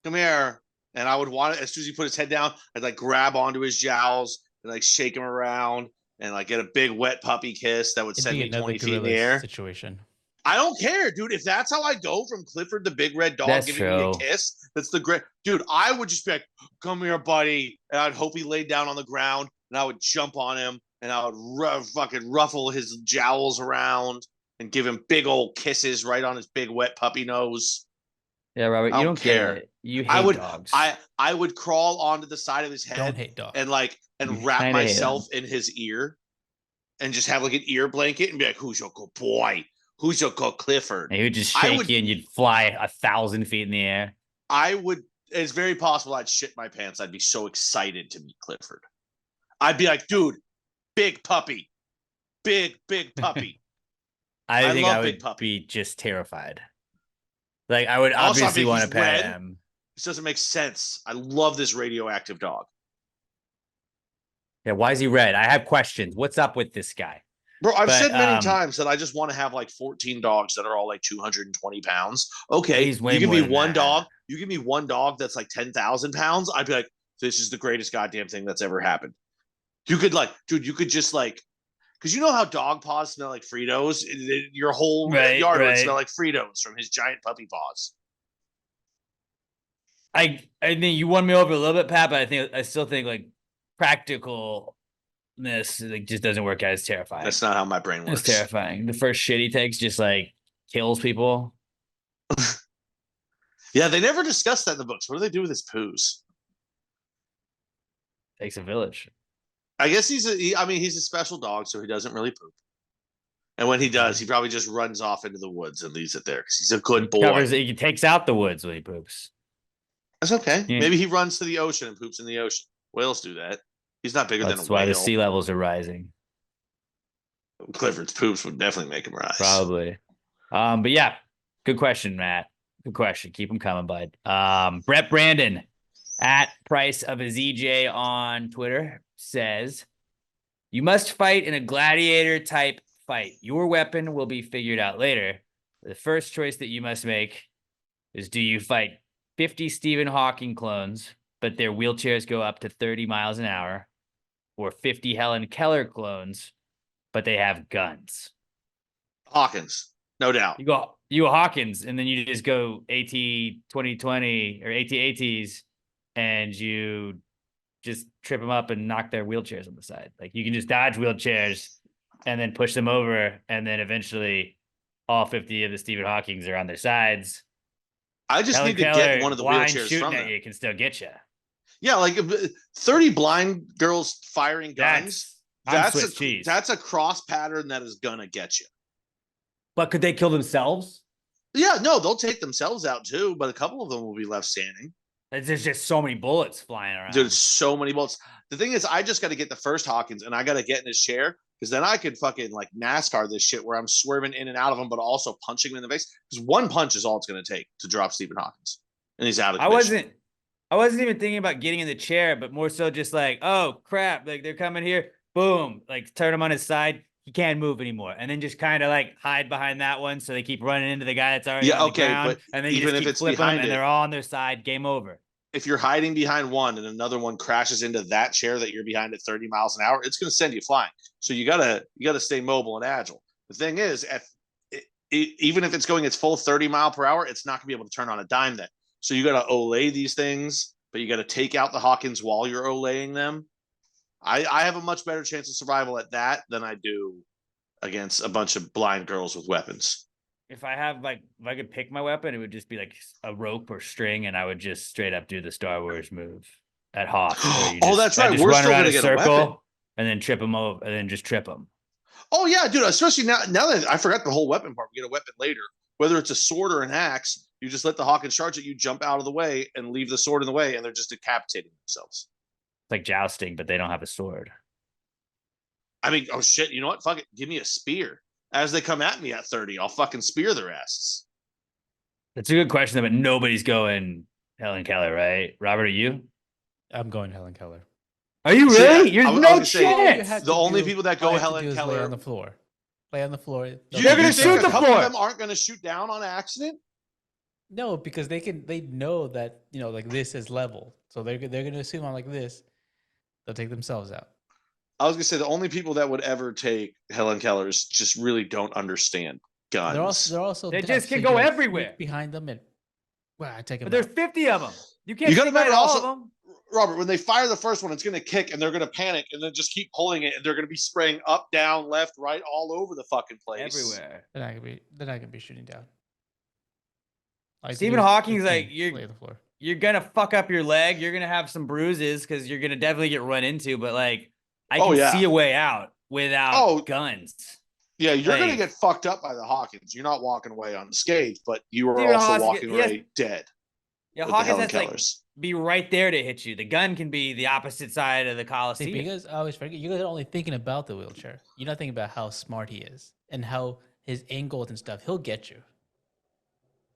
come here. And I would want it as soon as he put his head down, I'd like grab onto his jowls and like shake him around and like get a big wet puppy kiss that would send me 20 feet in the air.
Situation.
I don't care, dude. If that's how I go from Clifford the Big Red Dog giving me a kiss, that's the great dude. I would just be like, come here, buddy. And I'd hope he laid down on the ground and I would jump on him and I would fucking ruffle his jowls around and give him big old kisses right on his big wet puppy nose.
Yeah, Robert, you don't care. You hate dogs.
I would crawl onto the side of his head.
Don't hate dogs.
And wrap myself in his ear and just have like an ear blanket and be like, who's your good boy? Who's your good Clifford?
And he would just shake you and you'd fly 1,000 feet in the air.
It's very possible I'd shit my pants. I'd be so excited to meet Clifford. I'd be like, dude, big puppy. Big puppy.
I think I would be just terrified. Like, I would obviously want to pet him.
This doesn't make sense. I love this radioactive dog.
Yeah, why is he red? I have questions. What's up with this guy?
Bro, I've said many times that I just want to have like 14 dogs that are all like 220 pounds. Okay, you give me one dog. You give me one dog that's like 10,000 pounds. I'd be like, this is the greatest goddamn thing that's ever happened. You could like, dude, you could just like Because you know how dog paws smell like Fritos? Your whole
Right,
yard would
right.
smell like Fritos from his giant puppy paws.
I think you won me over a little bit, Pat, but I still think like practicalness like just doesn't work out. It's terrifying.
That's not how my brain
It's
works.
terrifying. The first shit he takes just like kills people.
Yeah, they never discussed that in the books. What do they do with his poos?
Takes a village.
I guess he's a special dog, so he doesn't really poop. And when he does, he probably just runs off into the woods and leaves it there because he's a good boy.
He takes out the woods when he poops.
That's okay.
Yeah.
Maybe he runs to the ocean and poops in the ocean. Whales do that. He's not bigger than a
That's why
whale.
the sea levels are rising.
Clifford's poops would definitely make him rise.
Probably. But yeah, good question, Matt. Good question. Keep them coming, bud. Brett Brandon at Price of a ZJ on Twitter says, you must fight in a gladiator type fight. Your weapon will be figured out later. The first choice that you must make is, do you fight 50 Stephen Hawking clones, but their wheelchairs go up to 30 miles an hour, or 50 Helen Keller clones, but they have guns?
Hawkins, no doubt.
You go Hawkins, and then you just go AT 2020 or ATs, and you just trip them up and knock their wheelchairs on the side. Like you can just dodge wheelchairs and then push them over, and then eventually all 50 of the Stephen Hawkings are on their sides.
I just
Helen
need to
Keller,
get one of the
blind
wheelchairs
shooting
from
at
them.
you can still get you.
Yeah, like 30 blind girls firing guns.
I'm Swiss cheese.
That's a cross pattern that is gonna get you.
But could they kill themselves?
Yeah, no, they'll take themselves out too, but a couple of them will be left standing.
There's just so many bullets flying around.
There's so many bullets. The thing is, I just got to get the first Hawkins, and I got to get in his chair because then I could fucking like NASCAR this shit where I'm swerving in and out of him, but also punching him in the face. Because one punch is all it's going to take to drop Stephen Hawkins, and he's out of commission.
I wasn't even thinking about getting in the chair, but more so just like, oh crap, like they're coming here, boom, like turn him on his side. He can't move anymore, and then just kind of like hide behind that one, so they keep running into the guy that's already on the ground,
but
and then you
even
just
if
keep
it's
flipping them,
behind
and
it,
they're all on their side. Game over.
If you're hiding behind one and another one crashes into that chair that you're behind at 30 miles an hour, it's going to send you flying. So you gotta stay mobile and agile. The thing is, even if it's going its full 30 mile per hour, it's not going to be able to turn on a dime then. So you got to Olay these things, but you got to take out the Hawkins while you're Olaying them. I have a much better chance of survival at that than I do against a bunch of blind girls with weapons.
If I could pick my weapon, it would just be like a rope or string, and I would just straight up do the Star Wars move at Hawk.
Oh, that's right.
Just
We're
run
still
around
gonna
a
get a weapon.
circle and then trip them over, and then just trip them.
Oh yeah, dude. Especially now that I forgot the whole weapon part. We get a weapon later. Whether it's a sword or an axe, you just let the Hawkins charge it. You jump out of the way and leave the sword in the way, and they're just decapitating themselves.
It's like jousting, but they don't have a sword.
I mean, oh shit. You know what? Fuck it. Give me a spear. As they come at me at 30, I'll fucking spear their asses.
That's a good question, but nobody's going Helen Keller, right? Robert, are you?
I'm going Helen Keller.
Are you really? You're
I was
no
gonna say,
chance.
the only people that go Helen Keller
lay on the floor. Lay on the floor.
They're gonna
think
shoot
a
the
couple
floor.
of them aren't gonna shoot down on accident.
No, because they know that, you know, like this is level. So they're gonna assume I'm like this. They'll take themselves out.
I was gonna say the only people that would ever take Helen Keller's just really don't understand guns.
They're also
They
deaf,
just
so
can
you
go
like,
everywhere.
sneak behind them and I take them.
But there's 50 of them. You can't
You gotta
see by
remember
all
also-
of them.
Robert, when they fire the first one, it's gonna kick and they're gonna panic and then just keep pulling it and they're gonna be spraying up, down, left, right, all over the fucking place.
Everywhere.
They're not gonna be shooting down. All you have to
Stephen
do is
Hawking's
just
like,
lay on the floor.
You're gonna fuck up your leg. You're gonna have some bruises because you're gonna definitely get run into. But like, I
Oh,
can
yeah.
see a way out without
Oh.
guns.
Yeah, you're gonna
Like-
get fucked up by the Hawkins. You're not walking away unscathed, but you are
Stephen
also
Hawkins-
walking
he has-
away dead.
Yeah,
with the
Hawkins
Helen
has to like
Kellers.
be right there to hit you. The gun can be the opposite side of the
See,
Coliseum.
because I always forget, you guys are only thinking about the wheelchair. You're not thinking about how smart he is and how his angles and stuff. He'll get you.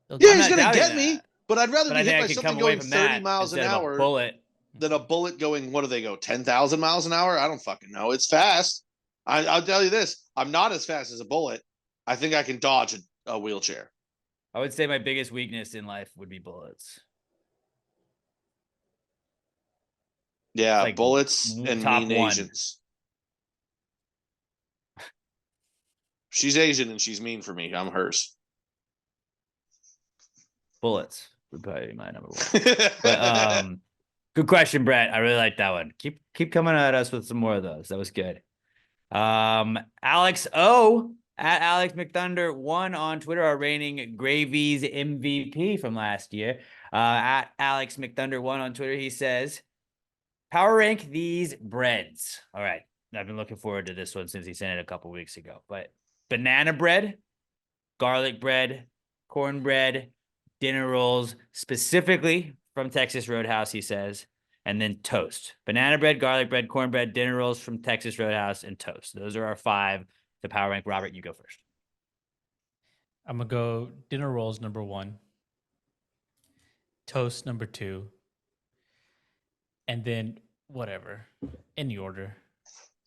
Yeah,
I'm
he's
not
gonna
doubting
get me,
that.
but I'd rather
But
be
I
hit
think
by
I can
something
come away
going
from
30
that
miles an
instead of a
hour
bullet.
than a bullet going, what do they go, 10,000 miles an hour? I don't fucking know. It's fast. I'll tell you this. I'm not as fast as a bullet. I think I can dodge a wheelchair.
I would say my biggest weakness in life would be bullets.
Yeah,
Like,
bullets and
top
mean
one.
Asians. She's Asian and she's mean for me. I'm hers.
Bullets would probably be my number one. But good question, Brett. I really like that one. Keep coming at us with some more of those. That was good. Alex O at Alex McThunder 1 on Twitter are reigning Gravy's MVP from last year. At Alex McThunder 1 on Twitter, he says, power rank these breads. All right. I've been looking forward to this one since he sent it a couple weeks ago. But banana bread, garlic bread, cornbread, dinner rolls, specifically from Texas Roadhouse, he says, and then toast. Banana bread, garlic bread, cornbread, dinner rolls from Texas Roadhouse, and toast. Those are our 5 to power rank. Robert, you go first.
I'm going to go dinner rolls number 1, toast number 2, and then whatever, in the order.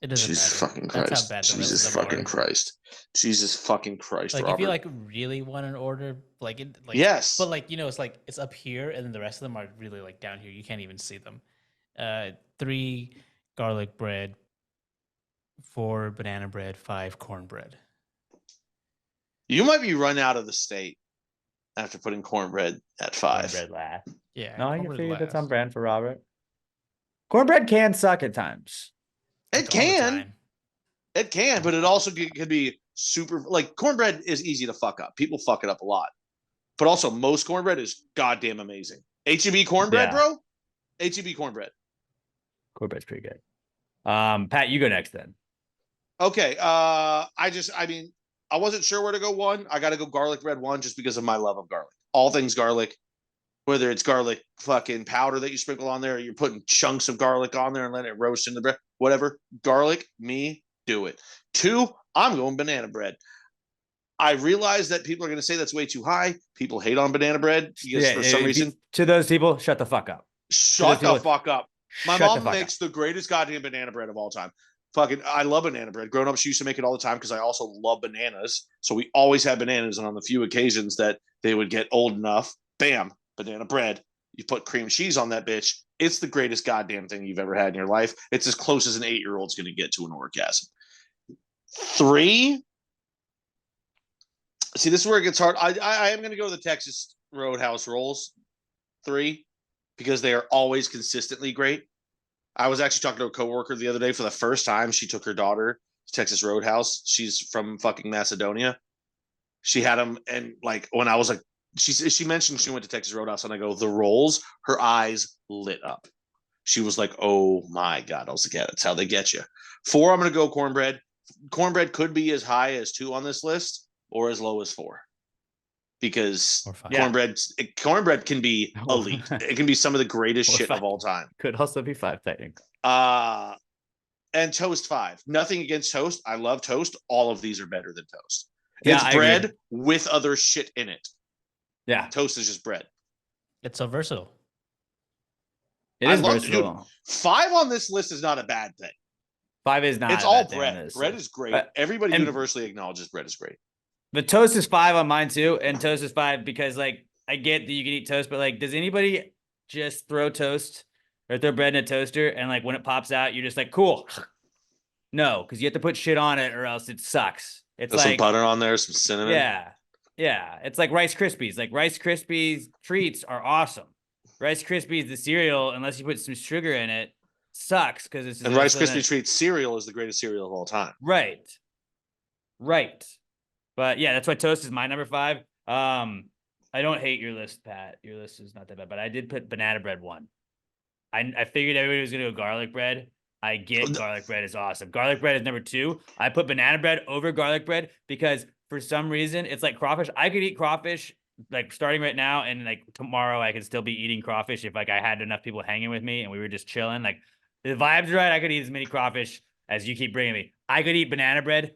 It doesn't
Jesus
matter.
fucking
That's
Christ.
how bad the rest
Jesus
of them
fucking
are.
Christ. Jesus fucking Christ,
Like,
Robert.
if you like really want an order, like it, like
Yes.
but like it's like it's up here, and then the rest of them are really like down here. You can't even see them. 3 garlic bread, 4 banana bread, 5 cornbread.
You might be run out of the state after putting cornbread at 5.
Cornbread last.
Yeah,
No, I can
cornbread
figure that's on
last.
brand for Robert. Cornbread can suck at times.
It
Like, all the
can.
time.
It can, but it also could be super. Like, cornbread is easy to fuck up. People fuck it up a lot. But also, most cornbread is goddamn amazing. HEB cornbread,
Yeah.
bro? HEB cornbread.
Cornbread's pretty good. Pat, you go next then.
Okay. I mean, I wasn't sure where to go 1. I got to go garlic bread 1 just because of my love of garlic. All things garlic, whether it's garlic fucking powder that you sprinkle on there, or you're putting chunks of garlic on there and letting it roast in the bread, whatever. Garlic, me, do it. 2, I'm going banana bread. I realize that people are going to say that's way too high. People hate on banana bread because for some reason.
To those people, shut the fuck up.
Shut the fuck up. My
Shut the
mom
fuck
makes the greatest goddamn banana bread of all time. Fucking, I love banana bread. Growing up, she used to make it all the time because I also love bananas. So we always had bananas, and on the few occasions that they would get old enough, bam, banana bread. You put cream cheese on that bitch. It's the greatest goddamn thing you've ever had in your life. It's as close as an 8-year-old's going to get to an orgasm. 3. See, this is where it gets hard. I am going to go to the Texas Roadhouse rolls. 3, because they are always consistently great. I was actually talking to a coworker the other day for the first time. She took her daughter to Texas Roadhouse. She's from fucking Macedonia. She had them, and like when I was like, she mentioned she went to Texas Roadhouse, and I go, the rolls, her eyes lit up. She was like, oh my God. I was like, yeah, that's how they get you. 4, I'm going to go cornbread. Cornbread could be as high as 2 on this list or as low as 4. Because
Or 5.
cornbread can be elite. It can be some of the greatest
Or
shit
5.
of all time.
Could also be 5, technically.
And toast 5. Nothing against toast. I love toast. All of these are better than toast.
Yeah,
It's
I
bread
agree.
with other shit in it.
Yeah,
Toast is just bread.
It's so versatile.
it
I
is
love-
versatile.
dude, 5 on this list is not a bad thing.
5 is not.
It's
a
all
bad thing on
bread.
this
Bread
list.
is great.
But-
Everybody
and-
universally acknowledges bread is great.
But toast is 5 on mine too, and toast is 5 because like I get that you can eat toast, but like, does anybody just throw toast or throw bread in a toaster and like when it pops out, you're just like, cool? No, because you have to put shit on it or else it sucks. It's
There's some
like
butter on there, some cinnamon.
yeah. It's like Rice Krispies. Like Rice Krispies treats are awesome. Rice Krispies, the cereal, unless you put some sugar in it, sucks because it's
And Rice Krispie Treats cereal is the greatest cereal of all time.
Right. But yeah, that's why toast is my number 5. I don't hate your list, Pat. Your list is not that bad, but I did put banana bread 1. I figured everybody was gonna go garlic bread. I get garlic bread is awesome. Garlic bread is number 2. I put banana bread over garlic bread because for some reason it's like crawfish. I could eat crawfish like starting right now, and like tomorrow I could still be eating crawfish if like I had enough people hanging with me and we were just chilling. Like the vibes are right. I could eat as many crawfish as you keep bringing me. I could eat banana bread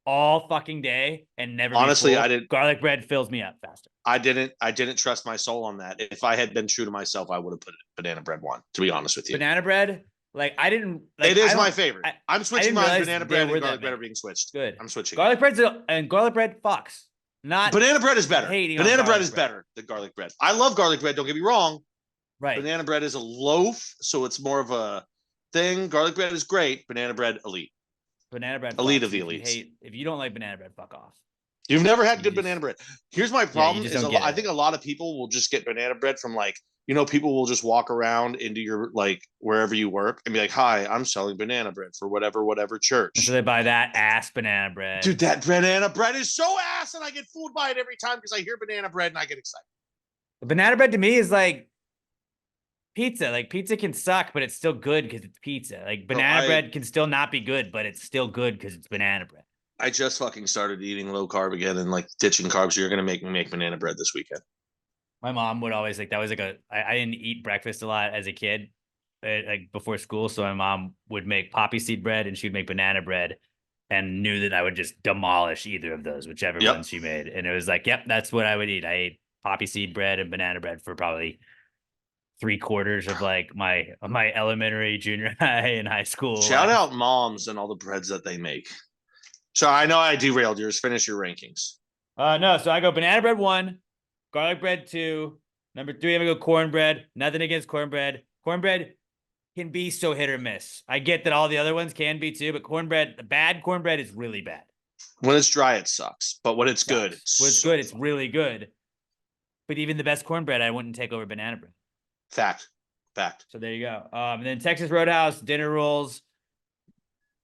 all fucking day and never.
Honestly,
be full.
I didn't.
Garlic bread fills me up faster.
I didn't trust my soul on that. If I had been true to myself, I would have put banana bread 1. To be honest with you,
Banana bread, like I didn't. Like,
it is
I
my
don't-
favorite.
I
I'm switching
didn't
mine.
realize
Banana
they
bread
were
and
that
garlic bread
many.
are being switched.
Good.
I'm switching.
Garlic bread's and garlic bread fucks. Not
Banana bread is better.
hating on
Banana bread
garlic
is better than garlic bread. I love garlic bread. Don't get me wrong.
right.
Banana bread is a loaf, so it's more of a thing. Garlic bread is great. Banana bread elite.
Banana bread.
Elite
fucks.
of the
If you
elites.
if you don't like banana bread, fuck off.
You've never had
You
good
just-
banana bread. Here's my problem:
just
is
don't get
I
it.
think a lot of people will just get banana bread from like, you know, people will just walk around into your like wherever you work and be like, "Hi, I'm selling banana bread for whatever church."
And so they buy that ass banana bread.
Dude, that banana bread is so ass, and I get fooled by it every time because I hear banana bread and I get excited.
Banana bread to me is like pizza. Like pizza can suck, but it's still good because it's pizza. Like banana bread can still not be good, but it's still good because it's banana bread.
I just fucking started eating low carb again and like ditching carbs. So you're gonna make me make banana bread this weekend.
My mom would always like that was like I didn't eat breakfast a lot as a kid, like before school. So my mom would make poppy seed bread and she'd make banana bread, and knew that I would just demolish either of those, whichever one she made. And it was like, yep, that's what I would eat. I ate poppy seed bread and banana bread for probably 3/4 of like my elementary, junior high, and high school.
Shout
life.
out moms and all the breads that they make. So I know I derailed yours. Finish your rankings.
No, so I go banana bread 1, garlic bread 2, number 3, I'm gonna go cornbread. Nothing against cornbread. Cornbread can be so hit or miss. I get that all the other ones can be too, but the bad cornbread is really bad.
When it's dry, it sucks. But when it's good,
When it's good, it's really good. But even the best cornbread, I wouldn't take over banana bread.
Fact.
So there you go. And then Texas Roadhouse, dinner rolls.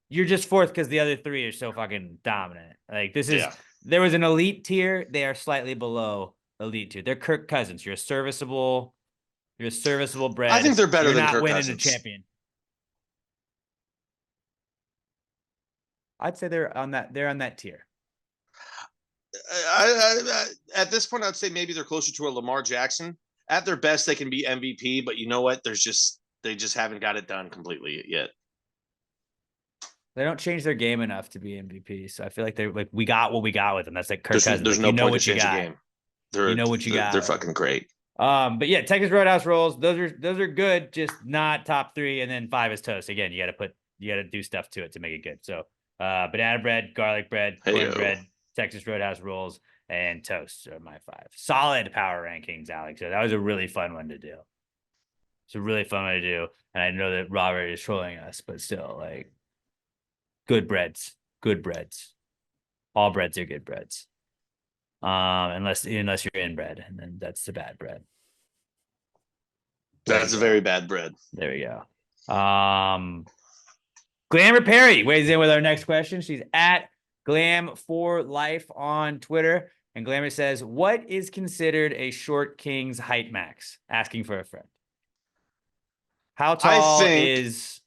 You're just 4th because the other 3 are so fucking dominant. Like there was an elite tier. They are slightly below elite tier. They're Kirk Cousins. You're a serviceable bread.
I think they're better
You're
than
not
Kirk
winning
Cousins.
a champion. I'd say they're on that tier.
At this point, I'd say maybe they're closer to a Lamar Jackson. At their best, they can be MVP, but you know what? They just haven't got it done completely yet.
They don't change their game enough to be MVP, so I feel like they're like we got what we got with them. That's like Kirk Cousins.
There's
like,
no point to
you
change the
got.
game.
You know what you got.
They're fucking great.
But yeah, Texas Roadhouse rolls. Those are good, just not top 3. And then 5 is toast. Again, you got to do stuff to it to make it good. So banana bread, garlic bread, cornbread, Texas Roadhouse rolls, and toast are my 5. Solid power rankings, Alex. So that was a really fun one to do. It's a really fun one to do. And I know that Robert is trolling us, but still, like, good breads. All breads are good breads. Unless you're inbred, and then that's the bad bread.
That's a very bad bread.
There we go. Glamour Perry weighs in with our next question. She's at Glam4Life on Twitter, and Glamour says, "What is considered a short king's height max?" Asking for a friend. How tall is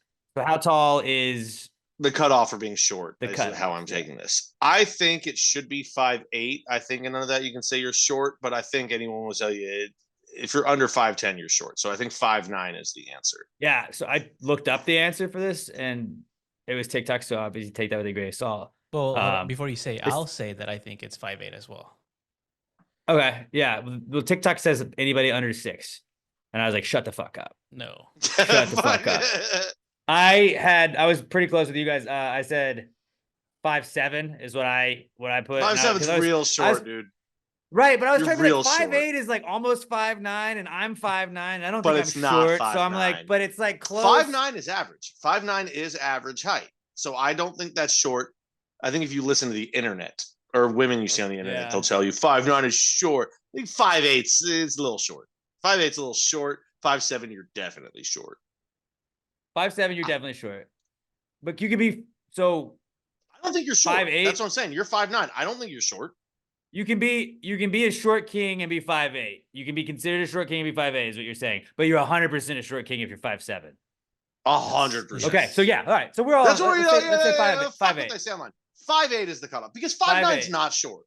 the cutoff for being short?
Is
how I'm taking this. I think it should be 5'8". I think none of that you can say you're short, but I think anyone will tell you if you're under 5'10", you're short. So I think 5'9" is the answer.
Yeah. So I looked up the answer for this, and it was TikTok. So obviously take that with a grain of salt.
Well, before you say, I'll say that I think it's 5'8" as well.
Okay. Yeah. Well, TikTok says anybody under 6, and I was like, shut the fuck up.
No.
Shut the fuck up. I was pretty close with you guys. I said 5'7" is what I put.
5'7's real short, dude.
Right, but I was
You're
trying to be like
real
5'8" is like almost 5'9", and I'm 5'9". I don't
But
think
it's
I'm
not
short, so I'm
5'9".
like, but it's like close.
5'9" is average. 5'9" is average height. So I don't think that's short. I think if you listen to the internet or women you see on the internet, they'll tell you 5'9" is short. I think 5'8" is a little short. 5'8" is a little short. 5'7", you're definitely short.
5'7", you're definitely short. But you could be so.
I don't think you're short.
5'8".
That's what I'm saying. You're 5'9". I don't think you're short.
You can be a short king and be 5'8". You can be considered a short king and be 5'8", is what you're saying. But you're 100% a short king if you're 5'7".
100%.
Okay, so yeah, all right. So we're all.
That's what
let's say 5'8".
Fuck what they say online. 5'8" is the cutoff because 5'9" is not short.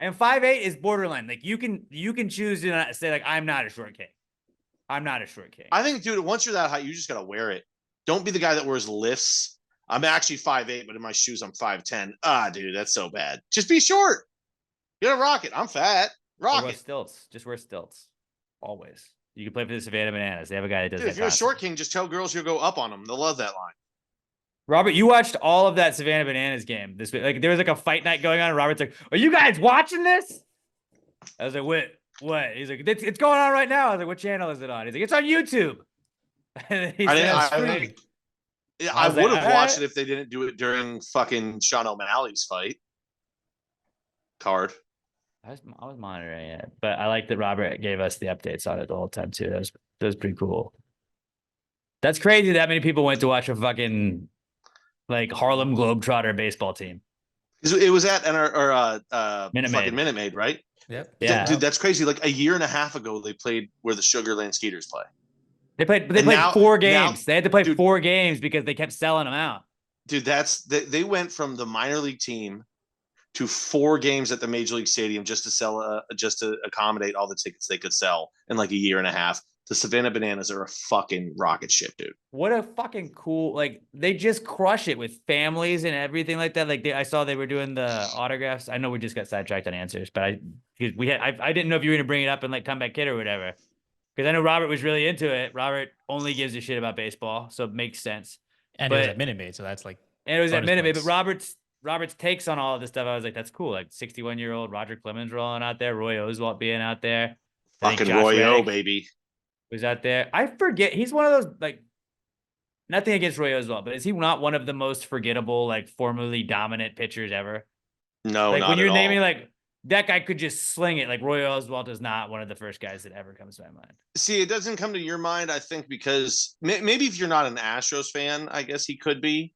And 5'8" is borderline. Like you can choose to not say like I'm not a short king. I'm not a short king.
I think, dude, once you're that height, you just gotta wear it. Don't be the guy that wears lifts. I'm actually 5'8", but in my shoes I'm 5'10". Dude, that's so bad. Just be short. You gotta rock it. I'm fat. Rock it.
Stilts. Just wear stilts. Always. You can play for the Savannah Bananas. They have a guy that does
Dude,
that.
if you're a short king, just tell girls you'll go up on them. They'll love that line.
Robert, you watched all of that Savannah Bananas game this week. Like there was like a fight night going on, and Robert's like, "Are you guys watching this?" I was like, "What?" He's like, "It's going on right now." I was like, "What channel is it on?" He's like, "It's on YouTube." And he said,
Yeah,
I
I
was
would
like,
have watched
"Alright."
it if they didn't do it during fucking Sean O'Malley's fight card.
I was monitoring it, but I like that Robert gave us the updates on it the whole time too. That was pretty cool. That's crazy that many people went to watch a fucking like Harlem Globetrotter baseball team.
It was at
Minute
fucking
Maid.
Minute Maid, right?
Yep.
Yeah.
Dude, that's crazy. Like a year and a half ago, they played where the Sugarland Skeeters play.
They played
And now-
4
now-
games. They had to play
dude-
4 games because they kept selling them out.
Dude, they went from the minor league team to 4 games at the Major League Stadium just to sell just to accommodate all the tickets they could sell in like a year and a half. The Savannah Bananas are a fucking rocket ship, dude.
What a fucking cool, like they just crush it with families and everything like that. Like I saw they were doing the autographs. I know we just got sidetracked on answers, but I didn't know if you were gonna bring it up and like Comeback Kid or whatever. Because I know Robert was really into it. Robert only gives a shit about baseball, so it makes sense.
And it was
But-
at Minute Maid, so that's like
And it was at
bonus
Minute Maid, but
points.
Robert's takes on all of this stuff, I was like, that's cool. Like 61-year-old Roger Clemens rolling out there, Roy Oswalt being out there. I think
Fucking
Josh
Roy O,
Reddick
baby.
was out there. I forget. He's one of those, like, nothing against Roy Oswalt, but is he not one of the most forgettable, like, formerly dominant pitchers ever?
No,
Like,
not
when you're
at
naming,
all.
like, that guy could just sling it. Like, Roy Oswalt is not one of the first guys that ever comes to my mind.
See, it doesn't come to your mind, I think, because maybe if you're not an Astros fan, I guess he could be.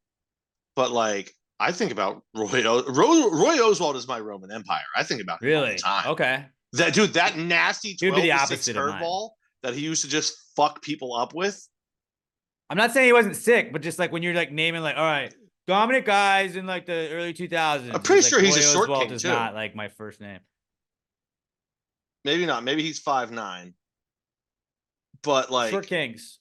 But like, I think about Roy Oswalt is my Roman Empire. I think about him all the
Really?
time.
Okay.
That dude, that nasty
He would be
12
the
to 6
opposite of mine.
curveball that he used to just fuck people up with.
I'm not saying he wasn't sick, but just like when you're like naming, like, all right, dominant guys in like the early 2000s.
I'm pretty
it's
sure
like,
he's a
Roy
short
Oswalt
king,
is
too.
not like my first name.
Maybe not. Maybe he's 5'9". But like,
Short Kings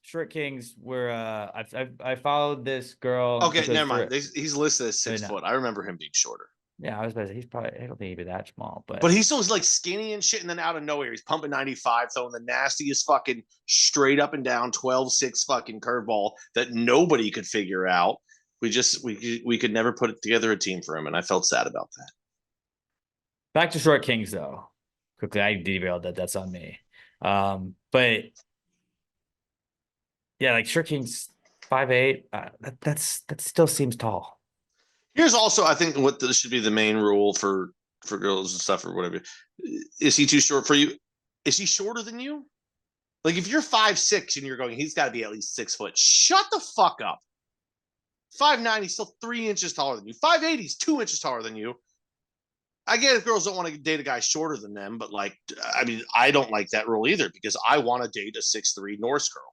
were I followed this girl.
okay,
because
never mind.
for-
He's listed as
Really
6
not.
foot. I remember him being shorter.
Yeah, I was about to say he's probably, I don't think he'd be that small, but
But he's still like skinny and shit, and then out of nowhere, he's pumping 95, throwing the nastiest fucking straight up and down 12-6 fucking curveball that nobody could figure out. We could never put together a team for him, and I felt sad about that.
back to Short Kings though. Quickly, I derailed that. That's on me. But yeah, like Short Kings 5'8", that still seems tall.
Here's also, I think, what this should be the main rule for girls and stuff or whatever. Is he too short for you? Is he shorter than you? Like, if you're 5'6" and you're going, he's got to be at least 6 foot. Shut the fuck up. 5'9", he's still 3 inches taller than you. 5'8", he's 2 inches taller than you. I get if girls don't want to date a guy shorter than them, but like, I mean, I don't like that rule either because I want to date a 6'3" Norse girl.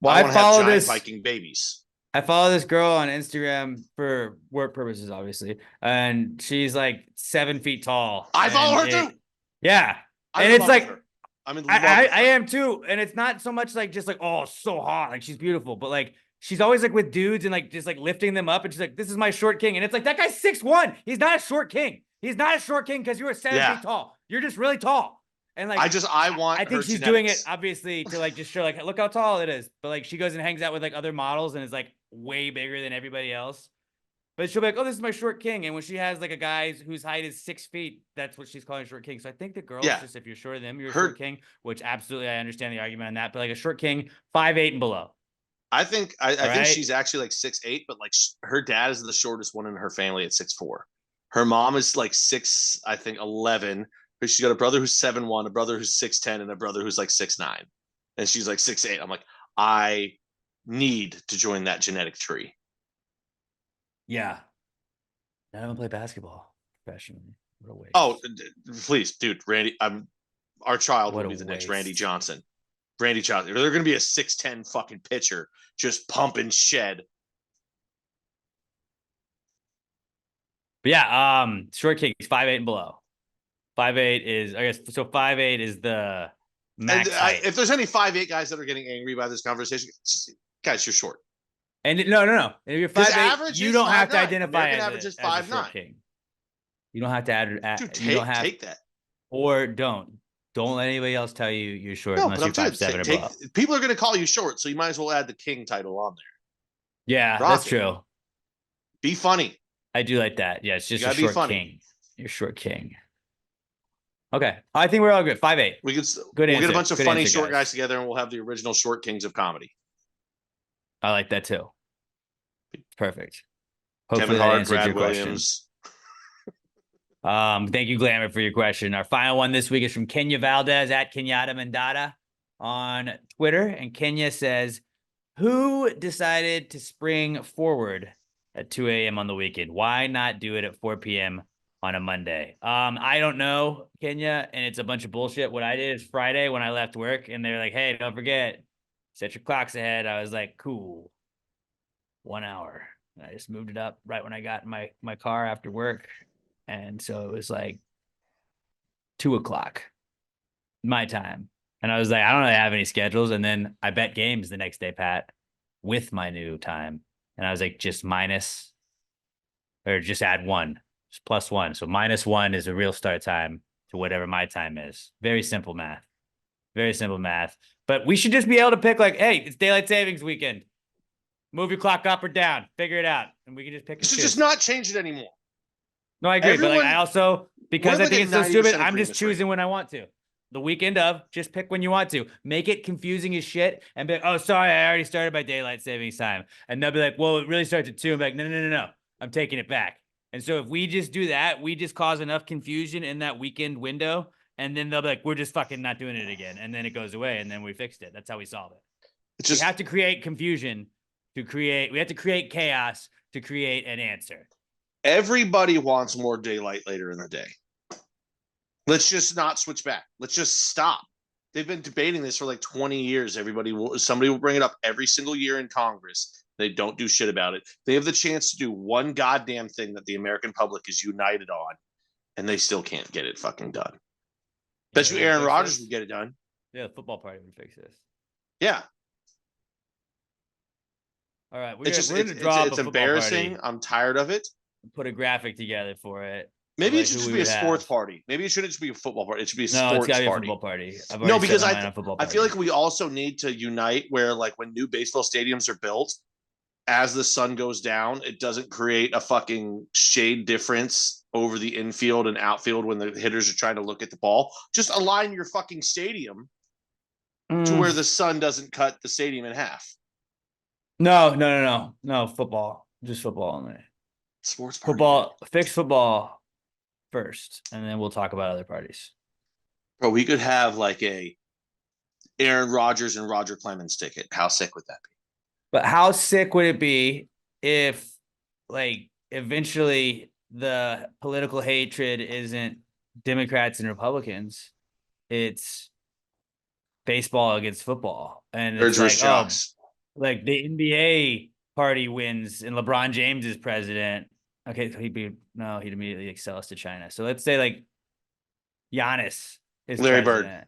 Well,
I
I
want to have
follow
giant
this.
Viking babies.
I follow this girl on Instagram for work purposes, obviously, and she's like 7 feet tall.
I follow
and
her too.
Yeah,
I'm
and
in
it's
love with
like
her. I'm in love
I
with her.
am too, and it's not so much like just like, oh, so hot, like she's beautiful, but like she's always like with dudes and like just like lifting them up, and she's like, this is my short king, and it's like that guy's 6'1". He's not a short king. He's not a short king because you were 7
Yeah.
feet tall. You're just really tall, and like
I want.
I think
her
she's doing it
genetics.
obviously to like just show like look how tall it is, but like she goes and hangs out with like other models and is like way bigger than everybody else. But she'll be like, oh, this is my short king. And when she has like a guy whose height is 6 feet, that's what she's calling short king. So I think the girls,
Yeah.
just if you're shorter than them, you're a
Her-
short king, which absolutely I understand the argument on that. But like a short king, 5'8" and below.
I think I think
Right?
she's actually like 6'8", but like her dad is the shortest one in her family at 6'4". Her mom is like 11. But she's got a brother who's 7'1", a brother who's 6'10", and a brother who's like 6'9". And she's like 6'8". I'm like, I need to join that genetic tree.
Yeah. None of them play basketball professionally. What a waste.
Oh, please, dude, Randy. Our child
What
will
a
be the next Randy
waste.
Johnson. Randy Johnson. They're going to be a 6'10" fucking pitcher, just pumping shed.
But yeah, short king is 5'8" and below. 5'8" is, I guess, so 5'8" is the max
And
height.
if there's any 5'8" guys that are getting angry by this conversation, guys, you're short.
And no. And if you're 5'8",
average
you
is
don't have to
5'9".
identify
American
as
average
a,
is
as a short
5'9".
king. You don't have to add.
Dude,
You don't have,
take that.
or don't let anybody else tell you you're short
No,
unless
but
you're
I'm saying
5'7" or
take,
above.
people are going to call you short, so you might as well add the king title on there.
Yeah,
rock
that's
it.
true.
Be funny.
I do like that. Yeah, it's just a
gotta be
short
funny.
king. You're short king. Okay, I think we're all good. 5'8".
We could.
Good
We'll get
answer.
a bunch of
Good
funny
answer,
short
guys.
guys together, and we'll have the original short kings of comedy.
I like that too. Perfect.
Kevin
Hopefully that
Hart,
answered
Brad
your question.
Williams.
Thank you, Glamour, for your question. Our final one this week is from Kenya Valdez at Kenyatta Mandata on Twitter. And Kenya says, who decided to spring forward at 2 a.m. on the weekend? Why not do it at 4 p.m. on a Monday? I don't know, Kenya, and it's a bunch of bullshit. What I did is Friday when I left work, and they're like, hey, don't forget, set your clocks ahead. I was like, cool, 1 hour. And I just moved it up right when I got in my car after work. And so it was like 2 o'clock my time. And I was like, I don't really have any schedules. And then I bet games the next day, Pat, with my new time. And I was like, just minus or just add 1, just +1. So -1 is the real start time to whatever my time is. Very simple math. Very simple math. But we should just be able to pick like, hey, it's daylight savings weekend. Move your clock up or down. Figure it out. And we can just pick
You
and
should
choose.
just not change it anymore.
No, I agree. But like,
Everyone-
I also, because
we're
I think
like
it's
at
so stupid,
90%
I'm just
agreement rate.
choosing when I want to. The weekend of, just pick when you want to. Make it confusing as shit and be like, oh, sorry, I already started my daylight savings time. And they'll be like, well, it really starts at 2. I'm like, no. I'm taking it back. And so if we just do that, we just cause enough confusion in that weekend window. And then they'll be like, we're just fucking not doing it again. And then it goes away. And then we fixed it. That's how we solve it.
It's just
We have to create confusion we have to create chaos to create an answer.
everybody wants more daylight later in the day. Let's just not switch back. Let's just stop. They've been debating this for like 20 years. Somebody will bring it up every single year in Congress. They don't do shit about it. They have the chance to do one goddamn thing that the American public is united on, and they still can't get it fucking done. Bet you Aaron Rodgers would get it done.
Yeah, the football party would fix this.
Yeah.
All right,
it's embarrassing. I'm tired of it.
Put a graphic together for it.
Maybe it should just be a sports party. Maybe it shouldn't just be a football party. It should be a sports party.
No, it's gotta be a football party.
No, because I feel like we also need to unite where like when new baseball stadiums are built, as the sun goes down, it doesn't create a fucking shade difference over the infield and outfield when the hitters are trying to look at the ball. Just align your fucking stadium to where the sun doesn't cut the stadium in half.
No. Football. Just football only.
Sports party.
Football. Fix football first, and then we'll talk about other parties.
Bro, we could have like a Aaron Rodgers and Roger Clemens ticket. How sick would that be?
But how sick would it be if, like, eventually the political hatred isn't Democrats and Republicans, it's baseball against football, and it's like, like the NBA party wins and LeBron James is president. Okay, so he'd immediately excels to China. So let's say like Giannis is
Larry
president.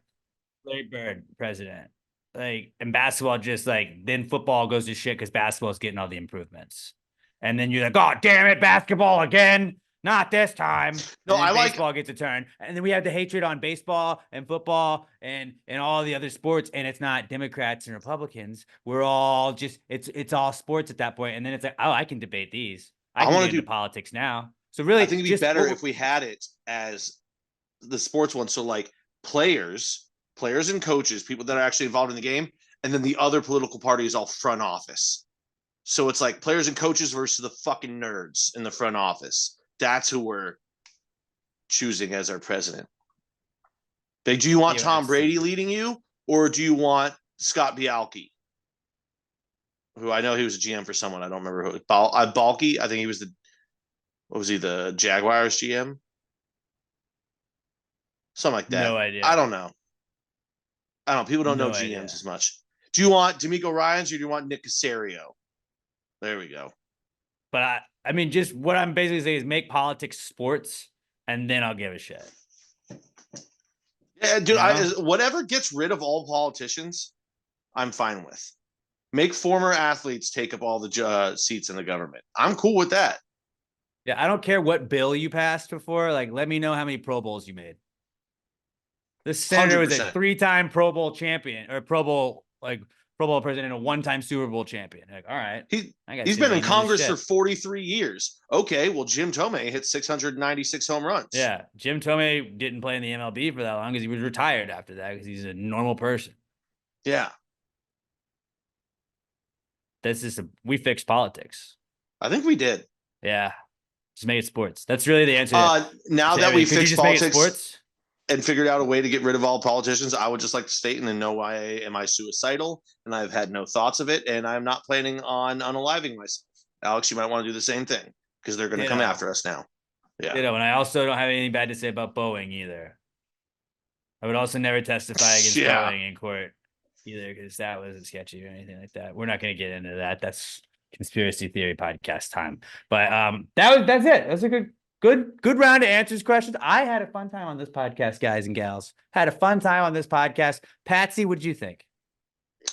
Larry Bird president. Like, and basketball just like, then football goes to shit because basketball's getting all the improvements. And then you're like, oh, damn it, basketball again. Not this time.
No, I like
baseball gets a turn. And then we have the hatred on baseball and football and all the other sports. And it's not Democrats and Republicans. We're all just, it's all sports at that point. And then it's like, oh, I can debate these. I want to do politics now. So really,
I think it'd be better if we had it as the sports one. So like players and coaches, people that are actually involved in the game, and then the other political party is all front office. So it's like players and coaches versus the fucking nerds in the front office. That's who we're choosing as our president. Like, do you want Tom Brady leading you, or do you want Scott Bialke? Who I know he was a GM for someone. I don't remember who. Balky. I think he was the Jaguars GM? Something like that.
No idea.
I don't know. People don't know GMs as much. Do you want D'Amico Ryans or do you want Nick Caserio? There we go.
But I mean, just what I'm basically saying is make politics sports, and then I'll give a shit.
Yeah, dude. Whatever gets rid of all politicians, I'm fine with. Make former athletes take up all the seats in the government. I'm cool with that.
Yeah, I don't care what bill you passed before. Like, let me know how many Pro Bowls you made. This senator
100%.
was a 3-time Pro Bowl champion, or Pro Bowl president, and a 1-time Super Bowl champion. Like, all right.
He's been in Congress for 43 years. Okay, well, Jim Tomei hit 696 home runs.
Yeah, Jim Tomei didn't play in the MLB for that long because he was retired after that because he's a normal person.
Yeah.
We fixed politics.
I think we did.
Yeah. Just make it sports. That's really the answer.
Now
to
that we
everything. Could you
fixed
just make it
politics
sports?
and figured out a way to get rid of all politicians, I would just like to state and then know why am I suicidal, and I've had no thoughts of it, and I'm not planning on unaliving myself. Alex, you might want to do the same thing because they're going to come after us now. Yeah.
And I also don't have anything bad to say about Boeing either. I would also never testify against Boeing in court either, because that wasn't sketchy or anything like that. We're not going to get into that. That's conspiracy theory podcast time. But that's it. That's a good round of answers questions. I had a fun time on this podcast, guys and gals. Had a fun time on this podcast. Patsy, what did you think?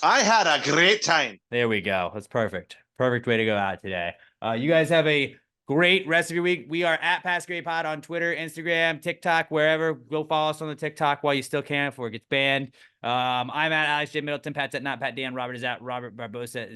I had a great time.
There we go. That's perfect. Perfect way to go out today. You guys have a great rest of your week. We are at Pass Grade Pod on Twitter, Instagram, TikTok, wherever. Go follow us on the TikTok while you still can before it gets banned. I'm at Alex J. Middleton. Pat's at Not Pat Dan. Robert is at Robert Barbosa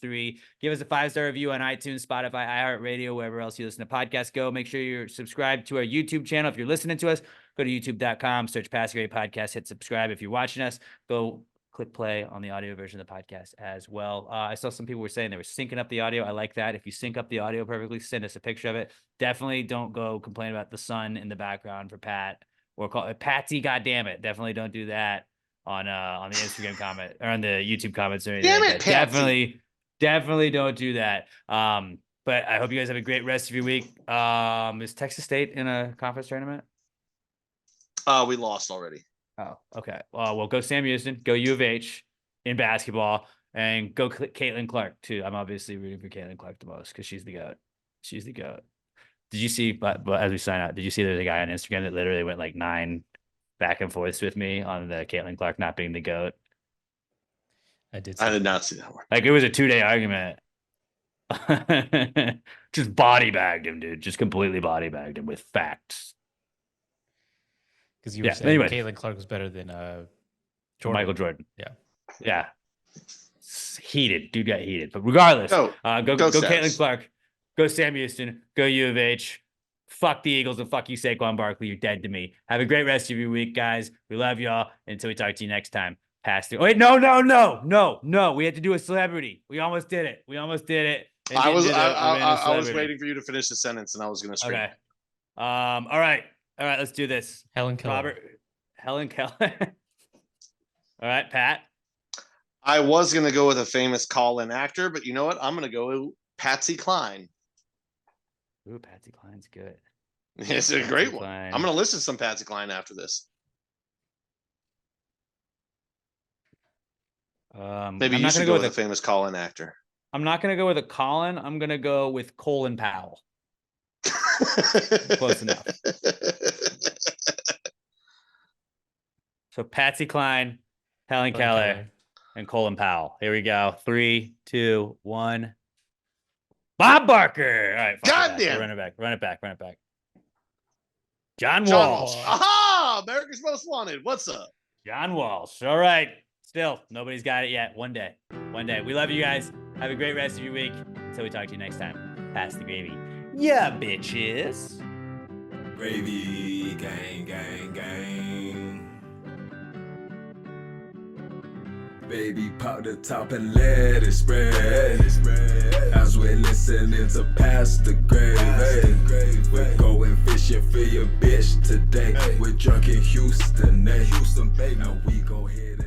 03. Give us a 5-star review on iTunes, Spotify, iHeartRadio, wherever else you listen to podcasts. Go. Make sure you're subscribed to our YouTube channel. If you're listening to us, go to youtube.com, search Pass Grade Podcast, hit subscribe. If you're watching us, go click play on the audio version of the podcast as well. I saw some people were saying they were syncing up the audio. I like that. If you sync up the audio perfectly, send us a picture of it. Definitely don't go complain about the sun in the background for Pat or call it Patsy. God damn it. Definitely don't do that on the Instagram comment or on the YouTube comments or anything.
Damn
like
it,
that. Definitely don't do that. But I hope you guys have a great rest of your week. Is Texas State in a conference tournament?
We lost already.
Oh, okay. Well, go Sam Houston, go U of H in basketball, and go Caitlin Clark too. I'm obviously rooting for Caitlin Clark the most because she's the GOAT. She's the GOAT. Did you see, but as we sign out, did you see there's a guy on Instagram that literally went like 9 back and forths with me on the Caitlin Clark not being the GOAT?
I did not see that one.
Like it was a 2-day argument. Just body bagged him, dude. Just completely body bagged him with facts.
Because you were saying Caitlin Clark was better than Jordan.
Michael Jordan.
Yeah.
Heated. Dude got heated. But regardless, go
Stats.
Caitlin Clark. Go Sam Houston. Go U of H. Fuck the Eagles and fuck you, Saquon Barkley. You're dead to me. Have a great rest of your week, guys. We love y'all. Until we talk to you next time. Pass through. Wait, no. We had to do a celebrity. We almost did it.
I was waiting for you to finish the sentence, and I was going to scream.
Okay. All right, let's do this.
Helen Keller.
Helen Keller. All right, Pat.
I was going to go with a famous call-in actor, but you know what? I'm going to go with Patsy Cline.
Ooh, Patsy Cline's good.
It's a great one.
Cline.
I'm going to listen to some Patsy Cline after this. Maybe you should go with a famous call-in actor.
I'm not going to go with a Colin. I'm going to go with Colin Powell. Close enough. So Patsy Cline, Helen Keller, and Colin Powell. Here we go. 3, 2, 1. Bob Barker. All right.
Goddamn.
Run it back. John Walsh.
Aha! America's Most Wanted. What's up?
John Walsh. All right. Still, nobody's got it yet. One day. We love you guys. Have a great rest of your week. Until we talk to you next time. Pass the gravy. Yeah, bitches.
Gravy, gang, gang, gang. Baby, pop the top and let it spread. As we're listening to Pass the Gravy. We're going fishing for your bitch today. We're drunk in Houston, baby. Now we go ahead.